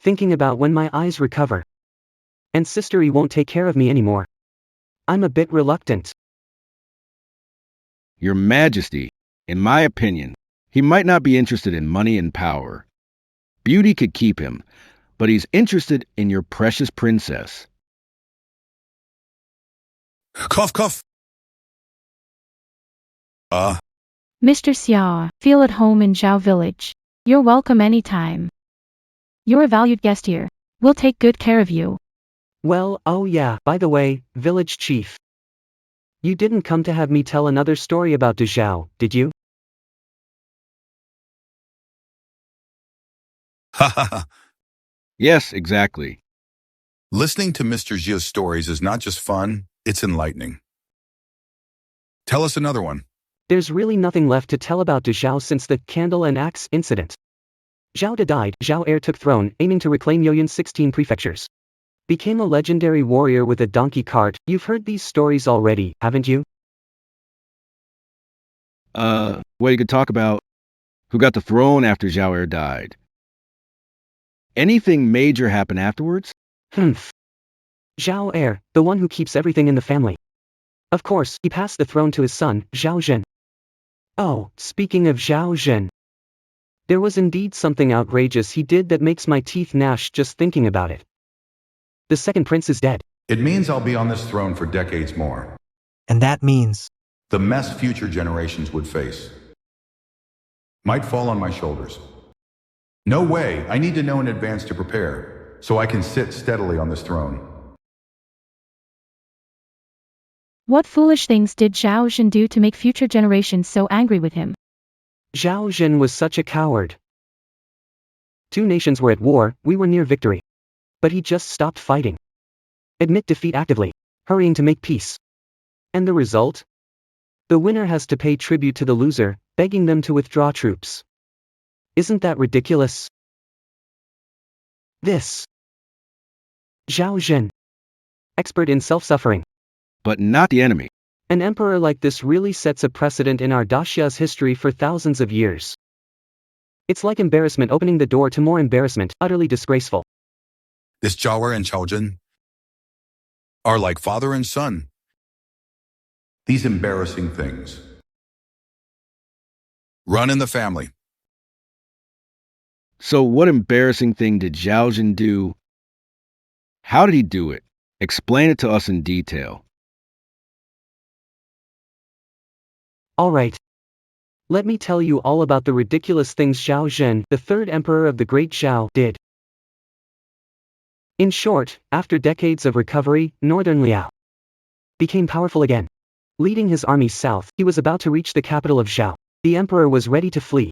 Thinking about when my eyes recover. And Sister E won't take care of me anymore. I'm a bit reluctant. Your Majesty, in my opinion, he might not be interested in money and power. Beauty could keep him, but he's interested in your precious princess. Cough. Mr. Xia, feel at home in Zhao Village. You're welcome anytime. You're a valued guest here. We'll take good care of you. Well, oh yeah, by the way, village chief. You didn't come to have me tell another story about Dazhao, did you? Ha ha ha. Yes, exactly. Listening to Mr. Jia's stories is not just fun, it's enlightening. Tell us another one. There's really nothing left to tell about De Zhao since the candle and axe incident. Zhao De died, Zhao heir took throne, aiming to reclaim Yoyun's 16 prefectures. Became a legendary warrior with a donkey cart. You've heard these stories already, haven't you? Well, you could talk about who got the throne after Zhao Er died. Anything major happen afterwards? Zhao heir, the one who keeps everything in the family. Of course, he passed the throne to his son, Zhao Zhen. Oh, speaking of Zhao Zhen. There was indeed something outrageous he did that makes my teeth gnash just thinking about it. The second prince is dead. It means I'll be on this throne for decades more. And that means, The mess future generations would face might fall on my shoulders. No way, I need to know in advance to prepare, so I can sit steadily on this throne. What foolish things did Zhao Zhen do to make future generations so angry with him? Zhao Zhen was such a coward. Two nations were at war, we were near victory. But he just stopped fighting. Admit defeat actively, hurrying to make peace. And the result? The winner has to pay tribute to the loser, begging them to withdraw troops. Isn't that ridiculous? This. Zhao Zhen. Expert in self-suffering. But not the enemy. An emperor like this really sets a precedent in our Daxia's history for thousands of years. It's like embarrassment opening the door to more embarrassment, utterly disgraceful. This Zhao and Chaojin are like father and son. These embarrassing things run in the family. So what embarrassing thing did Zhao Zhen do? How did he do it? Explain it to us in detail. Alright. Let me tell you all about the ridiculous things Zhao Zhen, the third emperor of the Great Zhao, did. In short, after decades of recovery, Northern Liao became powerful again. Leading his armies south, he was about to reach the capital of Zhao. The emperor was ready to flee.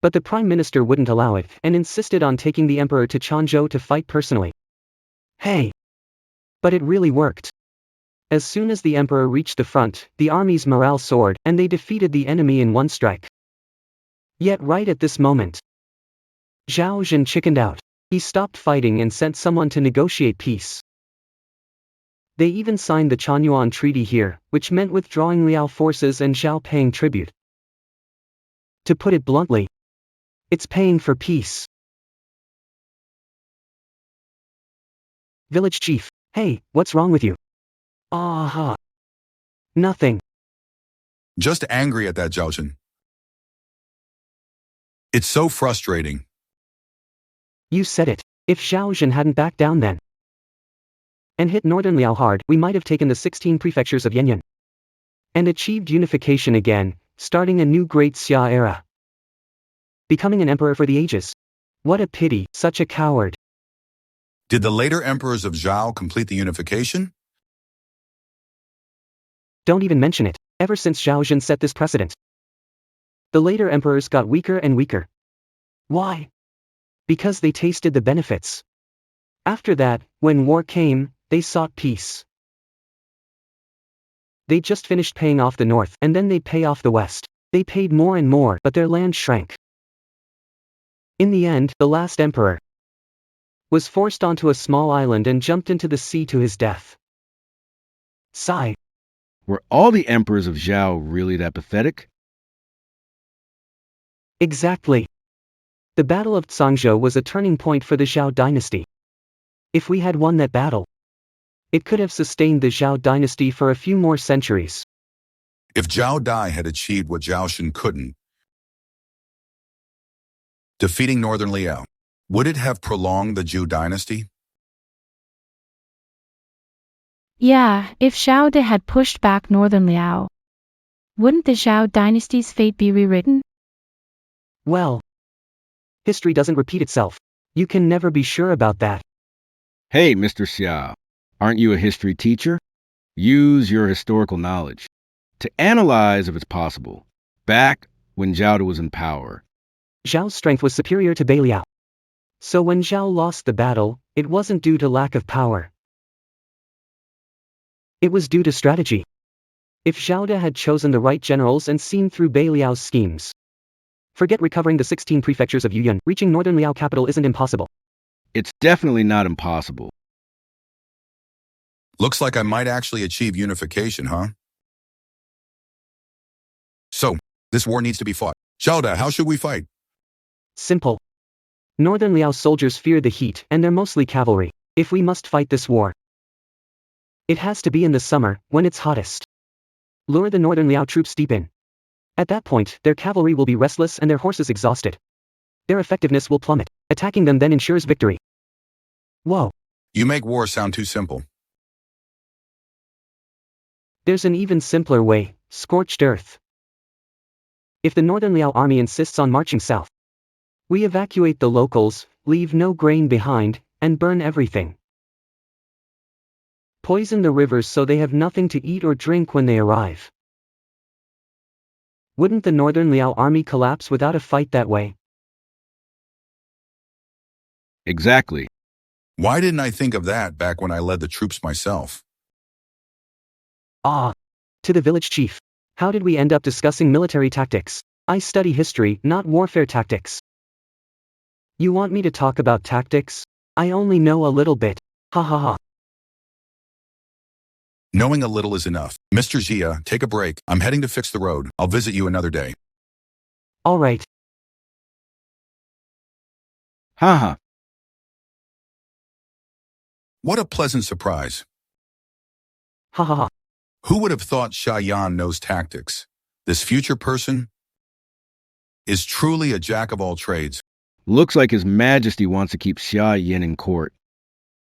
But the prime minister wouldn't allow it, and insisted on taking the emperor to Changzhou to fight personally. Hey! But it really worked. As soon as the emperor reached the front, the army's morale soared, and they defeated the enemy in one strike. Yet right at this moment, Zhao Zhen chickened out. He stopped fighting and sent someone to negotiate peace. They even signed the Chanyuan Treaty here, which meant withdrawing Liao forces and Zhao paying tribute. To put it bluntly, it's paying for peace. Village chief, hey, what's wrong with you? Aha. Nothing. Just angry at that Zhaojin. It's so frustrating. You said it. If Zhao Zhen hadn't backed down then, and hit Northern Liao hard, we might have taken the 16 prefectures of Yanyan. And achieved unification again, starting a new Great Xia era. Becoming an emperor for the ages. What a pity, such a coward. Did the later emperors of Zhao complete the unification? Don't even mention it. Ever since Zhao Zhen set this precedent, the later emperors got weaker and weaker. Why? Because they tasted the benefits. After that, when war came, they sought peace. They just finished paying off the north, and then they'd pay off the west. They paid more and more, but their land shrank. In the end, the last emperor was forced onto a small island and jumped into the sea to his death. Sigh. Were all the emperors of Zhao really that pathetic? Exactly. The Battle of Zhangzhou was a turning point for the Zhao dynasty. If we had won that battle, it could have sustained the Zhao dynasty for a few more centuries. If Zhao Dai had achieved what Zhao Shen couldn't, defeating Northern Liao, would it have prolonged the Zhou dynasty? Yeah, if Zhao De had pushed back Northern Liao, wouldn't the Zhao dynasty's fate be rewritten? Well, history doesn't repeat itself. You can never be sure about that. Hey, Mr. Xia, aren't you a history teacher? Use your historical knowledge to analyze if it's possible. Back when Zhao De was in power, Zhao's strength was superior to Beiliao. So when Zhao lost the battle, it wasn't due to lack of power. It was due to strategy. If Zhao De had chosen the right generals and seen through Beiliao's schemes. Forget recovering the 16 prefectures of Yuyuan, reaching northern Liao capital isn't impossible. It's definitely not impossible. Looks like I might actually achieve unification, huh? So, this war needs to be fought. Xiaoda, how should we fight? Simple. Northern Liao soldiers fear the heat and they're mostly cavalry. If we must fight this war, it has to be in the summer, when it's hottest. Lure the northern Liao troops deep in. At that point, their cavalry will be restless and their horses exhausted. Their effectiveness will plummet. Attacking them then ensures victory. Whoa. You make war sound too simple. There's an even simpler way, scorched earth. If the northern Liao army insists on marching south, we evacuate the locals, leave no grain behind, and burn everything. Poison the rivers so they have nothing to eat or drink when they arrive. Wouldn't the northern Liao army collapse without a fight that way? Exactly. Why didn't I think of that back when I led the troops myself? Ah. To the village chief. How did we end up discussing military tactics? I study history, not warfare tactics. You want me to talk about tactics? I only know a little bit. Ha ha ha. Knowing a little is enough. Mr. Xia, take a break. I'm heading to fix the road. I'll visit you another day. Alright. Haha. What a pleasant surprise. Ha ha ha. Who would have thought Xia Yan knows tactics? This future person is truly a jack of all trades. Looks like His Majesty wants to keep Xia Yin in court.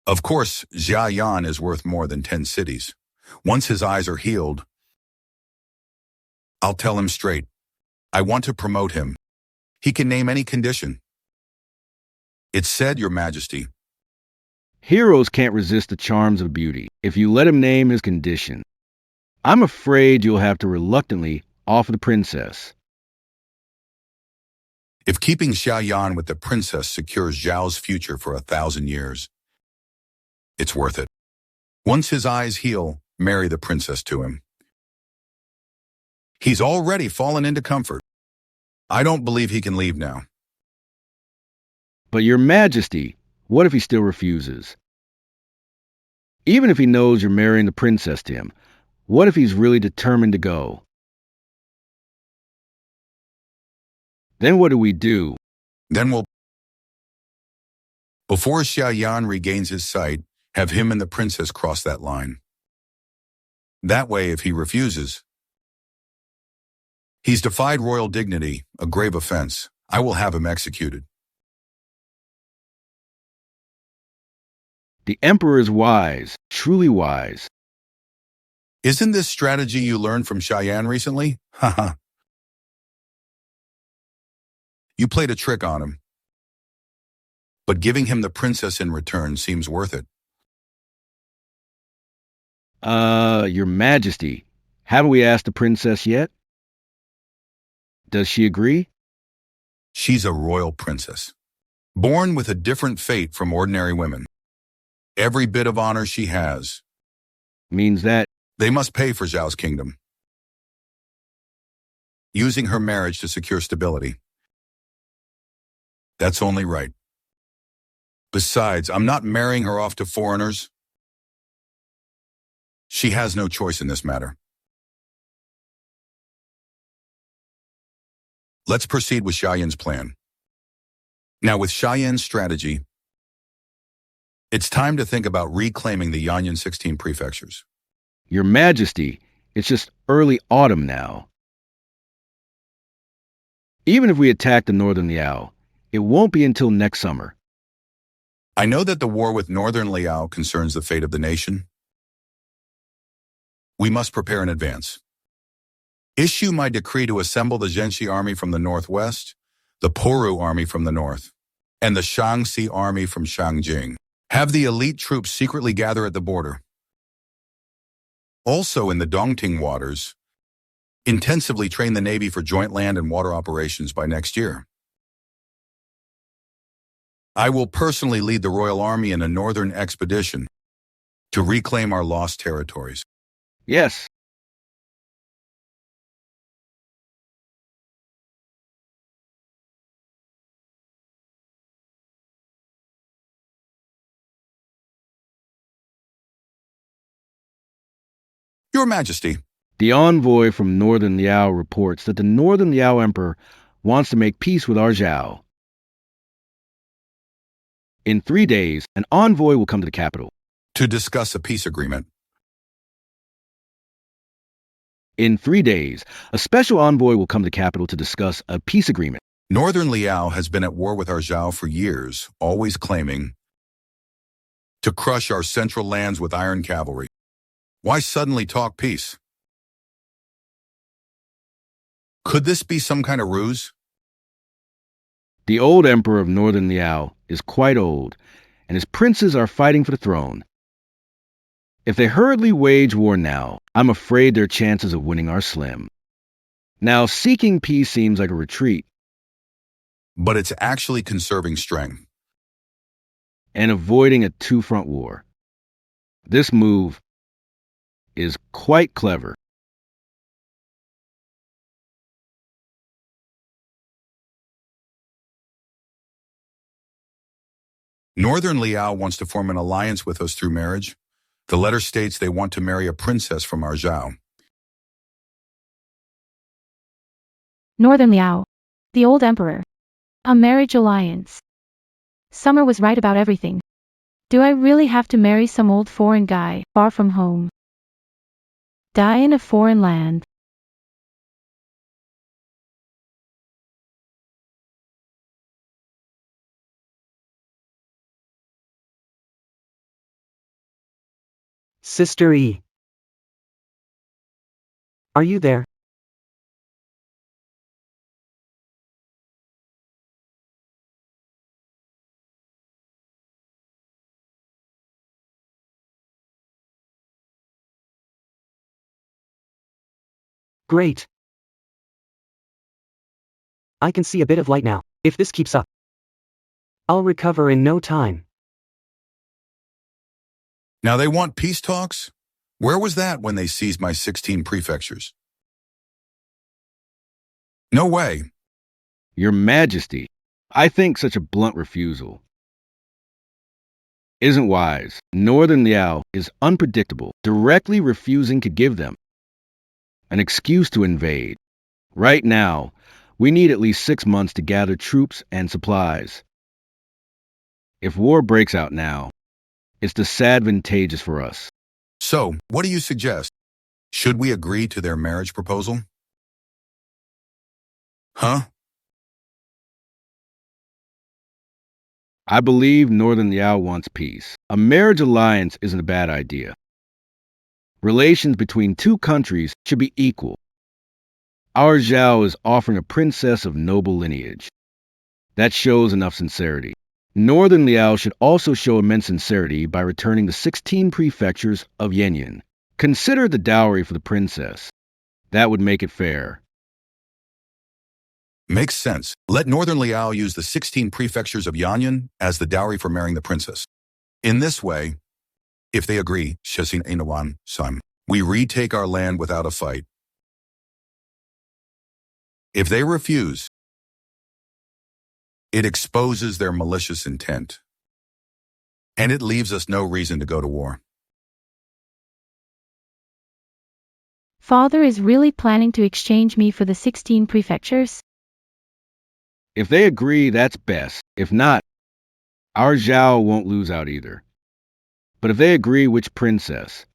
Of course, Xia Yan is worth more than 10 cities. Once his eyes are healed, I'll tell him straight. I want to promote him. He can name any condition. It's said, Your Majesty. Heroes can't resist the charms of beauty if you let him name his condition. I'm afraid you'll have to reluctantly offer the princess. If keeping Xia Yan with the princess secures Zhao's future for 1,000 years, it's worth it. Once his eyes heal, marry the princess to him. He's already fallen into comfort. I don't believe he can leave now. But Your Majesty, what if he still refuses? Even if he knows you're marrying the princess to him, what if he's really determined to go? Then what do we do? Then before Xia Yan regains his sight, have him and the princess cross that line. That way, if he refuses, he's defied royal dignity, a grave offense. I will have him executed. The Emperor is wise, truly wise. Isn't this strategy you learned from Xia Yan recently? Haha. You played a trick on him. But giving him the princess in return seems worth it. Your Majesty, haven't we asked the princess yet? Does she agree? She's a royal princess, born with a different fate from ordinary women. Every bit of honor she has Means that they must pay for Zhao's kingdom, using her marriage to secure stability. That's only right. Besides, I'm not marrying her off to foreigners. She has no choice in this matter. Let's proceed with Xia Yan's plan. Now, with Xia Yan's strategy, it's time to think about reclaiming the Yanyan 16 prefectures. Your Majesty, it's just early autumn now. Even if we attack the northern Liao, it won't be until next summer. I know that the war with northern Liao concerns the fate of the nation. We must prepare in advance. Issue my decree to assemble the Zhenxi army from the northwest, the Poru army from the north, and the Shaanxi army from Shangjing. Have the elite troops secretly gather at the border. Also in the Dongting waters, intensively train the Navy for joint land and water operations by next year. I will personally lead the royal army in a northern expedition to reclaim our lost territories. Yes. Your Majesty, The envoy from Northern Liao reports that the Northern Liao Emperor wants to make peace with our Zhao. In 3 days, an envoy will come to the capital. to discuss a peace agreement. In 3 days, a special envoy will come to the capital to discuss a peace agreement. Northern Liao has been at war with our Zhao for years, always claiming to crush our central lands with iron cavalry. Why suddenly talk peace? Could this be some kind of ruse? The old emperor of Northern Liao is quite old, and his princes are fighting for the throne. If they hurriedly wage war now, I'm afraid their chances of winning are slim. Now, seeking peace seems like a retreat, But it's actually conserving strength. and avoiding a two-front war. This move is quite clever. Northern Liao wants to form an alliance with us through marriage. The letter states they want to marry a princess from our Zhao. Northern Liao. The old emperor. A marriage alliance. Summer was right about everything. Do I really have to marry some old foreign guy, far from home? Die in a foreign land. Sister E. Are you there? Great. I can see a bit of light now. If this keeps up, I'll recover in no time. Now they want peace talks? Where was that when they seized my 16 prefectures? No way. Your Majesty, I think such a blunt refusal isn't wise. Northern Liao is unpredictable, directly refusing to give them an excuse to invade. Right now, we need at least 6 months to gather troops and supplies. If war breaks out now, it's disadvantageous for us. So, what do you suggest? Should we agree to their marriage proposal? Huh? I believe Northern Liao wants peace. A marriage alliance isn't a bad idea. Relations between two countries should be equal. Our Zhao is offering a princess of noble lineage. That shows enough sincerity. Northern Liao should also show immense sincerity by returning the 16 prefectures of Yanyan. Consider the dowry for the princess. That would make it fair. Makes sense. Let Northern Liao use the 16 prefectures of Yanyan as the dowry for marrying the princess. In this way, if they agree, Shesin Inawan, Sam, we retake our land without a fight. If they refuse, it exposes their malicious intent, and it leaves us no reason to go to war. Father is really planning to exchange me for the 16 prefectures? If they agree, that's best. If not, our Zhao won't lose out either. But if they agree which princess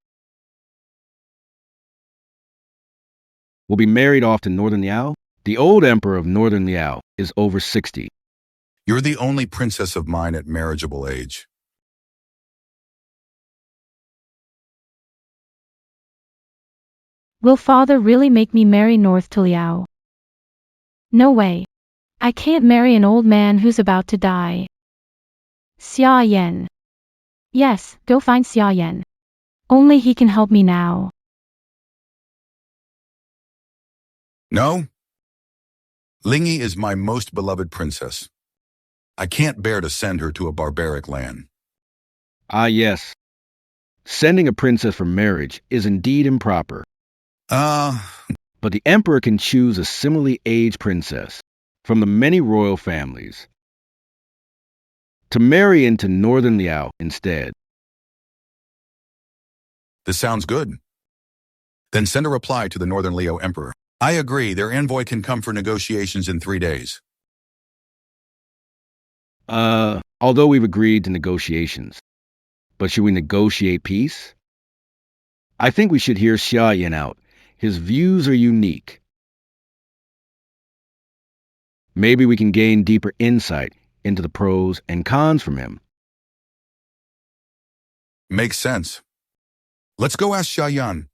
will be married off to Northern Liao, the old emperor of Northern Liao is over 60. You're the only princess of mine at marriageable age. Will father really make me marry North to Liao? No way. I can't marry an old man who's about to die. Xia Yan. Yes, go find Xia Yan. Only he can help me now. No? Lingy is my most beloved princess. I can't bear to send her to a barbaric land. Ah, yes. Sending a princess for marriage is indeed improper. But the emperor can choose a similarly aged princess from the many royal families to marry into northern Liao instead. This sounds good. Then send a reply to the Northern Leo Emperor. I agree, their envoy can come for negotiations in 3 days. Although we've agreed to negotiations. But should we negotiate peace? I think we should hear Xia Yan out. His views are unique. Maybe we can gain deeper insight into the pros and cons from him. Makes sense. Let's go ask Xia Yan.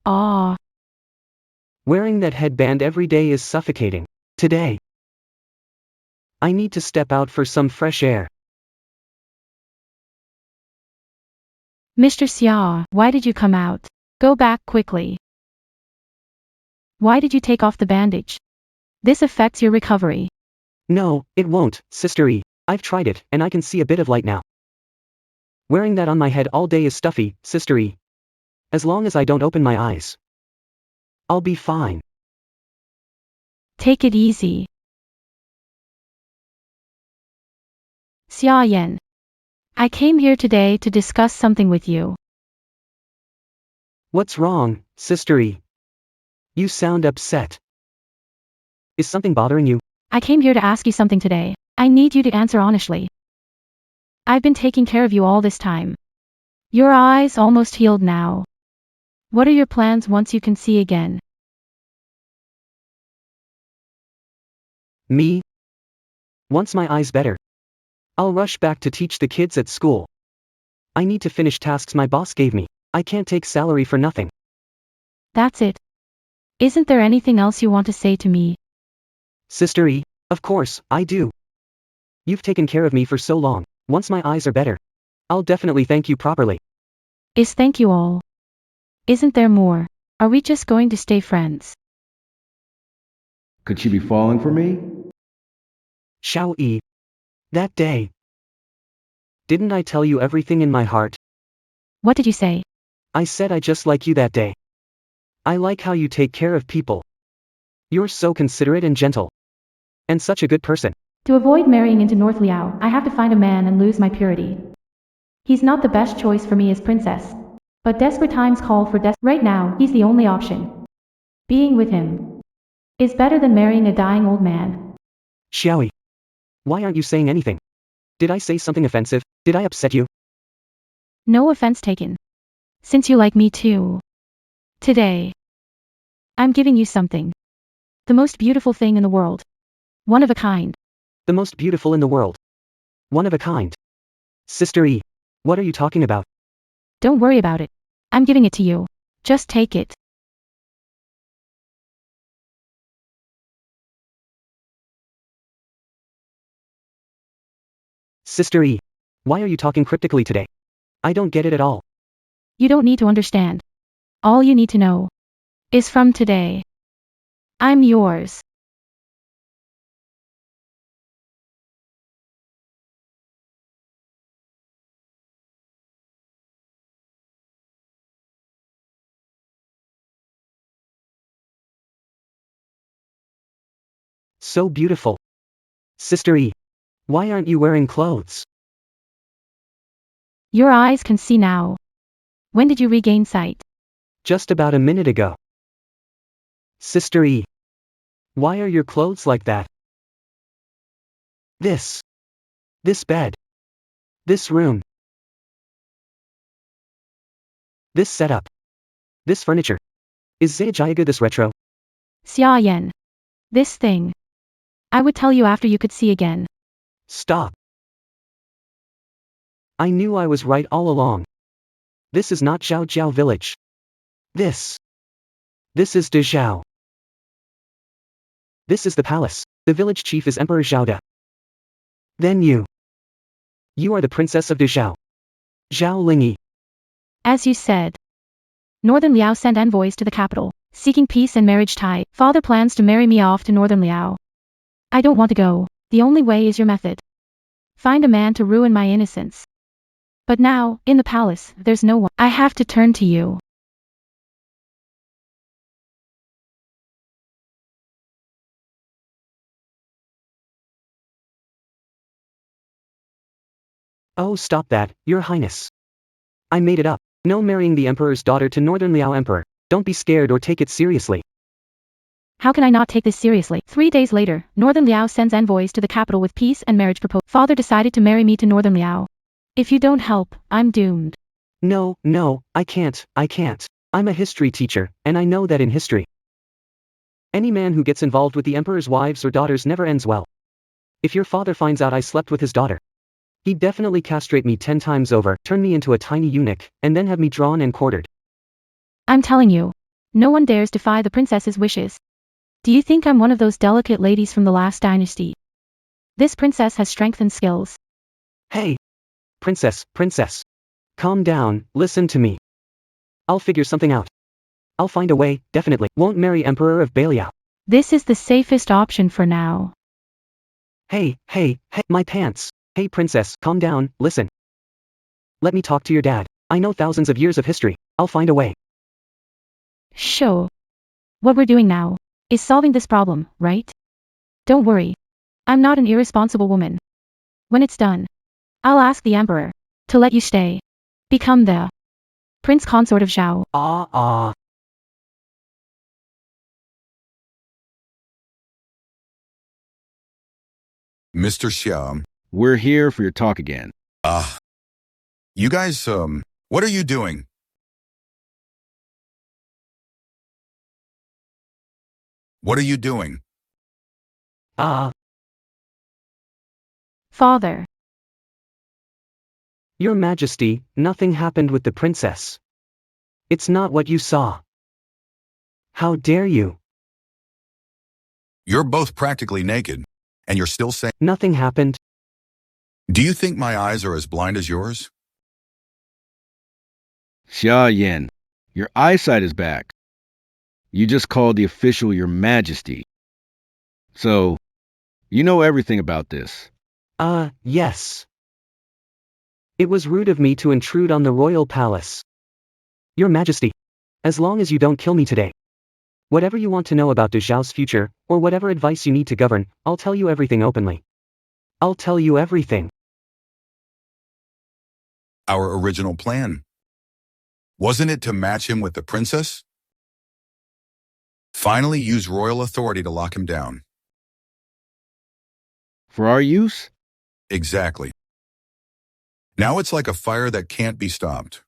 Ah, Wearing that headband every day is suffocating. Today, I need to step out for some fresh air. Mr. Xia, why did you come out? Go back quickly. Why did you take off the bandage? This affects your recovery. No, it won't, Sister E. I've tried it, and I can see a bit of light now. Wearing that on my head all day is stuffy, Sister E. As long as I don't open my eyes, I'll be fine. Take it easy. Xia Yan, I came here today to discuss something with you. What's wrong, Sister E? You sound upset. Is something bothering you? I came here to ask you something today. I need you to answer honestly. I've been taking care of you all this time. Your eyes almost healed now. What are your plans once you can see again? Me? Once my eyes better, I'll rush back to teach the kids at school. I need to finish tasks my boss gave me. I can't take salary for nothing. That's it. Isn't there anything else you want to say to me? Sister E, of course, I do. You've taken care of me for so long. Once my eyes are better, I'll definitely thank you properly. Is thank you all? Isn't there more? Are we just going to stay friends? Could she be falling for me? Xiao E. That day. Didn't I tell you everything in my heart? What did you say? I said I just like you that day. I like how you take care of people. You're so considerate and gentle. And such a good person. To avoid marrying into North Liao, I have to find a man and lose my purity. He's not the best choice for me as princess. But desperate times call for right now, he's the only option. Being with him is better than marrying a dying old man. Xiaoi. Why aren't you saying anything? Did I say something offensive? Did I upset you? No offense taken. Since you like me too. Today, I'm giving you something. The most beautiful thing in the world. One of a kind. The most beautiful in the world. One of a kind. Sister E. What are you talking about? Don't worry about it. I'm giving it to you. Just take it. Sister E. Why are you talking cryptically today? I don't get it at all. You don't need to understand. All you need to know is from today, I'm yours. So beautiful. Sister E. Why aren't you wearing clothes? Your eyes can see now. When did you regain sight? Just about a minute ago. Sister E. Why are your clothes like that? This bed. This room. This setup. This furniture. Is Zayajayaga this retro? Xia Yan. This thing. I would tell you after you could see again. Stop. I knew I was right all along. This is not Zhao Jiao village. This is Dezhao. This is the palace. The village chief is Emperor Zhaoda. Then you are the princess of Dezhao. Zhao Lingyi. As you said. Northern Liao sent envoys to the capital, seeking peace and marriage tie. Father plans to marry me off to Northern Liao. I don't want to go. The only way is your method. Find a man to ruin my innocence. But now, in the palace, there's no one. I have to turn to you. Oh, stop that, Your Highness. I made it up. No marrying the Emperor's daughter to Northern Liao Emperor. Don't be scared or take it seriously. How can I not take this seriously? 3 days later, Northern Liao sends envoys to the capital with peace and marriage proposal. Father decided to marry me to Northern Liao. If you don't help, I'm doomed. No, I can't. I'm a history teacher, and I know that in history, any man who gets involved with the Emperor's wives or daughters never ends well. If your father finds out I slept with his daughter, he'd definitely castrate me 10 times over, turn me into a tiny eunuch, and then have me drawn and quartered. I'm telling you, no one dares defy the princess's wishes. Do you think I'm one of those delicate ladies from the last dynasty? This princess has strength and skills. Hey! Princess. Calm down, listen to me. I'll figure something out. I'll find a way, definitely. Won't marry Emperor of Beliao. This is the safest option for now. Hey, my pants. Hey princess, calm down, listen. Let me talk to your dad. I know thousands of years of history. I'll find a way. Sure. What we're doing now is solving this problem, right? Don't worry. I'm not an irresponsible woman. When it's done, I'll ask the Emperor to let you stay. Become the Prince Consort of Zhao. Mr. Xia, We're here for your talk again. you guys, what are you doing? What are you doing? Father. Your Majesty, nothing happened with the princess. It's not what you saw. How dare you? You're both practically naked, and you're still saying, Nothing happened. do you think my eyes are as blind as yours? Xia Yan, your eyesight is back. You just called the official Your Majesty. So, you know everything about this. Yes. It was rude of me to intrude on the royal palace. Your Majesty, as long as you don't kill me today. Whatever you want to know about Du Zhao's future, or whatever advice you need to govern, I'll tell you everything openly. I'll tell you everything. Our original plan. Wasn't it to match him with the princess? Finally use royal authority to lock him down. For our use? Exactly. Now it's like a fire that can't be stopped.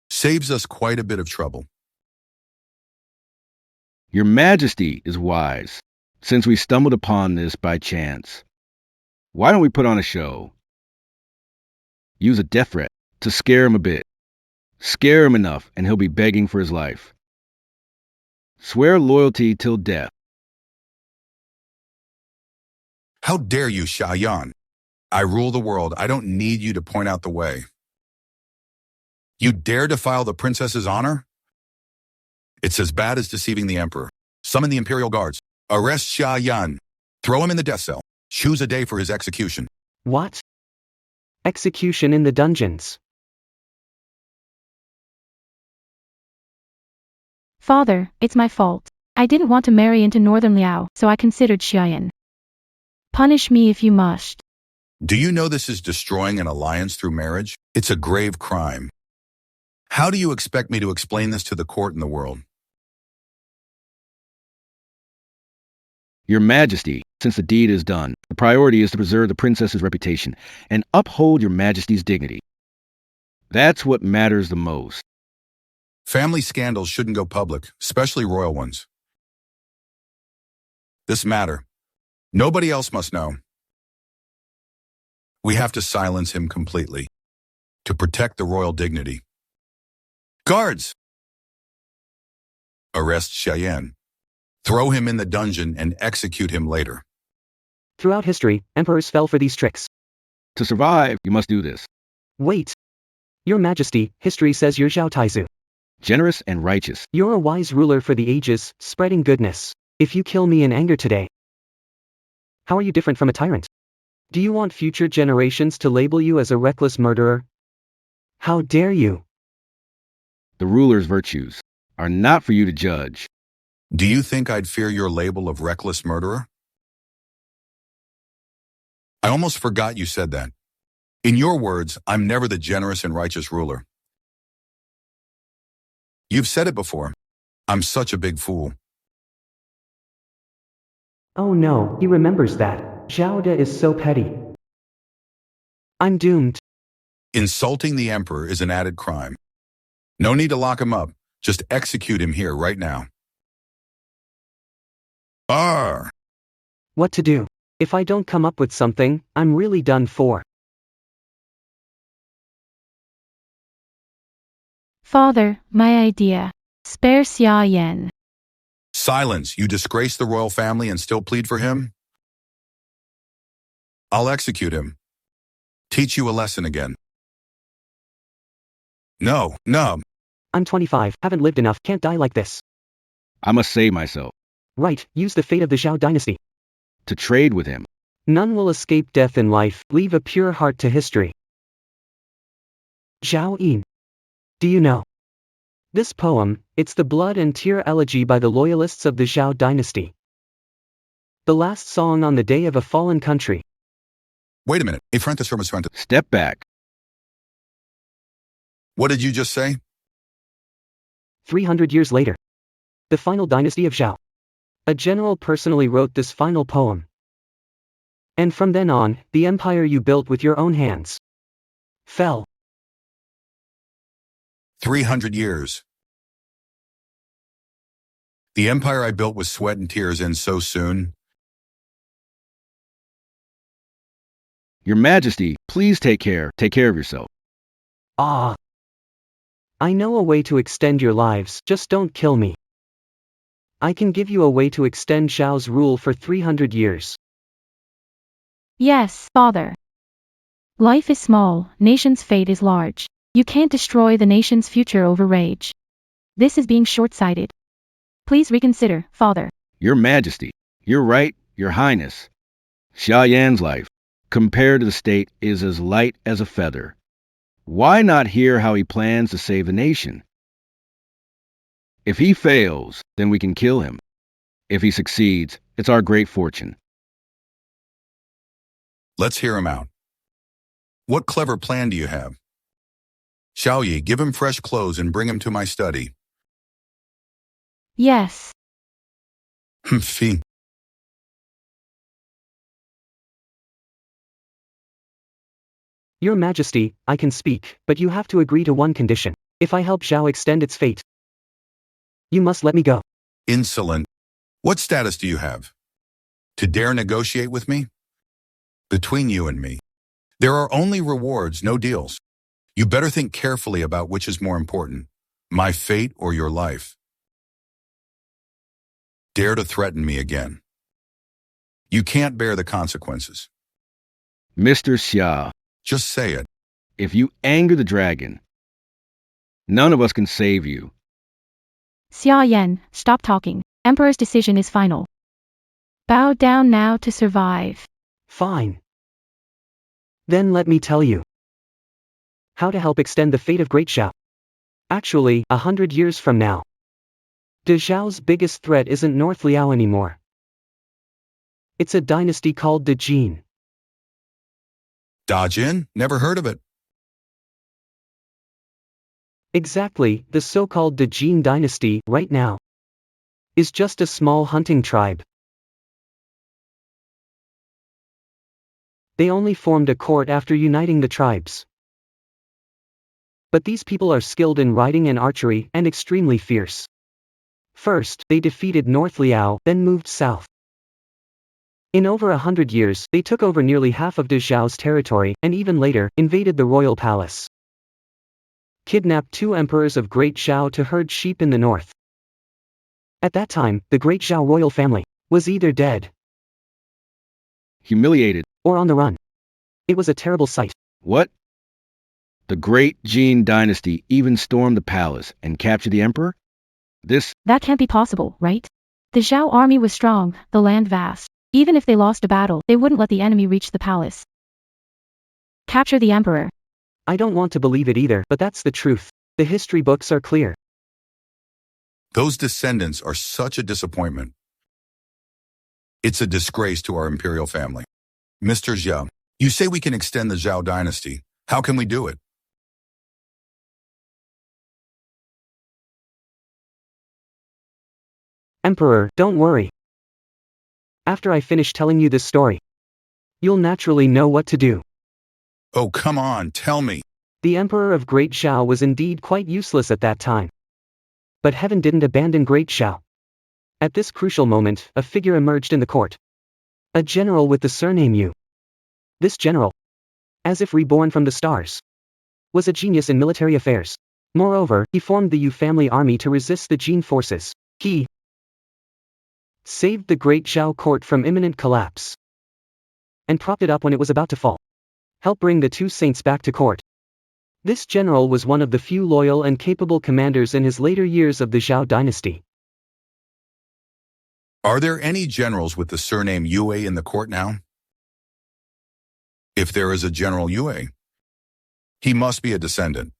Saves us quite a bit of trouble. Your Majesty is wise, since we stumbled upon this by chance. Why don't we put on a show? Use a death threat to scare him a bit. Scare him enough, and he'll be begging for his life. Swear loyalty till death. How dare you, Xia Yan? I rule the world. I don't need you to point out the way. You dare defile the princess's honor? It's as bad as deceiving the emperor. Summon the imperial guards. Arrest Xia Yan. Throw him in the death cell. Choose a day for his execution. What? Execution in the dungeons. Father, it's my fault. I didn't want to marry into Northern Liao, so I considered Xiaoyan. Punish me if you must. Do you know this is destroying an alliance through marriage? It's a grave crime. How do you expect me to explain this to the court and the world? Your Majesty, since the deed is done, the priority is to preserve the princess's reputation and uphold Your Majesty's dignity. That's what matters the most. Family scandals shouldn't go public, especially royal ones. This matter. Nobody else must know. We have to silence him completely to protect the royal dignity. Guards! Arrest Cheyenne. Throw him in the dungeon and execute him later. Throughout history, emperors fell for these tricks. To survive, you must do this. Wait. Your Majesty, history says you're Zhao Taizu. Generous and righteous. You're a wise ruler for the ages, spreading goodness. If you kill me in anger today, how are you different from a tyrant? Do you want future generations to label you as a reckless murderer? How dare you? The ruler's virtues are not for you to judge. Do you think I'd fear your label of reckless murderer? I almost forgot you said that. In your words, I'm never the generous and righteous ruler. You've said it before. I'm such a big fool. Oh no, he remembers that. Zhao De is so petty. I'm doomed. Insulting the emperor is an added crime. No need to lock him up. Just execute him here right now. Arr! What to do? If I don't come up with something, I'm really done for. Father, my idea. Spare Xia Yan. Silence, you disgrace the royal family and still plead for him? I'll execute him. Teach you a lesson again. No. I'm 25, haven't lived enough, can't die like this. I must save myself. Right, use the fate of the Zhao dynasty. To trade with him. None will escape death in life, leave a pure heart to history. Zhao Yin. Do you know? This poem, it's the blood and tear elegy by the loyalists of the Zhao dynasty. The last song on the day of a fallen country. Wait a minute. Efrentis. Step back. What did you just say? 300 years later. The final dynasty of Zhao. A general personally wrote this final poem. And from then on, the empire you built with your own hands fell. 300 years. The empire I built with sweat and tears ends so soon. Your Majesty, please take care of yourself. Ah. I know a way to extend your lives, just don't kill me. I can give you a way to extend Zhao's rule for 300 years. Yes, Father. Life is small, nation's fate is large. You can't destroy the nation's future over rage. This is being short-sighted. Please reconsider, Father. Your Majesty, you're right, Your Highness. Xia Yan's life, compared to the state, is as light as a feather. Why not hear how he plans to save the nation? If he fails, then we can kill him. If he succeeds, it's our great fortune. Let's hear him out. What clever plan do you have? Xiao Yi, give him fresh clothes and bring him to my study. Yes. Fee. Your Majesty, I can speak, but you have to agree to one condition. If I help Zhao extend its fate, you must let me go. Insolent. What status do you have? To dare negotiate with me? Between you and me, there are only rewards, no deals. You better think carefully about which is more important, my fate or your life. Dare to threaten me again. You can't bear the consequences. Mr. Xia, Just say it. if you anger the dragon, none of us can save you. Xia Yan, stop talking. Emperor's decision is final. Bow down now to survive. Fine. Then let me tell you how to help extend the fate of Great Zhao. Actually, 100 years from now, De Zhao's biggest threat isn't North Liao anymore. It's a dynasty called De Jin. Dajin? Never heard of it. Exactly, the so-called De Jin dynasty, right now, is just a small hunting tribe. They only formed a court after uniting the tribes. But these people are skilled in riding and archery, and extremely fierce. First, they defeated North Liao, then moved south. In over 100 years, they took over nearly half of De Zhao's territory, and even later, invaded the royal palace. Kidnapped 2 emperors of Great Zhao to herd sheep in the north. At that time, the Great Zhao royal family was either dead Humiliated. or on the run. It was a terrible sight. What? The great Jin dynasty even stormed the palace and captured the emperor? That can't be possible, right? The Zhao army was strong, the land vast. Even if they lost a battle, they wouldn't let the enemy reach the palace. Capture the emperor. I don't want to believe it either, but that's the truth. The history books are clear. Those descendants are such a disappointment. It's a disgrace to our imperial family. Mr. Zhao, you say we can extend the Zhao dynasty. How can we do it? Emperor, don't worry. After I finish telling you this story, you'll naturally know what to do. Oh, come on, tell me. The Emperor of Great Zhao was indeed quite useless at that time. But heaven didn't abandon Great Zhao. At this crucial moment, a figure emerged in the court. A general with the surname Yu. This general, as if reborn from the stars, was a genius in military affairs. Moreover, he formed the Yu family army to resist the Jin forces. He saved the Great Zhao court from imminent collapse and propped it up when it was about to fall. Helped bring the two saints back to court. This general was one of the few loyal and capable commanders in his later years of the Zhao dynasty. Are there any generals with the surname Yue in the court now? If there is a General Yue, he must be a descendant.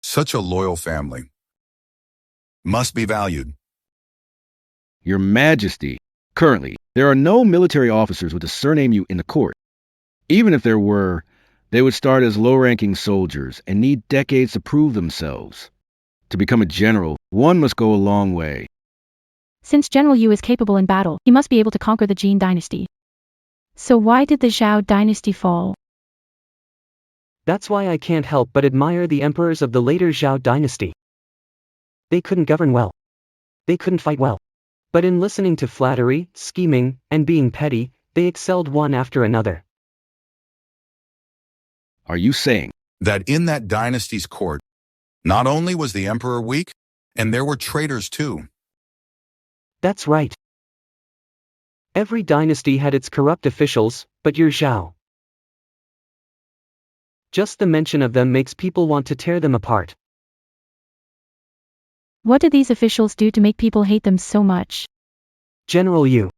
Such a loyal family. Must be valued. Your Majesty, currently, there are no military officers with the surname Yu in the court. Even if there were, they would start as low-ranking soldiers and need decades to prove themselves. To become a general, one must go a long way. Since General Yu is capable in battle, he must be able to conquer the Jin dynasty. So why did the Zhao dynasty fall? That's why I can't help but admire the emperors of the later Zhao dynasty. They couldn't govern well. They couldn't fight well. But in listening to flattery, scheming, and being petty, they excelled one after another. Are you saying That in that dynasty's court, not only was the emperor weak, and there were traitors too. That's right. Every dynasty had its corrupt officials, but your Zhao. Just the mention of them makes people want to tear them apart. What did these officials do to make people hate them so much? General Yu.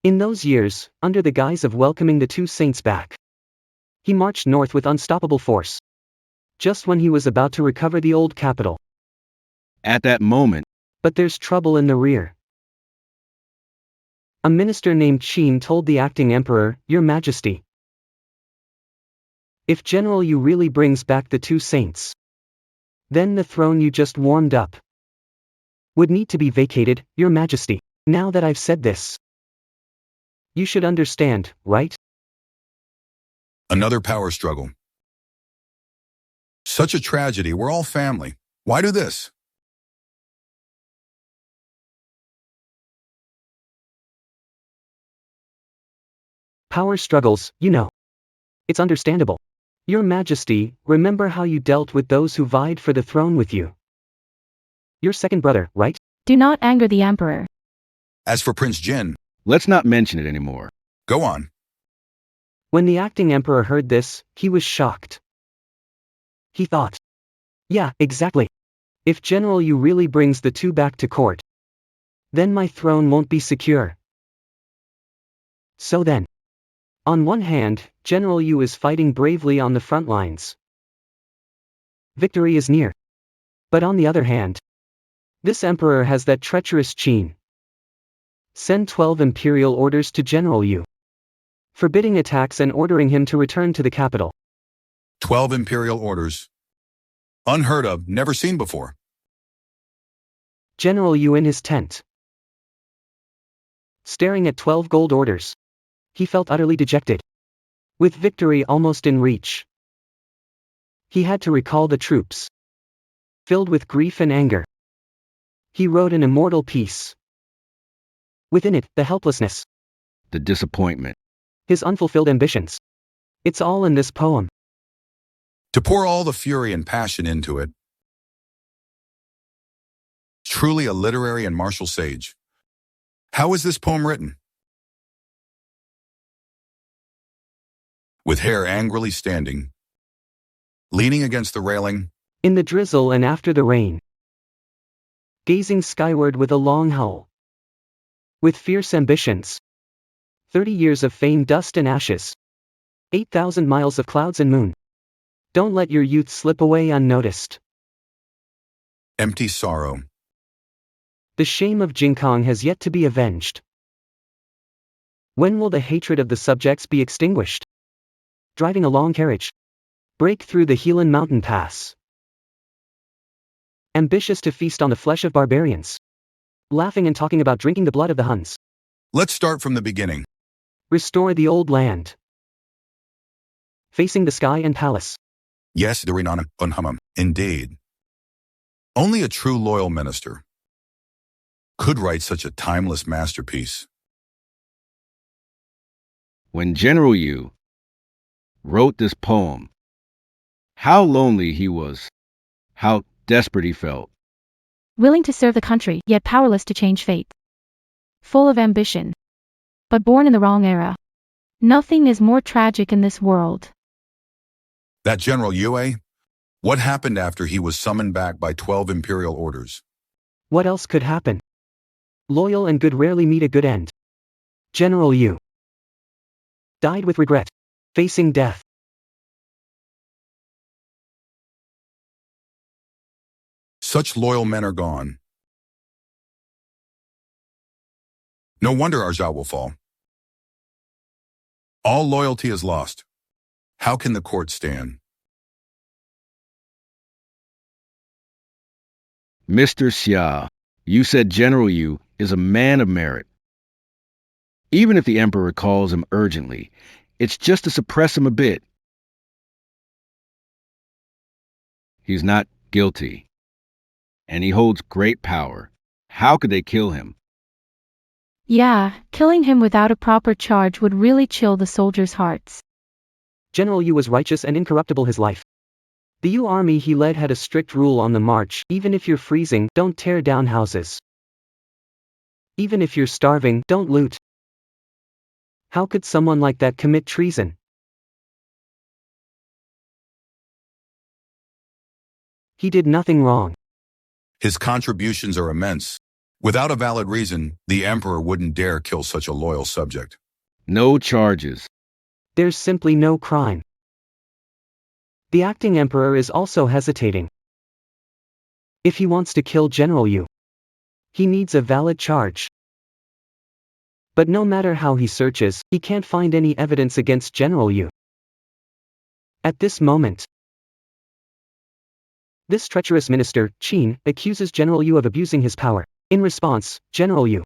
In those years, under the guise of welcoming the two saints back, he marched north with unstoppable force. Just when he was about to recover the old capital. at that moment? But there's trouble in the rear. A minister named Qin told the acting emperor, Your Majesty, if General Yu really brings back the two saints, then the throne you just warmed up would need to be vacated, Your Majesty. Now that I've said this, you should understand, right? Another power struggle. Such a tragedy, we're all family. Why do this? Power struggles, you know. It's understandable. Your Majesty, remember how you dealt with those who vied for the throne with you? Your second brother, right? Do not anger the emperor. As for Prince Jin, Let's not mention it anymore. go on. When the acting emperor heard this, he was shocked. He thought, yeah, exactly. If General Yu really brings the two back to court, then my throne won't be secure. So then, on one hand, General Yu is fighting bravely on the front lines. Victory is near. But on the other hand, this emperor has that treacherous Qin. Send 12 imperial orders to General Yu, forbidding attacks and ordering him to return to the capital. 12 imperial orders. Unheard of, never seen before. General Yu in his tent, staring at 12 gold orders. He felt utterly dejected. With victory almost in reach, he had to recall the troops. Filled with grief and anger, he wrote an immortal piece. Within it, the helplessness, The disappointment. his unfulfilled ambitions. It's all in this poem. To pour all the fury and passion into it. Truly a literary and martial sage. How is this poem written? With hair angrily standing, leaning against the railing, in the drizzle and after the rain, gazing skyward with a long howl, with fierce ambitions. 30 years of fame, dust and ashes. 8,000 miles of clouds and moon. Don't let your youth slip away unnoticed. empty sorrow. The shame of Jinkong has yet to be avenged. When will the hatred of the subjects be extinguished? Driving a long carriage. Break through the Helan mountain pass. Ambitious to feast on the flesh of barbarians. Laughing and talking about drinking the blood of the Huns. Let's start from the beginning. Restore the old land. Facing the sky and palace. Yes, Durinana Unhamam, indeed. Only a true loyal minister could write such a timeless masterpiece. When General Yu wrote this poem, how lonely he was, how desperate he felt. Willing to serve the country, yet powerless to change fate. Full of ambition, but born in the wrong era. Nothing is more tragic in this world. That General Yue? What happened after he was summoned back by 12 imperial orders? What else could happen? Loyal and good rarely meet a good end. General Yu died with regret, facing death. Such loyal men are gone. No wonder our Zhao will fall. All loyalty is lost. How can the court stand? Mr. Xia, you said General Yu is a man of merit. Even if the Emperor calls him urgently, it's just to suppress him a bit. He's not guilty, and he holds great power. How could they kill him? Yeah, killing him without a proper charge would really chill the soldiers' hearts. General Yu was righteous and incorruptible his life. The Yu army he led had a strict rule on the march: even if you're freezing, don't tear down houses. Even if you're starving, don't loot. How could someone like that commit treason? He did nothing wrong. His contributions are immense. Without a valid reason, the emperor wouldn't dare kill such a loyal subject. No charges. There's simply no crime. The acting emperor is also hesitating. If he wants to kill General Yu, he needs a valid charge. But no matter how he searches, he can't find any evidence against General Yu. At this moment, this treacherous minister, Qin, accuses General Yu of abusing his power. In response, General Yu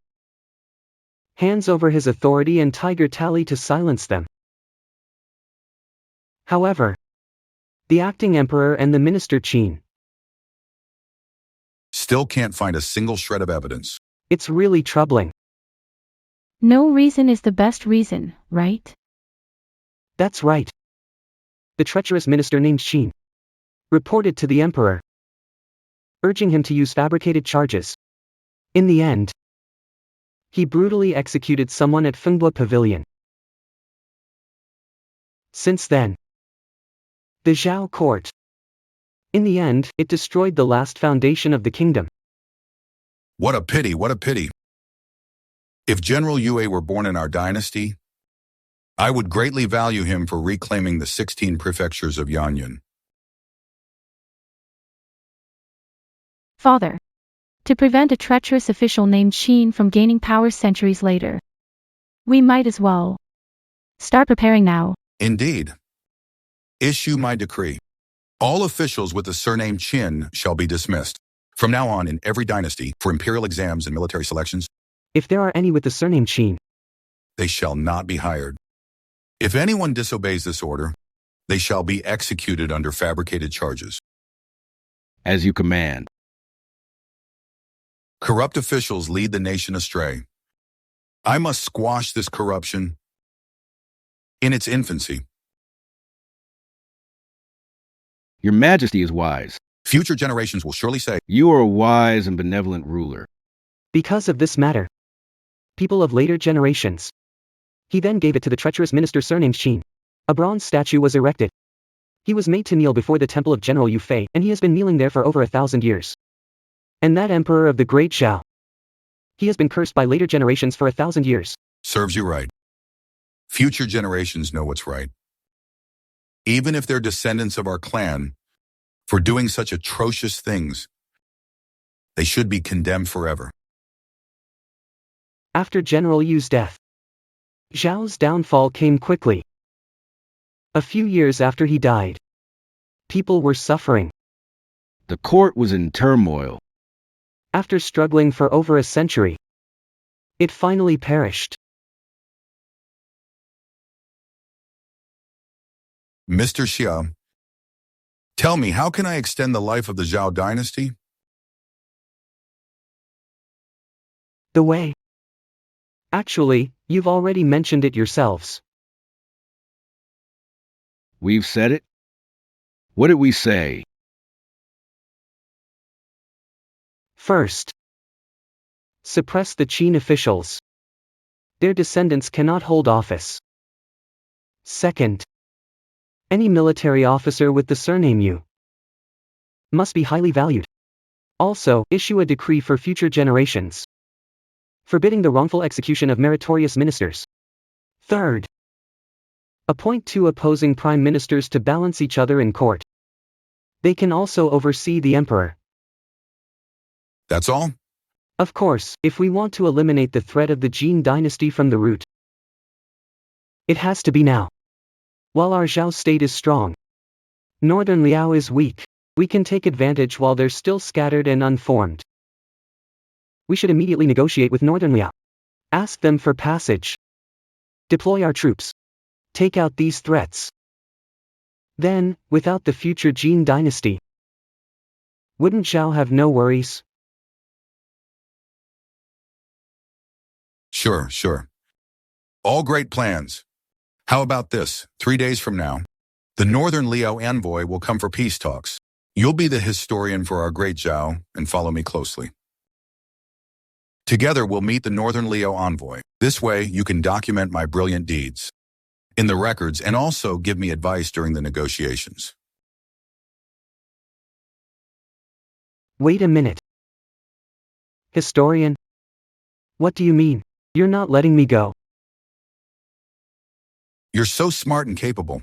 hands over his authority and Tiger Tally to silence them. However, the acting emperor and the minister Qin Still can't find a single shred of evidence. It's really troubling. No reason is the best reason, right? That's right. The treacherous minister named Qin reported to the emperor, urging him to use fabricated charges. In the end, he brutally executed someone at Fengbua Pavilion. Since then, the Zhao court. In the end, it destroyed the last foundation of the kingdom. What a pity, what a pity. If General Yue were born in our dynasty, I would greatly value him for reclaiming the 16 prefectures of Yanyan. Father. To prevent a treacherous official named Qin from gaining power centuries later, we might as well start preparing now. Indeed. Issue my decree. All officials with the surname Qin shall be dismissed. From now on in every dynasty, for imperial exams and military selections, If there are any with the surname Qin, they shall not be hired. If anyone disobeys this order, they shall be executed under fabricated charges. As you command. Corrupt officials lead the nation astray. I must squash this corruption in its infancy. Your Majesty is wise. Future generations will surely say, You are a wise and benevolent ruler. because of this matter, people of later generations. He then gave it to the treacherous minister surnamed Qin. A bronze statue was erected. He was made to kneel before the temple of General Yu Fei, and he has been kneeling there for over 1,000 years. And that emperor of the great Zhao. He has been cursed by later generations for 1,000 years. Serves you right. Future generations know what's right. Even if they're descendants of our clan, for doing such atrocious things, they should be condemned forever. After General Yu's death, Zhao's downfall came quickly. A few years after he died, people were suffering. The court was in turmoil. After struggling for over a century, it finally perished. Mr. Xia, tell me, how can I extend the life of the Zhao dynasty? The way. Actually, you've already mentioned it yourselves. We've said it? What did we say? First, suppress the Qin officials. Their descendants cannot hold office. Second, any military officer with the surname Yu must be highly valued. Also, issue a decree for future generations, forbidding the wrongful execution of meritorious ministers. Third, appoint 2 opposing prime ministers to balance each other in court. They can also oversee the emperor. That's all? Of course, if we want to eliminate the threat of the Jin dynasty from the root, it has to be now. While our Zhao state is strong, Northern Liao is weak. We can take advantage while they're still scattered and unformed. We should immediately negotiate with Northern Liao. Ask them for passage. Deploy our troops. Take out these threats. Then, without the future Jin dynasty, wouldn't Zhao have no worries? Sure. All great plans. How about this? 3 days from now, the Northern Liao envoy will come for peace talks. You'll be the historian for our great Zhao, and follow me closely. Together we'll meet the Northern Liao envoy. This way you can document my brilliant deeds in the records and also give me advice during the negotiations. Wait a minute. Historian? What do you mean? You're not letting me go. You're so smart and capable.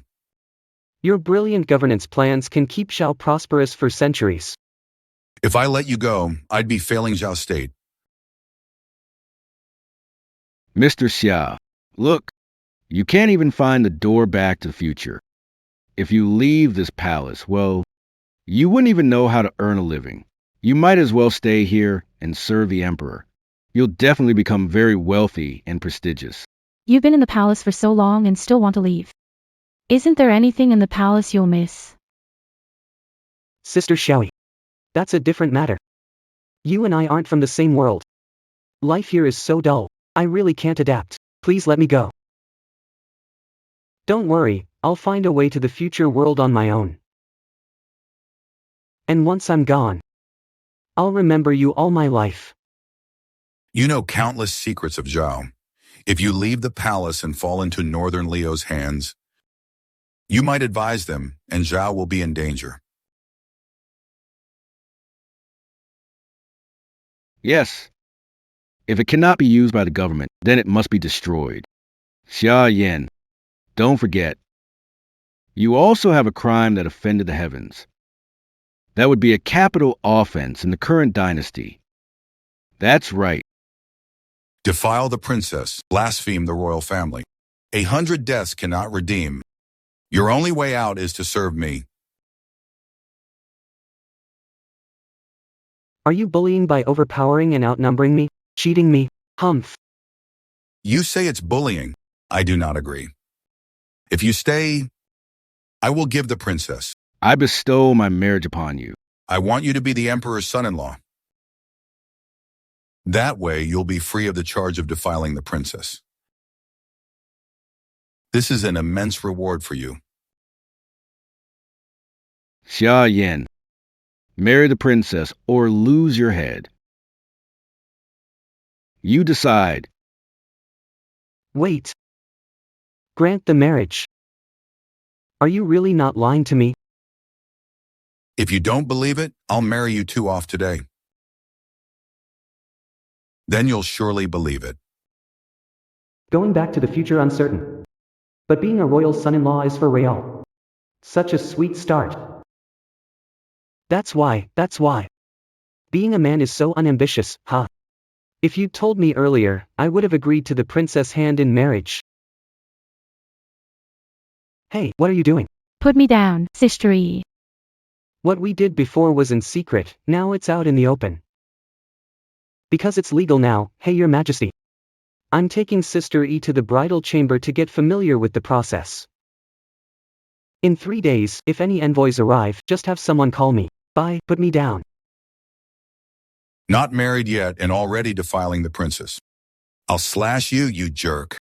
Your brilliant governance plans can keep Zhao prosperous for centuries. If I let you go, I'd be failing Zhao state. Mr. Xia, look, you can't even find the door back to the future. If you leave this palace, well, you wouldn't even know how to earn a living. You might as well stay here and serve the emperor. You'll definitely become very wealthy and prestigious. You've been in the palace for so long and still want to leave. Isn't there anything in the palace you'll miss? Sister Xiaoyi. That's a different matter. You and I aren't from the same world. Life here is so dull. I really can't adapt. Please let me go. Don't worry, I'll find a way to the future world on my own. And once I'm gone, I'll remember you all my life. You know countless secrets of Zhao. If you leave the palace and fall into Northern Liao's hands, you might advise them, and Zhao will be in danger. Yes. If it cannot be used by the government, then it must be destroyed. Xia Yan, don't forget. You also have a crime that offended the heavens. That would be a capital offense in the current dynasty. That's right. Defile the princess, blaspheme the royal family. 100 deaths cannot redeem. Your only way out is to serve me. Are you bullying by overpowering and outnumbering me? Cheating me? Humph. You say it's bullying. I do not agree. If you stay, I will give the princess. I bestow my marriage upon you. I want you to be the emperor's son-in-law. That way, you'll be free of the charge of defiling the princess. This is an immense reward for you. Xia Yan, marry the princess or lose your head. You decide. Wait. Grant the marriage. Are you really not lying to me? If you don't believe it, I'll marry you two off today. Then you'll surely believe it. Going back to the future uncertain. But being a royal son-in-law is for real. Such a sweet start. That's why. Being a man is so unambitious, huh? If you'd told me earlier, I would have agreed to the princess hand in marriage. Hey, what are you doing? Put me down, Sister E. What we did before was in secret, now it's out in the open. Because it's legal now, hey your majesty. I'm taking Sister E to the bridal chamber to get familiar with the process. In 3 days, if any envoys arrive, just have someone call me. Bye, put me down. Not married yet and already defiling the princess. I'll slash you, you jerk.